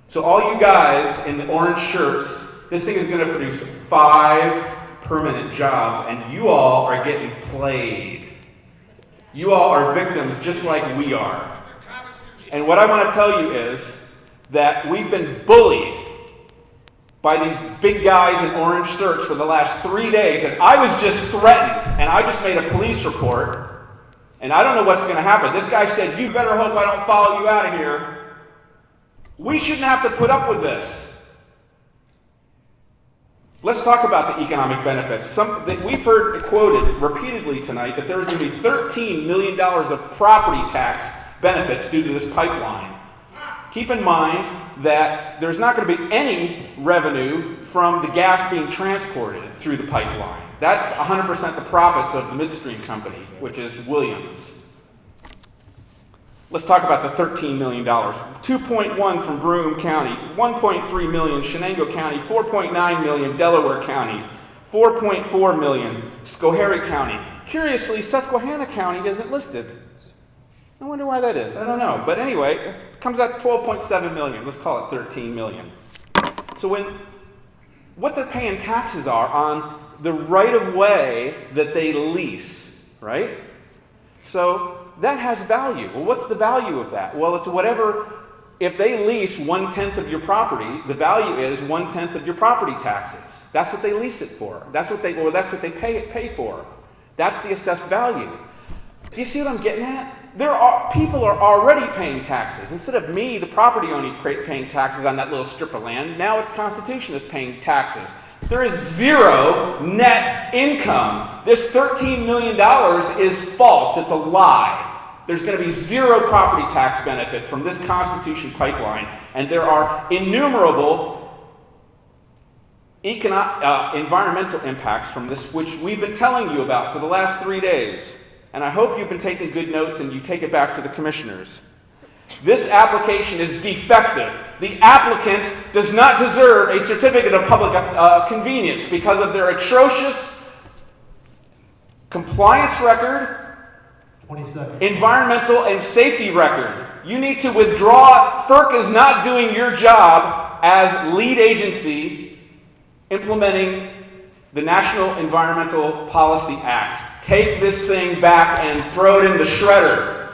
So all you guys in the orange shirts, this thing is going to produce 5 permanent jobs, and you all are getting played. You all are victims just like we are. And what I want to tell you is that we've been bullied by these big guys in orange shirts for the last 3 days, and I was just threatened, and I just made a police report, and I don't know what's going to happen. This guy said, "You better hope I don't follow you out of here." We shouldn't have to put up with this. Let's talk about the economic benefits. We've heard quoted repeatedly tonight that there's going to be $13 million of property tax benefits due to this pipeline. Keep in mind that there's not going to be any revenue from the gas being transported through the pipeline. That's 100% the profits of the midstream company, which is Williams. Let's talk about the $13 million. 2.1 from Broome County, 1.3 million Shenango County, 4.9 million Delaware County, 4.4 million Schoharie County. Curiously, Susquehanna County isn't listed. I wonder why that is. I don't know. But anyway, it comes out 12.7 million. Let's call it 13 million. So what they're paying taxes are on the right-of-way that they lease, right? So that has value. Well, what's the value of that? Well, it's whatever, if they lease 1/10 of your property, the value is 1/10 of your property taxes. That's what they lease it for. That's what they pay for. That's the assessed value. Do you see what I'm getting at? People are already paying taxes. Instead of me, the property owner, paying taxes on that little strip of land, now it's Constitution that's paying taxes. There is zero net income. This $13 million is false. It's a lie. There's going to be zero property tax benefit from this Constitution pipeline, and there are innumerable environmental impacts from this, which we've been telling you about for the last 3 days. And I hope you've been taking good notes and you take it back to the commissioners. This application is defective. The applicant does not deserve a certificate of public convenience because of their atrocious compliance record, 20 seconds. Environmental and safety record. You need to withdraw. FERC is not doing your job as lead agency implementing the National Environmental Policy Act. Take this thing back and throw it in the shredder.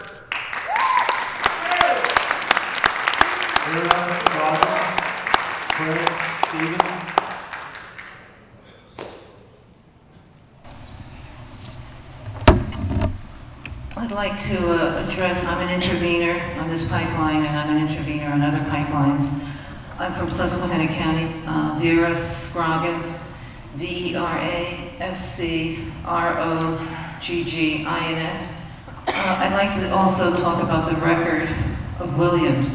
I'd like to address, I'm an intervener on this pipeline and I'm an intervener on other pipelines. I'm from Susquehanna County, Vera Scroggins, VERASCROGGINS. I'd like to also talk about the record of Williams.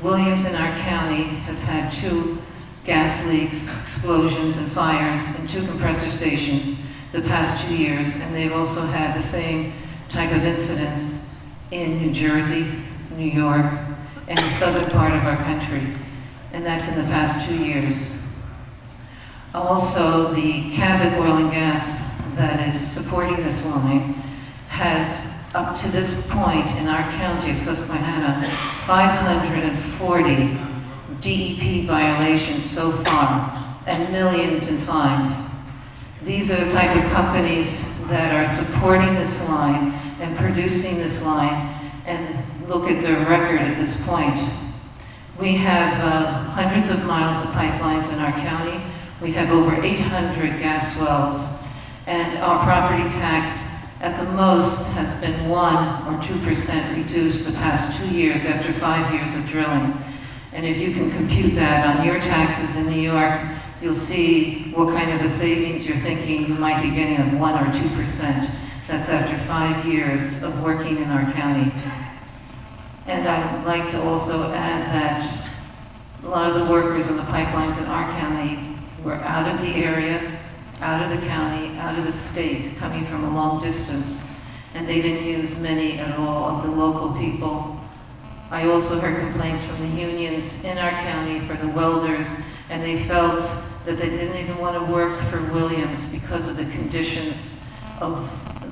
Williams in our county has had 2 gas leaks, explosions, and fires in 2 compressor stations the past 2 years, and they've also had the same type of incidents in New Jersey, New York, and the southern part of our country, and that's in the past 2 years. Also, the Cabot Oil and Gas that is supporting this line has, up to this point in our county of Susquehanna, 540 DEP violations so far, and millions in fines. These are the type of companies that are supporting this line and producing this line, and look at their record at this point. We have hundreds of miles of pipelines in our county. We have over 800 gas wells, and our property tax at the most has been 1 or 2% reduced the past 2 years after 5 years of drilling. And if you can compute that on your taxes in New York, you'll see what kind of a savings you're thinking you might be getting of 1 or 2%. That's after 5 years of working in our county. And I'd like to also add that a lot of the workers on the pipelines in our county were out of the area, out of the county, out of the state, coming from a long distance, and they didn't use many at all of the local people. I also heard complaints from the unions in our county for the welders, and they felt that they didn't even want to work for Williams because of the conditions of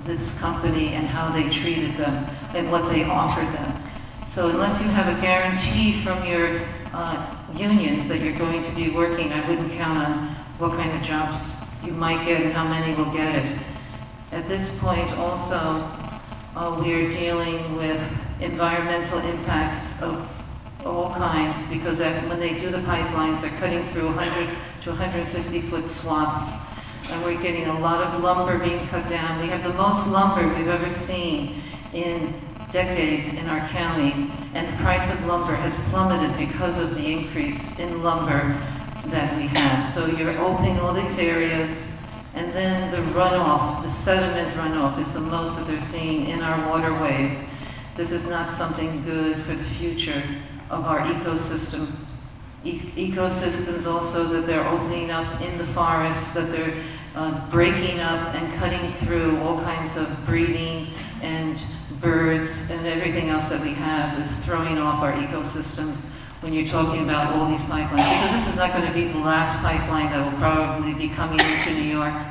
this company and how they treated them and what they offered them. So unless you have a guarantee from your unions that you're going to be working, I wouldn't count on what kind of jobs you might get and how many will get it. At this point also, we are dealing with environmental impacts of all kinds, because when they do the pipelines, they're cutting through 100 to 150 foot swaths, and we're getting a lot of lumber being cut down. We have the most lumber we've ever seen in decades in our county, and the price of lumber has plummeted because of the increase in lumber that we have. So you're opening all these areas, and then the runoff, the sediment runoff, is the most that they're seeing in our waterways. This is not something good for the future of our ecosystem. Ecosystems also that they're opening up in the forests, that they're breaking up and cutting through all kinds of breeding and birds and everything else that we have is throwing off our ecosystems when you're talking about all these pipelines. Because this is not going to be the last pipeline that will probably be coming into New York.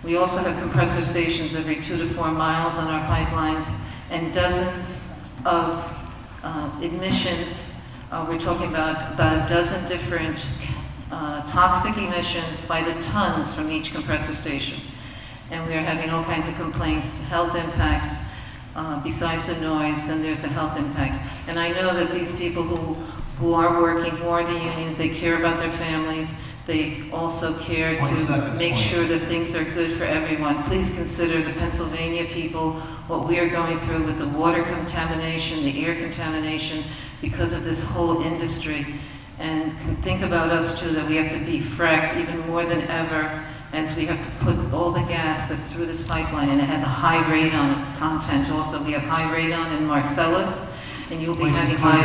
We also have compressor stations every 2 to 4 miles on our pipelines, and dozens of emissions. We're talking about a dozen different toxic emissions by the tons from each compressor station. And we are having all kinds of complaints, health impacts. Besides the noise, then there's the health impacts. And I know that these people who are working, who are the unions, they care about their families. They also care to make sure that things are good for everyone. Please consider the Pennsylvania people, what we are going through with the water contamination, the air contamination, because of this whole industry. And think about us too, that we have to be fracked even more than ever, as we have to put all the gas that's through this pipeline, and it has a high radon content also. We have high radon in Marcellus, and you'll be having high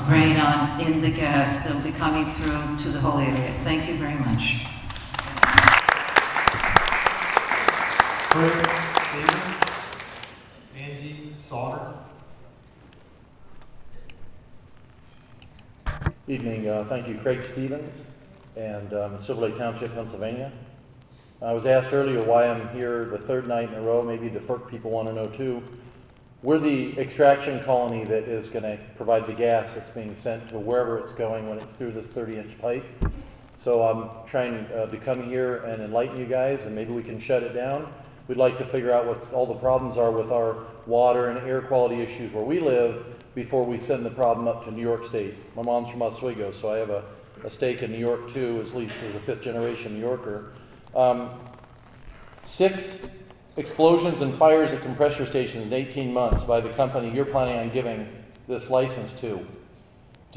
radon in the gas that will be coming through to the whole area. Thank you very much. Angie Sauter. Evening. Thank you, Craig Stevens, and Silver Lake Township, Pennsylvania. I was asked earlier why I'm here the 3rd night in a row. Maybe the FERC people want to know too. We're the extraction colony that is going to provide the gas that's being sent to wherever it's going when it's through this 30-inch pipe. So I'm trying to come here and enlighten you guys, and maybe we can shut it down. We'd like to figure out what all the problems are with our water and air quality issues where we live before we send the problem up to New York State. My mom's from Oswego, so I have a stake in New York too, at least as a 5th-generation New Yorker. 6 explosions and fires at compressor stations in 18 months by the company you're planning on giving this license to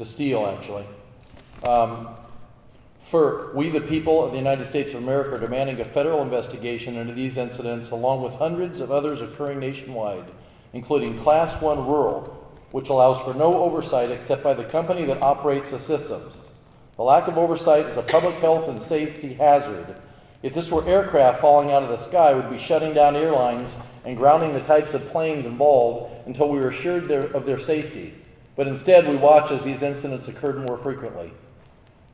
steal, actually. FERC, we the people of the United States of America are demanding a federal investigation into these incidents along with hundreds of others occurring nationwide, including Class 1 rural, which allows for no oversight except by the company that operates the systems. The lack of oversight is a public health and safety hazard. If this were aircraft falling out of the sky, we'd be shutting down airlines and grounding the types of planes involved until we were assured of their safety. But instead, we watch as these incidents occurred more frequently.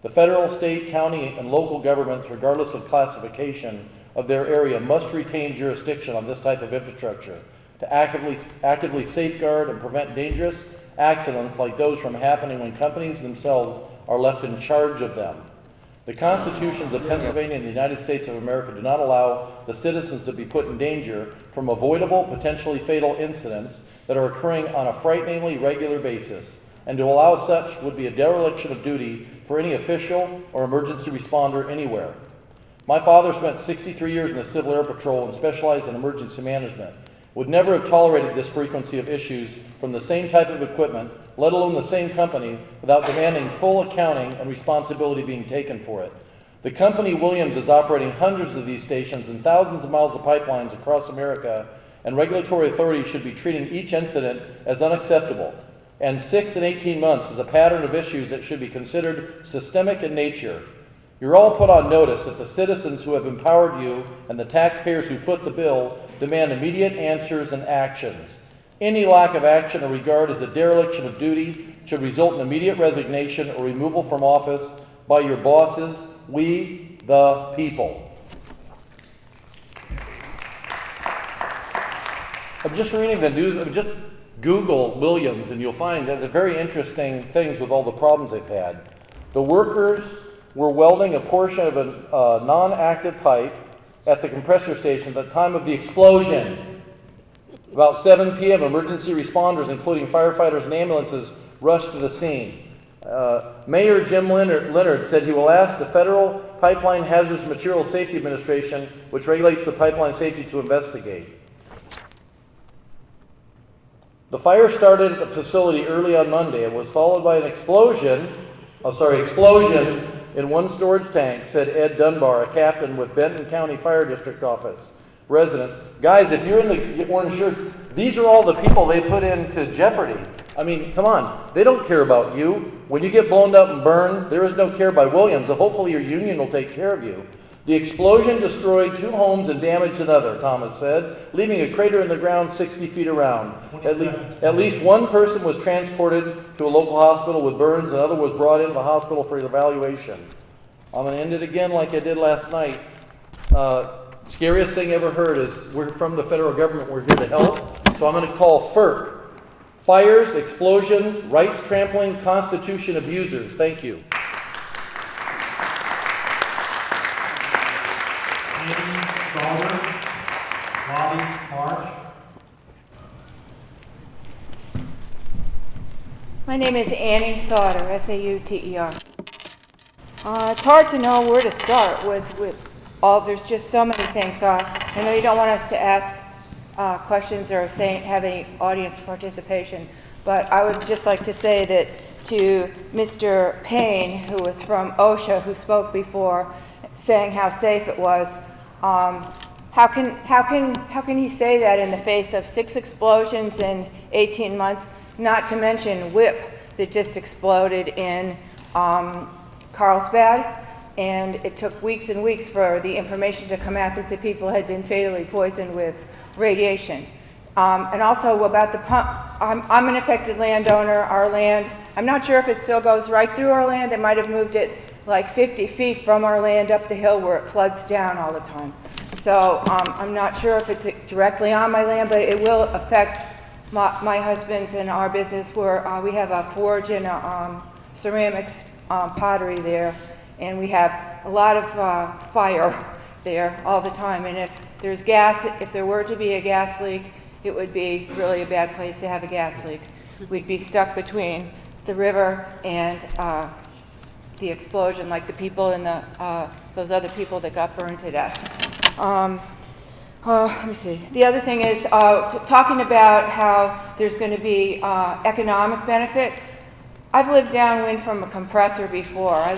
The federal, state, county, and local governments, regardless of classification of their area, must retain jurisdiction on this type of infrastructure to actively safeguard and prevent dangerous accidents like those from happening when companies themselves are left in charge of them. The constitutions of Pennsylvania and the United States of America do not allow the citizens to be put in danger from avoidable, potentially fatal incidents that are occurring on a frighteningly regular basis, and to allow such would be a dereliction of duty for any official or emergency responder anywhere. My father spent 63 years in the Civil Air Patrol and specialized in emergency management. Would never have tolerated this frequency of issues from the same type of equipment, let alone the same company, without demanding full accounting and responsibility being taken for it. The company Williams is operating hundreds of these stations and thousands of miles of pipelines across America, and regulatory authorities should be treating each incident as unacceptable. And 6 and 18 months is a pattern of issues that should be considered systemic in nature. You're all put on notice that the citizens who have empowered you and the taxpayers who foot the bill demand immediate answers and actions. Any lack of action or regard as a dereliction of duty should result in immediate resignation or removal from office by your bosses, we the people. I'm just reading the news. Just Google Williams and you'll find that they're very interesting things with all the problems they've had. The workers were welding a portion of a non-active pipe at the compressor station at the time of the explosion. About 7 p.m., emergency responders, including firefighters and ambulances, rushed to the scene. Mayor Jim Leonard said he will ask the Federal Pipeline Hazardous Materials Safety Administration, which regulates the pipeline safety, to investigate. The fire started at the facility early on Monday. It was followed by an explosion in one storage tank, said Ed Dunbar, a captain with Benton County Fire District Office. Residents, guys, if you're in the orange shirts, these are all the people they put into jeopardy. I mean, come on, they don't care about you. When you get blown up and burned, there is no care by Williams, so hopefully your union will take care of you. The explosion destroyed 2 homes and damaged another, Thomas said, leaving a crater in the ground 60 feet around. At least one person was transported to a local hospital with burns, another was brought into the hospital for evaluation. I'm going to end it again like I did last night. Scariest thing ever heard is we're from the federal government, we're here to help. So I'm going to call FERC. Fires, explosions, rights trampling, Constitution abusers. Thank you. My name is Annie Sauter, S-A-U-T-E-R. It's hard to know where to start with all, there's just so many things. I know you don't want us to ask questions or have any audience participation, but I would just like to say that to Mr. Payne, who was from OSHA, who spoke before, saying how safe it was, how can he say that in the face of 6 explosions in 18 months, not to mention WHIP that just exploded in Carlsbad, and it took weeks and weeks for the information to come out that the people had been fatally poisoned with radiation. And also about the pump, I'm an affected landowner. Our land, I'm not sure if it still goes right through our land. They might have moved it like 50 feet from our land up the hill where it floods down all the time. So I'm not sure if it's directly on my land, but it will affect my husband's and our business, where we have a forge and a ceramics pottery there, and we have a lot of fire there all the time. And if there's gas, if there were to be a gas leak, it would be really a bad place to have a gas leak. We'd be stuck between the river and the explosion, like the people in those other people that got burned to death. Let me see. The other thing is talking about how there's going to be economic benefit. I've lived downwind from a compressor before. I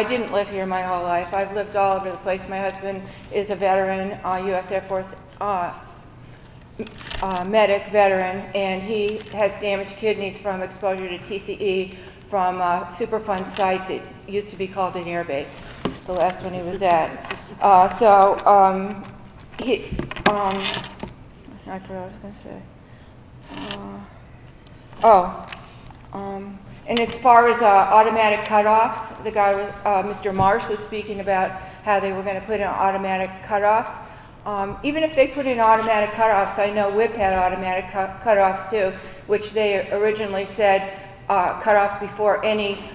didn't live here my whole life. I've lived all over the place. My husband is a veteran, U.S. Air Force medic veteran, and he has damaged kidneys from exposure to TCE from a Superfund site that used to be called an air base, the last one he was at. I forgot what I was going to say. And as far as automatic cutoffs, the guy, Mr. Marsh, was speaking about how they were going to put in automatic cutoffs. Even if they put in automatic cutoffs, I know WIP had automatic cutoffs too, which they originally said cut off before any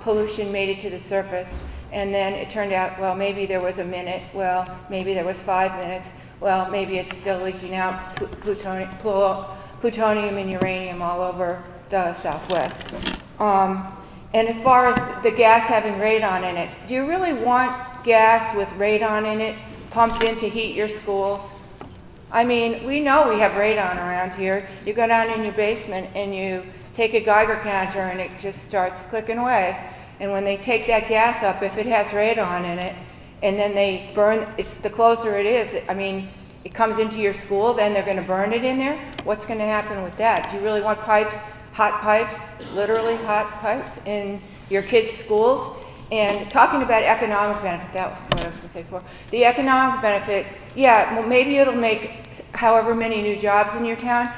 pollution made it to the surface. And then it turned out, well, maybe there was a minute, well, maybe there was 5 minutes, well, maybe it's still leaking out plutonium and uranium all over the Southwest. And as far as the gas having radon in it, do you really want gas with radon in it pumped in to heat your schools? I mean, we know we have radon around here. You go down in your basement and you take a Geiger counter and it just starts clicking away. And when they take that gas up, if it has radon in it, and then they burn, the closer it is, I mean, it comes into your school, then they're going to burn it in there. What's going to happen with that? Do you really want pipes, hot pipes, literally hot pipes in your kids' schools? And talking about economic benefit, that was what I was going to say before. The economic benefit, yeah, well, maybe it'll make however many new jobs in your town.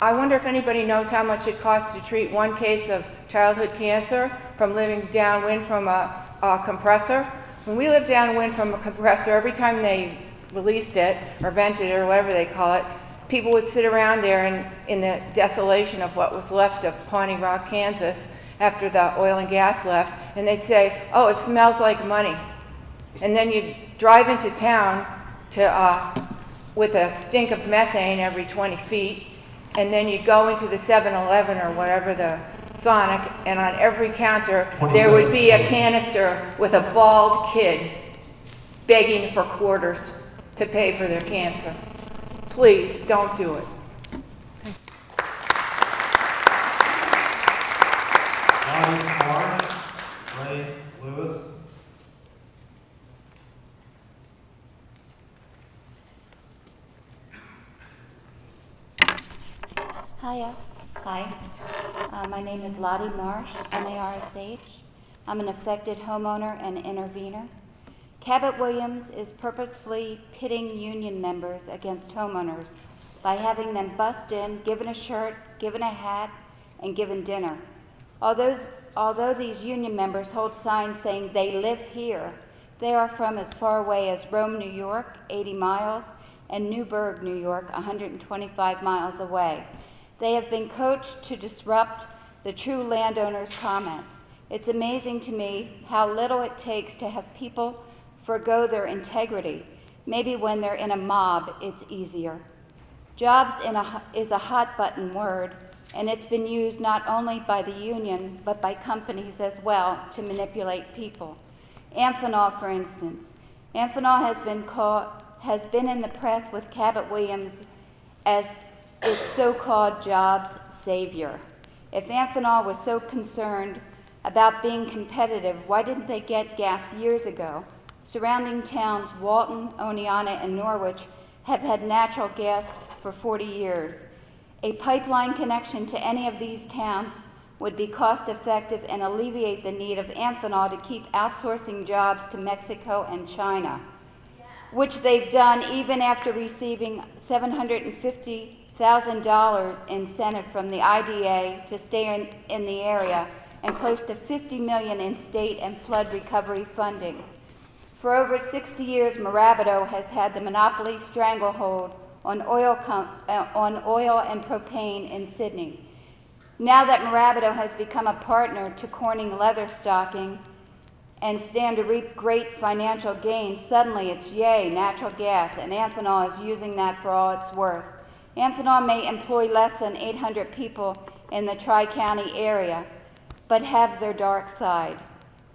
I wonder if anybody knows how much it costs to treat one case of childhood cancer from living downwind from a compressor. When we lived downwind from a compressor, every time they released it or vented it or whatever they call it, people would sit around there in the desolation of what was left of Pawnee Rock, Kansas, after the oil and gas left, and they'd say, oh, it smells like money. And then you'd drive into town with a stink of methane every 20 feet, and then you'd go into the 7-Eleven or whatever, the Sonic, and on every counter there would be a canister with a bald kid begging for quarters to pay for their cancer. Please, don't do it. Ray Lewis. Hiya. Hi. My name is Lottie Marsh, M-A-R-S-H. I'm an affected homeowner and intervener. Cabot Williams is purposefully pitting union members against homeowners by having them bust in, given a shirt, given a hat, and given dinner. Although these union members hold signs saying they live here, they are from as far away as Rome, New York, 80 miles, and Newburgh, New York, 125 miles away. They have been coached to disrupt the true landowners' comments. It's amazing to me how little it takes to have people forgo their integrity. Maybe when they're in a mob, it's easier. Jobs is a hot-button word, and it's been used not only by the union, but by companies as well to manipulate people. Amphenol, for instance. Amphenol has been in the press with Cabot Williams as its so-called jobs savior. If Amphenol was so concerned about being competitive, why didn't they get gas years ago? Surrounding towns, Walton, Oneonta, and Norwich, have had natural gas for 40 years. A pipeline connection to any of these towns would be cost-effective and alleviate the need of Amphenol to keep outsourcing jobs to Mexico and China, which they've done even after receiving $750,000 incentive from the IDA to stay in the area and close to $50 million in state and flood recovery funding. For over 60 years, Mirabito has had the monopoly stranglehold on oil and propane in Sydney. Now that Mirabito has become a partner to Corning Leatherstocking and stand to reap great financial gains, suddenly it's yay, natural gas, and Amphenol is using that for all it's worth. Amphenol may employ less than 800 people in the Tri-County area, but have their dark side.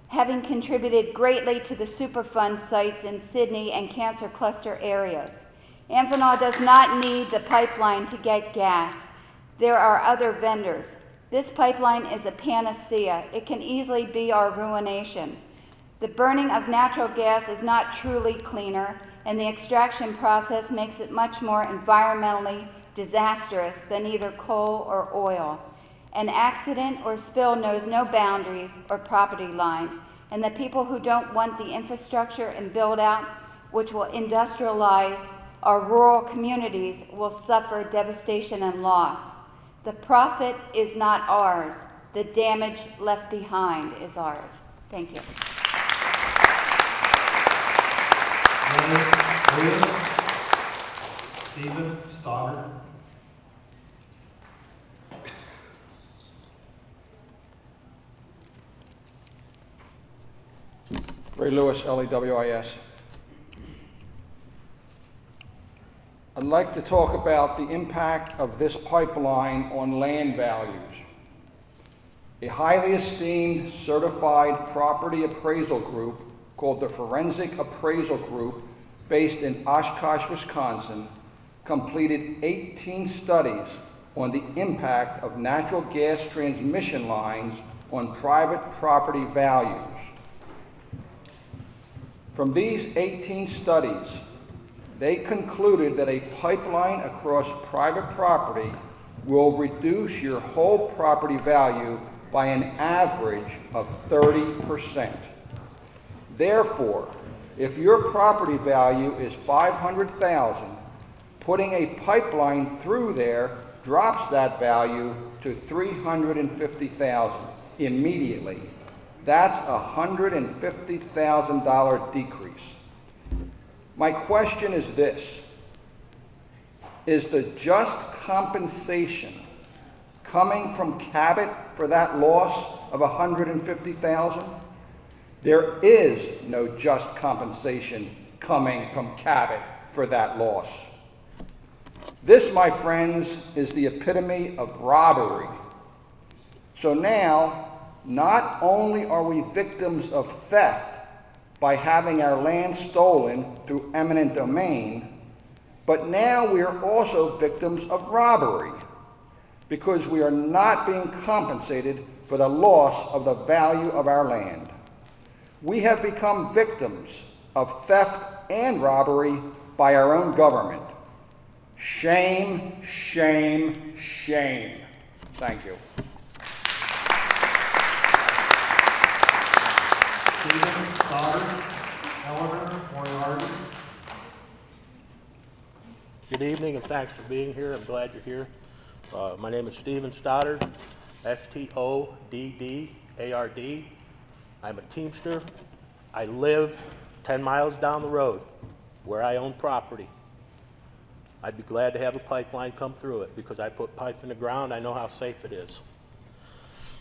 Having contributed greatly to the Superfund sites in Sydney and cancer cluster areas. Amphenol does not need the pipeline to get gas. There are other vendors. This pipeline is a panacea. It can easily be our ruination. The burning of natural gas is not truly cleaner, and the extraction process makes it much more environmentally disastrous than either coal or oil. An accident or spill knows no boundaries or property lines, and the people who don't want the infrastructure and build out, which will industrialize our rural communities, will suffer devastation and loss. The profit is not ours. The damage left behind is ours. Thank you. Stephen Stoddard. Ray Lewis, LEWIS. I'd like to talk about the impact of this pipeline on land values. A highly esteemed certified property appraisal group called the Forensic Appraisal Group, based in Oshkosh, Wisconsin, completed 18 studies on the impact of natural gas transmission lines on private property values. From these 18 studies, they concluded that a pipeline across private property will reduce your whole property value by an average of 30%. Therefore, if your property value is $500,000, putting a pipeline through there drops that value to $350,000 immediately. That's a $150,000 decrease. My question is this: is the just compensation coming from Cabot for that loss of $150,000? There is no just compensation coming from Cabot for that loss. This, my friends, is the epitome of robbery. So now, not only are we victims of theft by having our land stolen through eminent domain, but now we are also victims of robbery because we are not being compensated for the loss of the value of our land. We have become victims of theft and robbery by our own government. Shame, shame, shame. Thank you. Stephen Stoddard, Eleanor Moriarty. Good evening and thanks for being here. I'm glad you're here. My name is Stephen Stoddard, S-T-O-D-D-A-R-D. I'm a Teamster. I live 10 miles down the road where I own property. I'd be glad to have a pipeline come through it because I put pipe in the ground. I know how safe it is.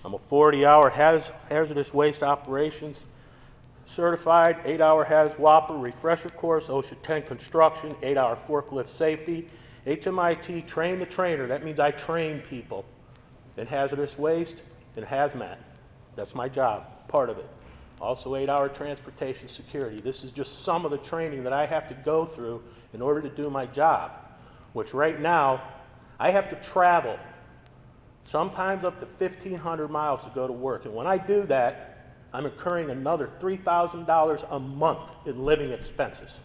I'm a 40-hour hazardous waste operations certified, 8-hour HAZWOPER refresher course, OSHA 10 construction, 8-hour forklift safety, HMIT train the trainer. That means I train people in hazardous waste and hazmat. That's my job, part of it. Also 8-hour transportation security. This is just some of the training that I have to go through in order to do my job, which right now I have to travel sometimes up to 1,500 miles to go to work. And when I do that, I'm incurring another $3,000 a month in living expenses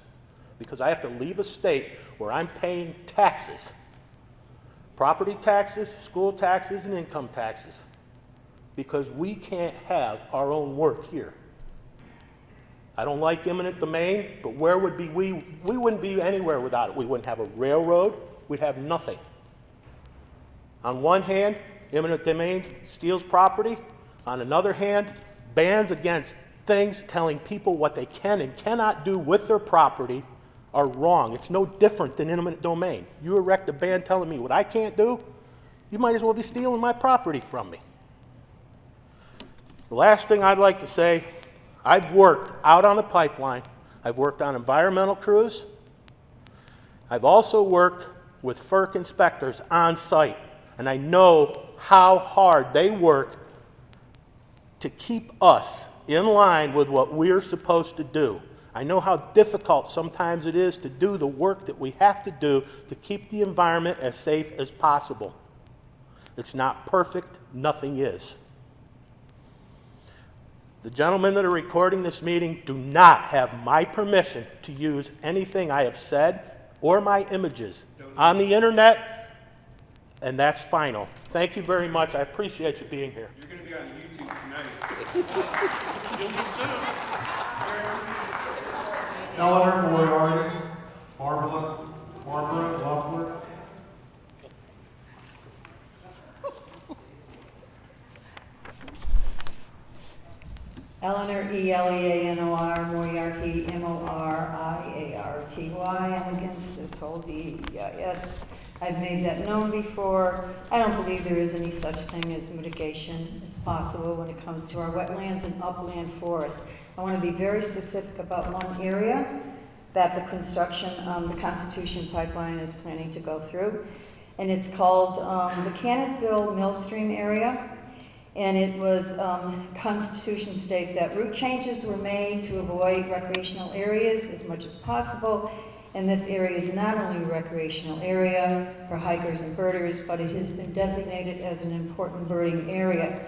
because I have to leave a state where I'm paying taxes, property taxes, school taxes, and income taxes, because we can't have our own work here. I don't like eminent domain, but where would be we wouldn't be anywhere without it. We wouldn't have a railroad, we'd have nothing. On one hand, eminent domain steals property. On another hand, bans against things telling people what they can and cannot do with their property are wrong. It's no different than eminent domain. You erect a ban telling me what I can't do, you might as well be stealing my property from me. The last thing I'd like to say, I've worked out on the pipeline. I've worked on environmental crews. I've also worked with FERC inspectors on site, and I know how hard they work to keep us in line with what we're supposed to do. I know how difficult sometimes it is to do the work that we have to do to keep the environment as safe as possible. It's not perfect, nothing is. The gentlemen that are recording this meeting do not have my permission to use anything I have said or my images on the internet, and that's final. Thank you very much. I appreciate you being here. You're going to be on YouTube tonight. You'll be soon. Eleanor Moriarty, Barbara Loeffler. Eleanor, E-L-E-A-N-O-R, Moriarty, M-O-R-I-A-R-T-Y. I'm against this whole dEIS. I've made that known before. I don't believe there is any such thing as mitigation as possible when it comes to our wetlands and upland forests. I want to be very specific about one area that the construction, the Constitution Pipeline is planning to go through. And it's called the Cannonsville Millstream area. And it was Constitution state that route changes were made to avoid recreational areas as much as possible. And this area is not only a recreational area for hikers and birders, but it has been designated as an important birding area.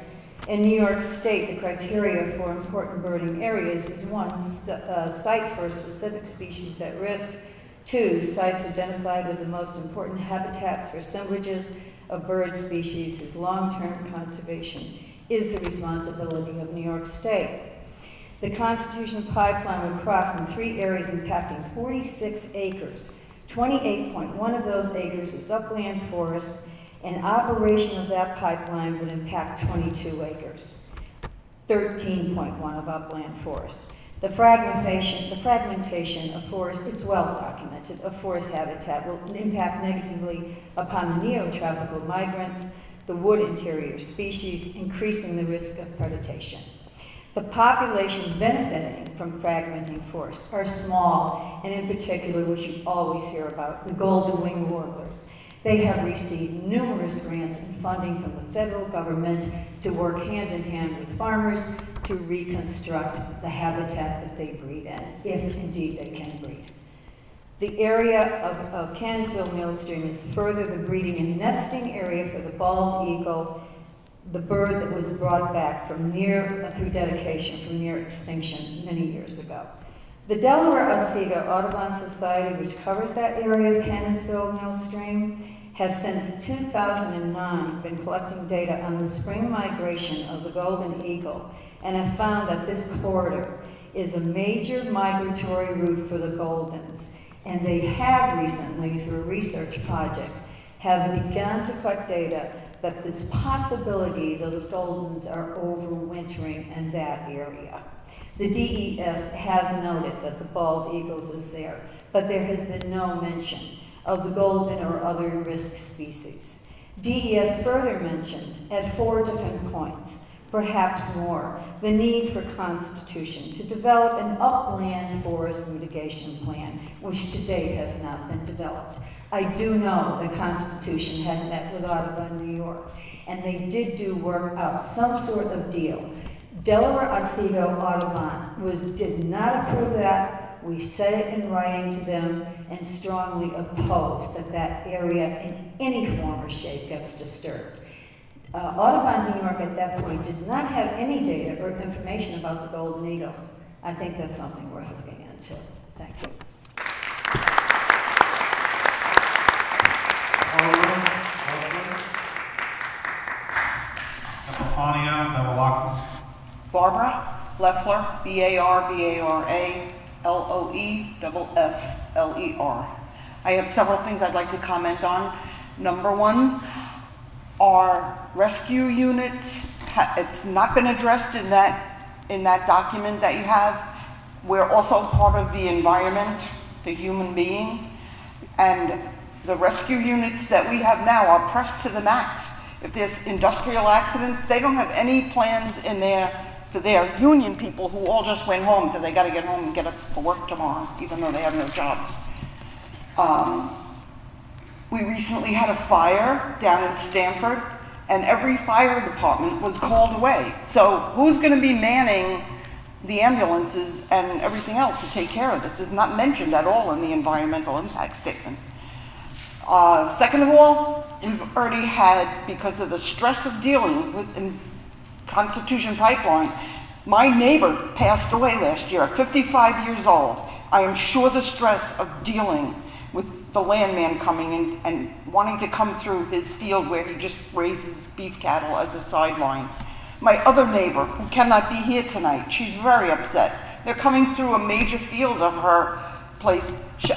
In New York State, the criteria for important birding areas is 1, sites for specific species at risk, 2, sites identified with the most important habitats for assemblages of bird species whose long-term conservation is the responsibility of New York State. The Constitution Pipeline would cross in 3 areas impacting 46 acres. 28.1 of those acres is upland forest, and operation of that pipeline would impact 22 acres. 13.1 of upland forest. The fragmentation of forest is well documented, of forest habitat will impact negatively upon the neotropical migrants, the wood interior species, increasing the risk of predation. The population benefiting from fragmenting forests are small, and in particular, which you always hear about, the golden wing warblers. They have received numerous grants and funding from the federal government to work hand in hand with farmers to reconstruct the habitat that they breed in, if indeed they can breed. The area of Cannonsville Millstream is further the breeding and nesting area for the bald eagle, the bird that was brought back from through dedication from near extinction many years ago. The Delaware-Otsego Audubon Society, which covers that area of Cannonsville Millstream, has since 2009 been collecting data on the spring migration of the golden eagle and have found that this corridor is a major migratory route for the goldens. And they have recently, through a research project, have begun to collect data that there's possibility those goldens are overwintering in that area. The dEIS has noted that the bald eagles is there, but there has been no mention of the golden or other risk species. dEIS further mentioned at 4 different points, perhaps more, the need for Constitution to develop an upland forest mitigation plan, which to date has not been developed. I do know the Constitution had met with Audubon, New York, and they did work out some sort of deal. Delaware-Otsego Audubon did not approve that. We said it in writing to them and strongly opposed that area in any form or shape gets disturbed. Audubon, New York at that point did not have any data or information about the golden eagles. I think that's something worth looking into. Thank you. Barbara Loeffler, B-A-R-B-A-R-A, Loeffler. I have several things I'd like to comment on. Number 1, our rescue units, it's not been addressed in that document that you have. We're also part of the environment, the human being, and the rescue units that we have now are pressed to the max. If there's industrial accidents, they don't have any plans in there for their union people who all just went home because they got to get home and get up for work tomorrow, even though they have no jobs. We recently had a fire down in Stamford, and every fire department was called away. So who's going to be manning the ambulances and everything else to take care of this? It's not mentioned at all in the environmental impact statement. Second of all, we've already had, because of the stress of dealing with Constitution Pipeline, my neighbor passed away last year, 55 years old. I am sure the stress of dealing with the landman coming in and wanting to come through his field where he just raises beef cattle as a sideline. My other neighbor, who cannot be here tonight, she's very upset. They're coming through a major field of her place.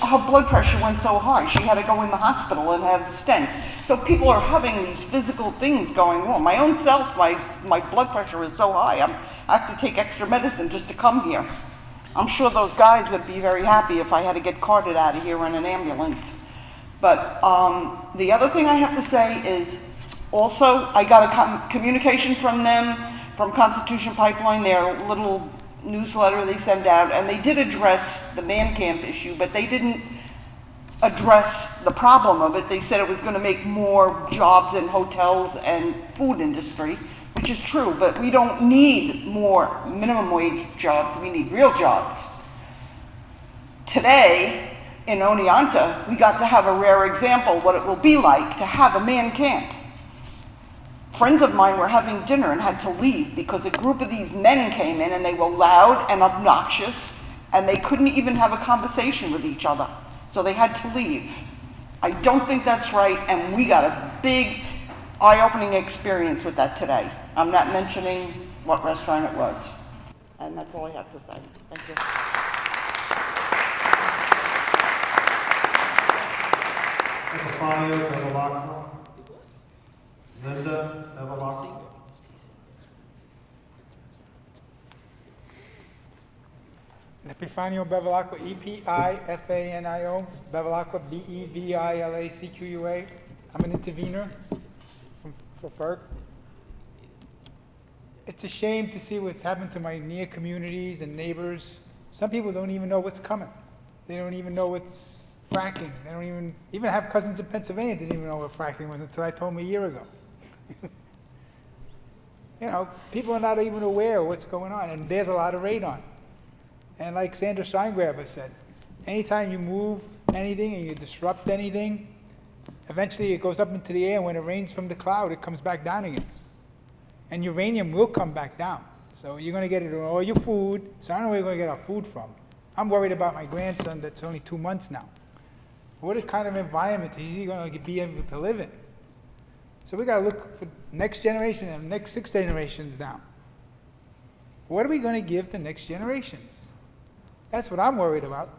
Her blood pressure went so high, she had to go in the hospital and have stents. So people are having these physical things going on. My own self, my blood pressure is so high, I have to take extra medicine just to come here. I'm sure those guys would be very happy if I had to get carted out of here in an ambulance. But the other thing I have to say is, also, I got a communication from them, from Constitution Pipeline, their little newsletter they send out, and they did address the man camp issue, but they didn't address the problem of it. They said it was going to make more jobs in hotels and food industry, which is true, but we don't need more minimum wage jobs. We need real jobs. Today, in Oneonta, we got to have a rare example what it will be like to have a man camp. Friends of mine were having dinner and had to leave because a group of these men came in and they were loud and obnoxious and they couldn't even have a conversation with each other. So they had to leave. I don't think that's right, and we got a big eye-opening experience with that today. I'm not mentioning what restaurant it was. And that's all I have to say. Thank you. Epifanio Bevilacqua. Linda Bevilacqua. Epifanio Bevilacqua, E-P-I-F-A-N-I-O, Bevilacqua, B-E-V-I-L-A-C-Q-U-A. I'm an intervener for FERC. It's a shame to see what's happened to my near communities and neighbors. Some people don't even know what's coming. They don't even know what's fracking. They don't even have cousins in Pennsylvania that didn't even know what fracking was until I told them a year ago. You know, people are not even aware of what's going on, and there's a lot of radon. And like Sandra Steingraber said, anytime you move anything and you disrupt anything, eventually it goes up into the air, and when it rains from the cloud, it comes back down again. And uranium will come back down. So you're going to get it in all your food. So I don't know where you're going to get our food from. I'm worried about my grandson that's only 2 months now. What kind of environment is he going to be able to live in? So we got to look for next generation and next 6 generations now. What are we going to give to next generations? That's what I'm worried about.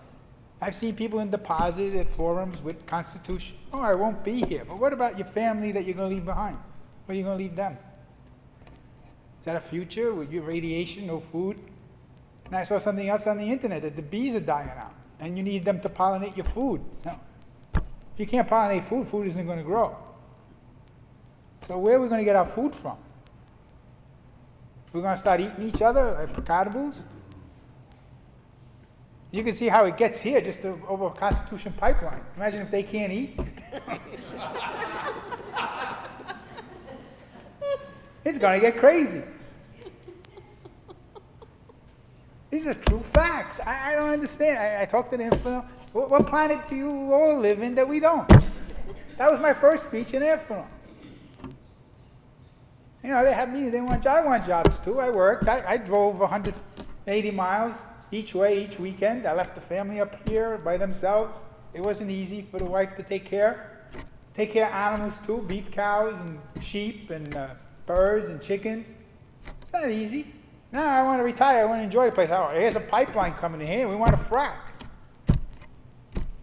I've seen people in deposit at forums with Constitution. Oh, I won't be here. But what about your family that you're going to leave behind? Where are you going to leave them? Is that a future with your radiation, no food? And I saw something else on the internet that the bees are dying out, and you need them to pollinate your food. No. If you can't pollinate food, food isn't going to grow. So where are we going to get our food from? We're going to start eating each other like picattables? You can see how it gets here just over a Constitution Pipeline. Imagine if they can't eat. It's going to get crazy. These are true facts. I don't understand. I talked to them. What planet do you all live in that we don't? That was my first speech in Afton. You know, they have me. I want jobs too. I worked. I drove 180 miles each way, each weekend. I left the family up here by themselves. It wasn't easy for the wife to take care of animals too, beef cows and sheep and birds and chickens. It's not easy. No, I want to retire. I want to enjoy the place. Oh, here's a pipeline coming in here. We want to frack.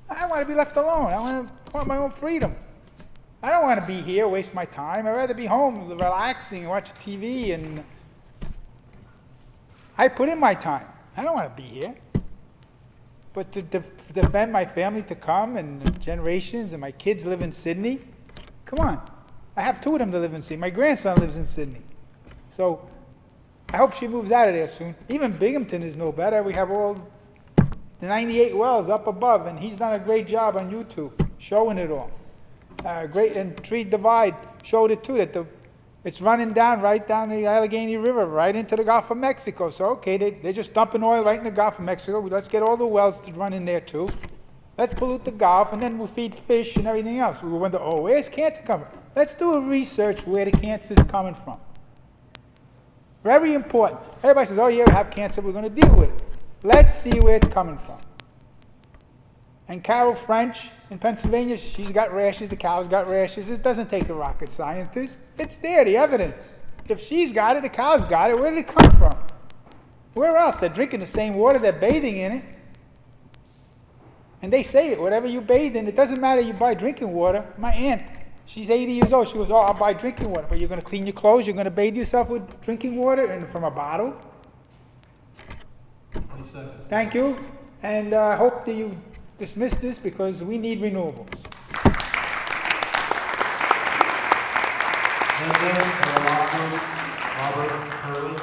I want to be left alone. I want my own freedom. I don't want to be here, waste my time. I'd rather be home, relaxing, watch TV, and I put in my time. I don't want to be here. But to defend my family to come and generations, and my kids live in Sydney, come on. I have 2 of them that live in Sydney. My grandson lives in Sydney. So I hope she moves out of there soon. Even Binghamton is no better. We have all the 98 wells up above, and he's done a great job on YouTube showing it all. Great, and Tree Divide showed it too, that it's running right down the Allegheny River, right into the Gulf of Mexico. So, okay, they're just dumping oil right in the Gulf of Mexico. Let's get all the wells to run in there too. Let's pollute the Gulf, and then we'll feed fish and everything else. We wonder, oh, where's cancer coming from? Let's do a research where the cancer is coming from. Very important. Everybody says, oh, yeah, we have cancer, we're going to deal with it. Let's see where it's coming from. And Carol French in Pennsylvania, she's got rashes, the cow's got rashes. It doesn't take a rocket scientist. It's there, the evidence. If she's got it, the cow's got it, where did it come from? Where else? They're drinking the same water, they're bathing in it. And they say it, whatever you bathe in, it doesn't matter you buy drinking water. My aunt, she's 80 years old, she goes, oh, I'll buy drinking water. But you're going to clean your clothes, you're going to bathe yourself with drinking water and from a bottle? 20 seconds. Thank you, and I hope that you dismiss this because we need renewables. Robert Hurley.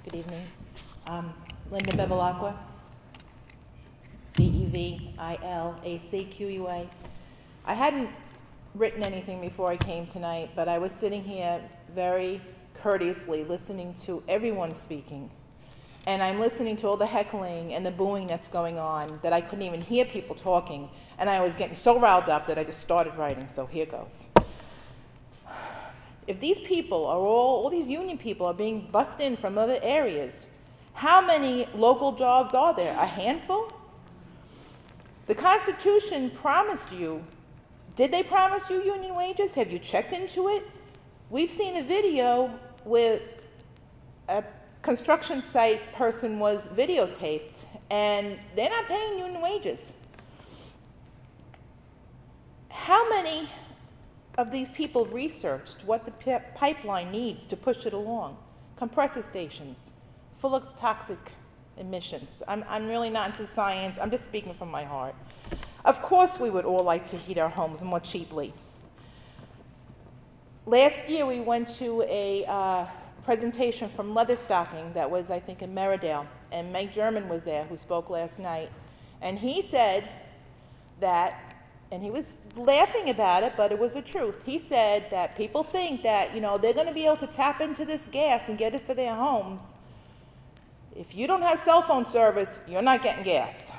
Good evening. Linda Bevilacqua, Bevilacqua. I hadn't written anything before I came tonight, but I was sitting here very courteously listening to everyone speaking. And I'm listening to all the heckling and the booing that's going on that I couldn't even hear people talking. And I was getting so riled up that I just started writing, so here goes. If these people are all these union people are being bussed in from other areas, how many local jobs are there? A handful? The Constitution promised you. Did they promise you union wages? Have you checked into it? We've seen a video where a construction site person was videotaped, and they're not paying union wages. How many of these people researched what the pipeline needs to push it along? Compressor stations full of toxic emissions. I'm really not into science. I'm just speaking from my heart. Of course we would all like to heat our homes more cheaply. Last year we went to a presentation from Leatherstocking that was, I think, in Merridale, and Mike German was there, who spoke last night, and he said that, and he was laughing about it, but it was the truth. He said that people think that, they're going to be able to tap into this gas and get it for their homes. If you don't have cell phone service, you're not getting gas.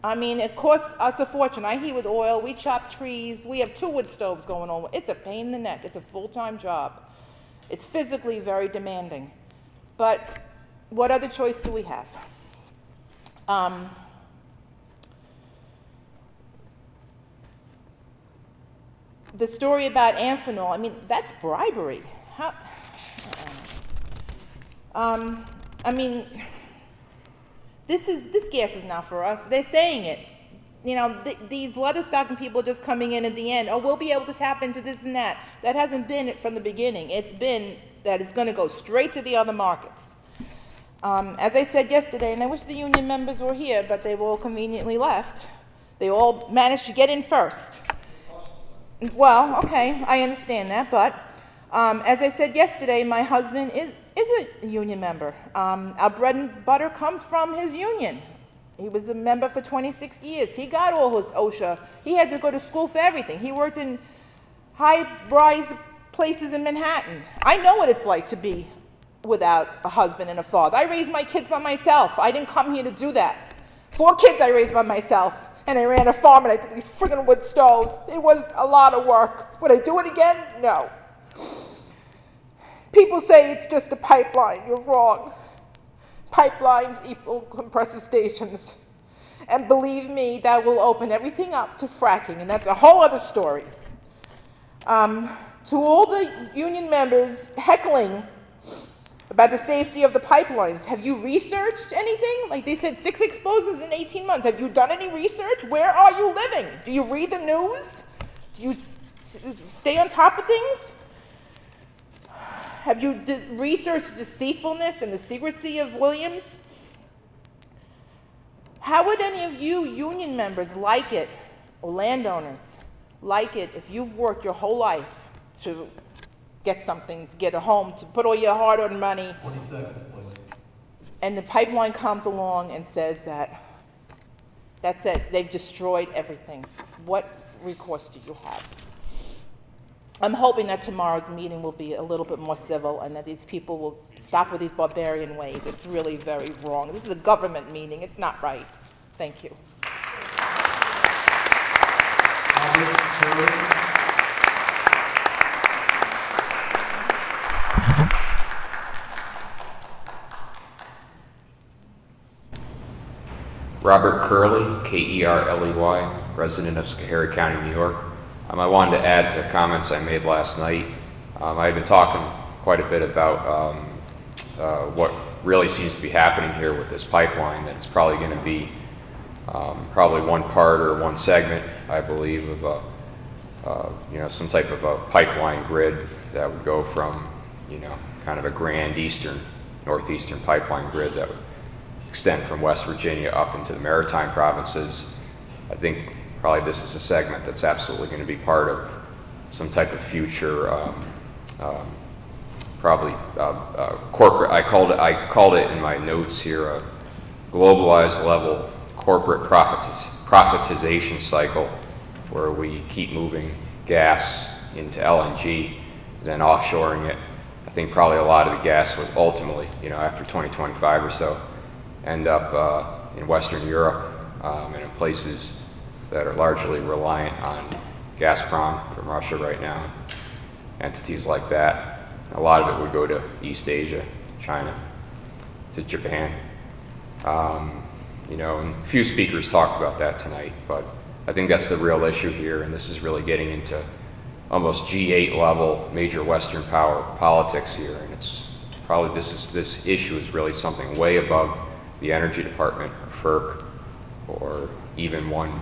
I mean, it costs us a fortune. I heat with oil, we chop trees, we have 2 wood stoves going on. It's a pain in the neck. It's a full-time job. It's physically very demanding. But what other choice do we have? The story about Amphenol, I mean, that's bribery. I mean, this gas is not for us. They're saying it. These Leatherstocking people are just coming in at the end. Oh, we'll be able to tap into this and that. That hasn't been it from the beginning. It's been that it's going to go straight to the other markets. As I said yesterday, and I wish the union members were here, but they've all conveniently left. They all managed to get in first. Well, okay, I understand that, but as I said yesterday, my husband is a union member. Our bread and butter comes from his union. He was a member for 26 years. He got all his OSHA. He had to go to school for everything. He worked in high-rise places in Manhattan. I know what it's like to be without a husband and a father. I raised my kids by myself. I didn't come here to do that. 4 kids I raised by myself. And I ran a farm and I did these friggin' wood stoves. It was a lot of work. Would I do it again? No. People say it's just a pipeline. You're wrong. Pipelines equal compressor stations. And believe me, that will open everything up to fracking, and that's a whole other story. To all the union members heckling about the safety of the pipelines, have you researched anything? Like they said, 6 explosions in 18 months. Have you done any research? Where are you living? Do you read the news? Do you stay on top of things? Have you researched deceitfulness and the secrecy of Williams? How would any of you union members like it, or landowners, like it if you've worked your whole life to get something, to get a home, to put all your hard-earned money, 20 seconds, please. and the pipeline comes along and says that, that's it, they've destroyed everything. recourse do you have? I'm hoping that tomorrow's meeting will be a little bit more civil and that these people will stop with these barbarian ways. It's really very wrong. This is a government meeting. It's not right. Thank you. Robert Curley, K-E-R-L-E-Y, resident of Schoharie County, New York. I wanted to add to comments I made last night. I've been talking quite a bit about what really seems to be happening here with this pipeline, that it's probably going to be probably one part or one segment, I believe, of some type of a pipeline grid that would go from, kind of a grand northeastern pipeline grid that would extend from West Virginia up into the maritime provinces. I think probably this is a segment that's absolutely going to be part of some type of future, corporate. I called it in my notes here a globalized level corporate profitization cycle, where we keep moving gas into LNG, then offshoring it. I think probably a lot of the gas would ultimately, after 2025 or so, end up in Western Europe and in places that are largely reliant on Gazprom from Russia right now, entities like that. A lot of it would go to East Asia, China, to Japan. And a few speakers talked about that tonight, but I think that's the real issue here, and this is really getting into almost G8 level major Western power politics here, and it's probably this issue is really something way above the Energy Department or FERC or even one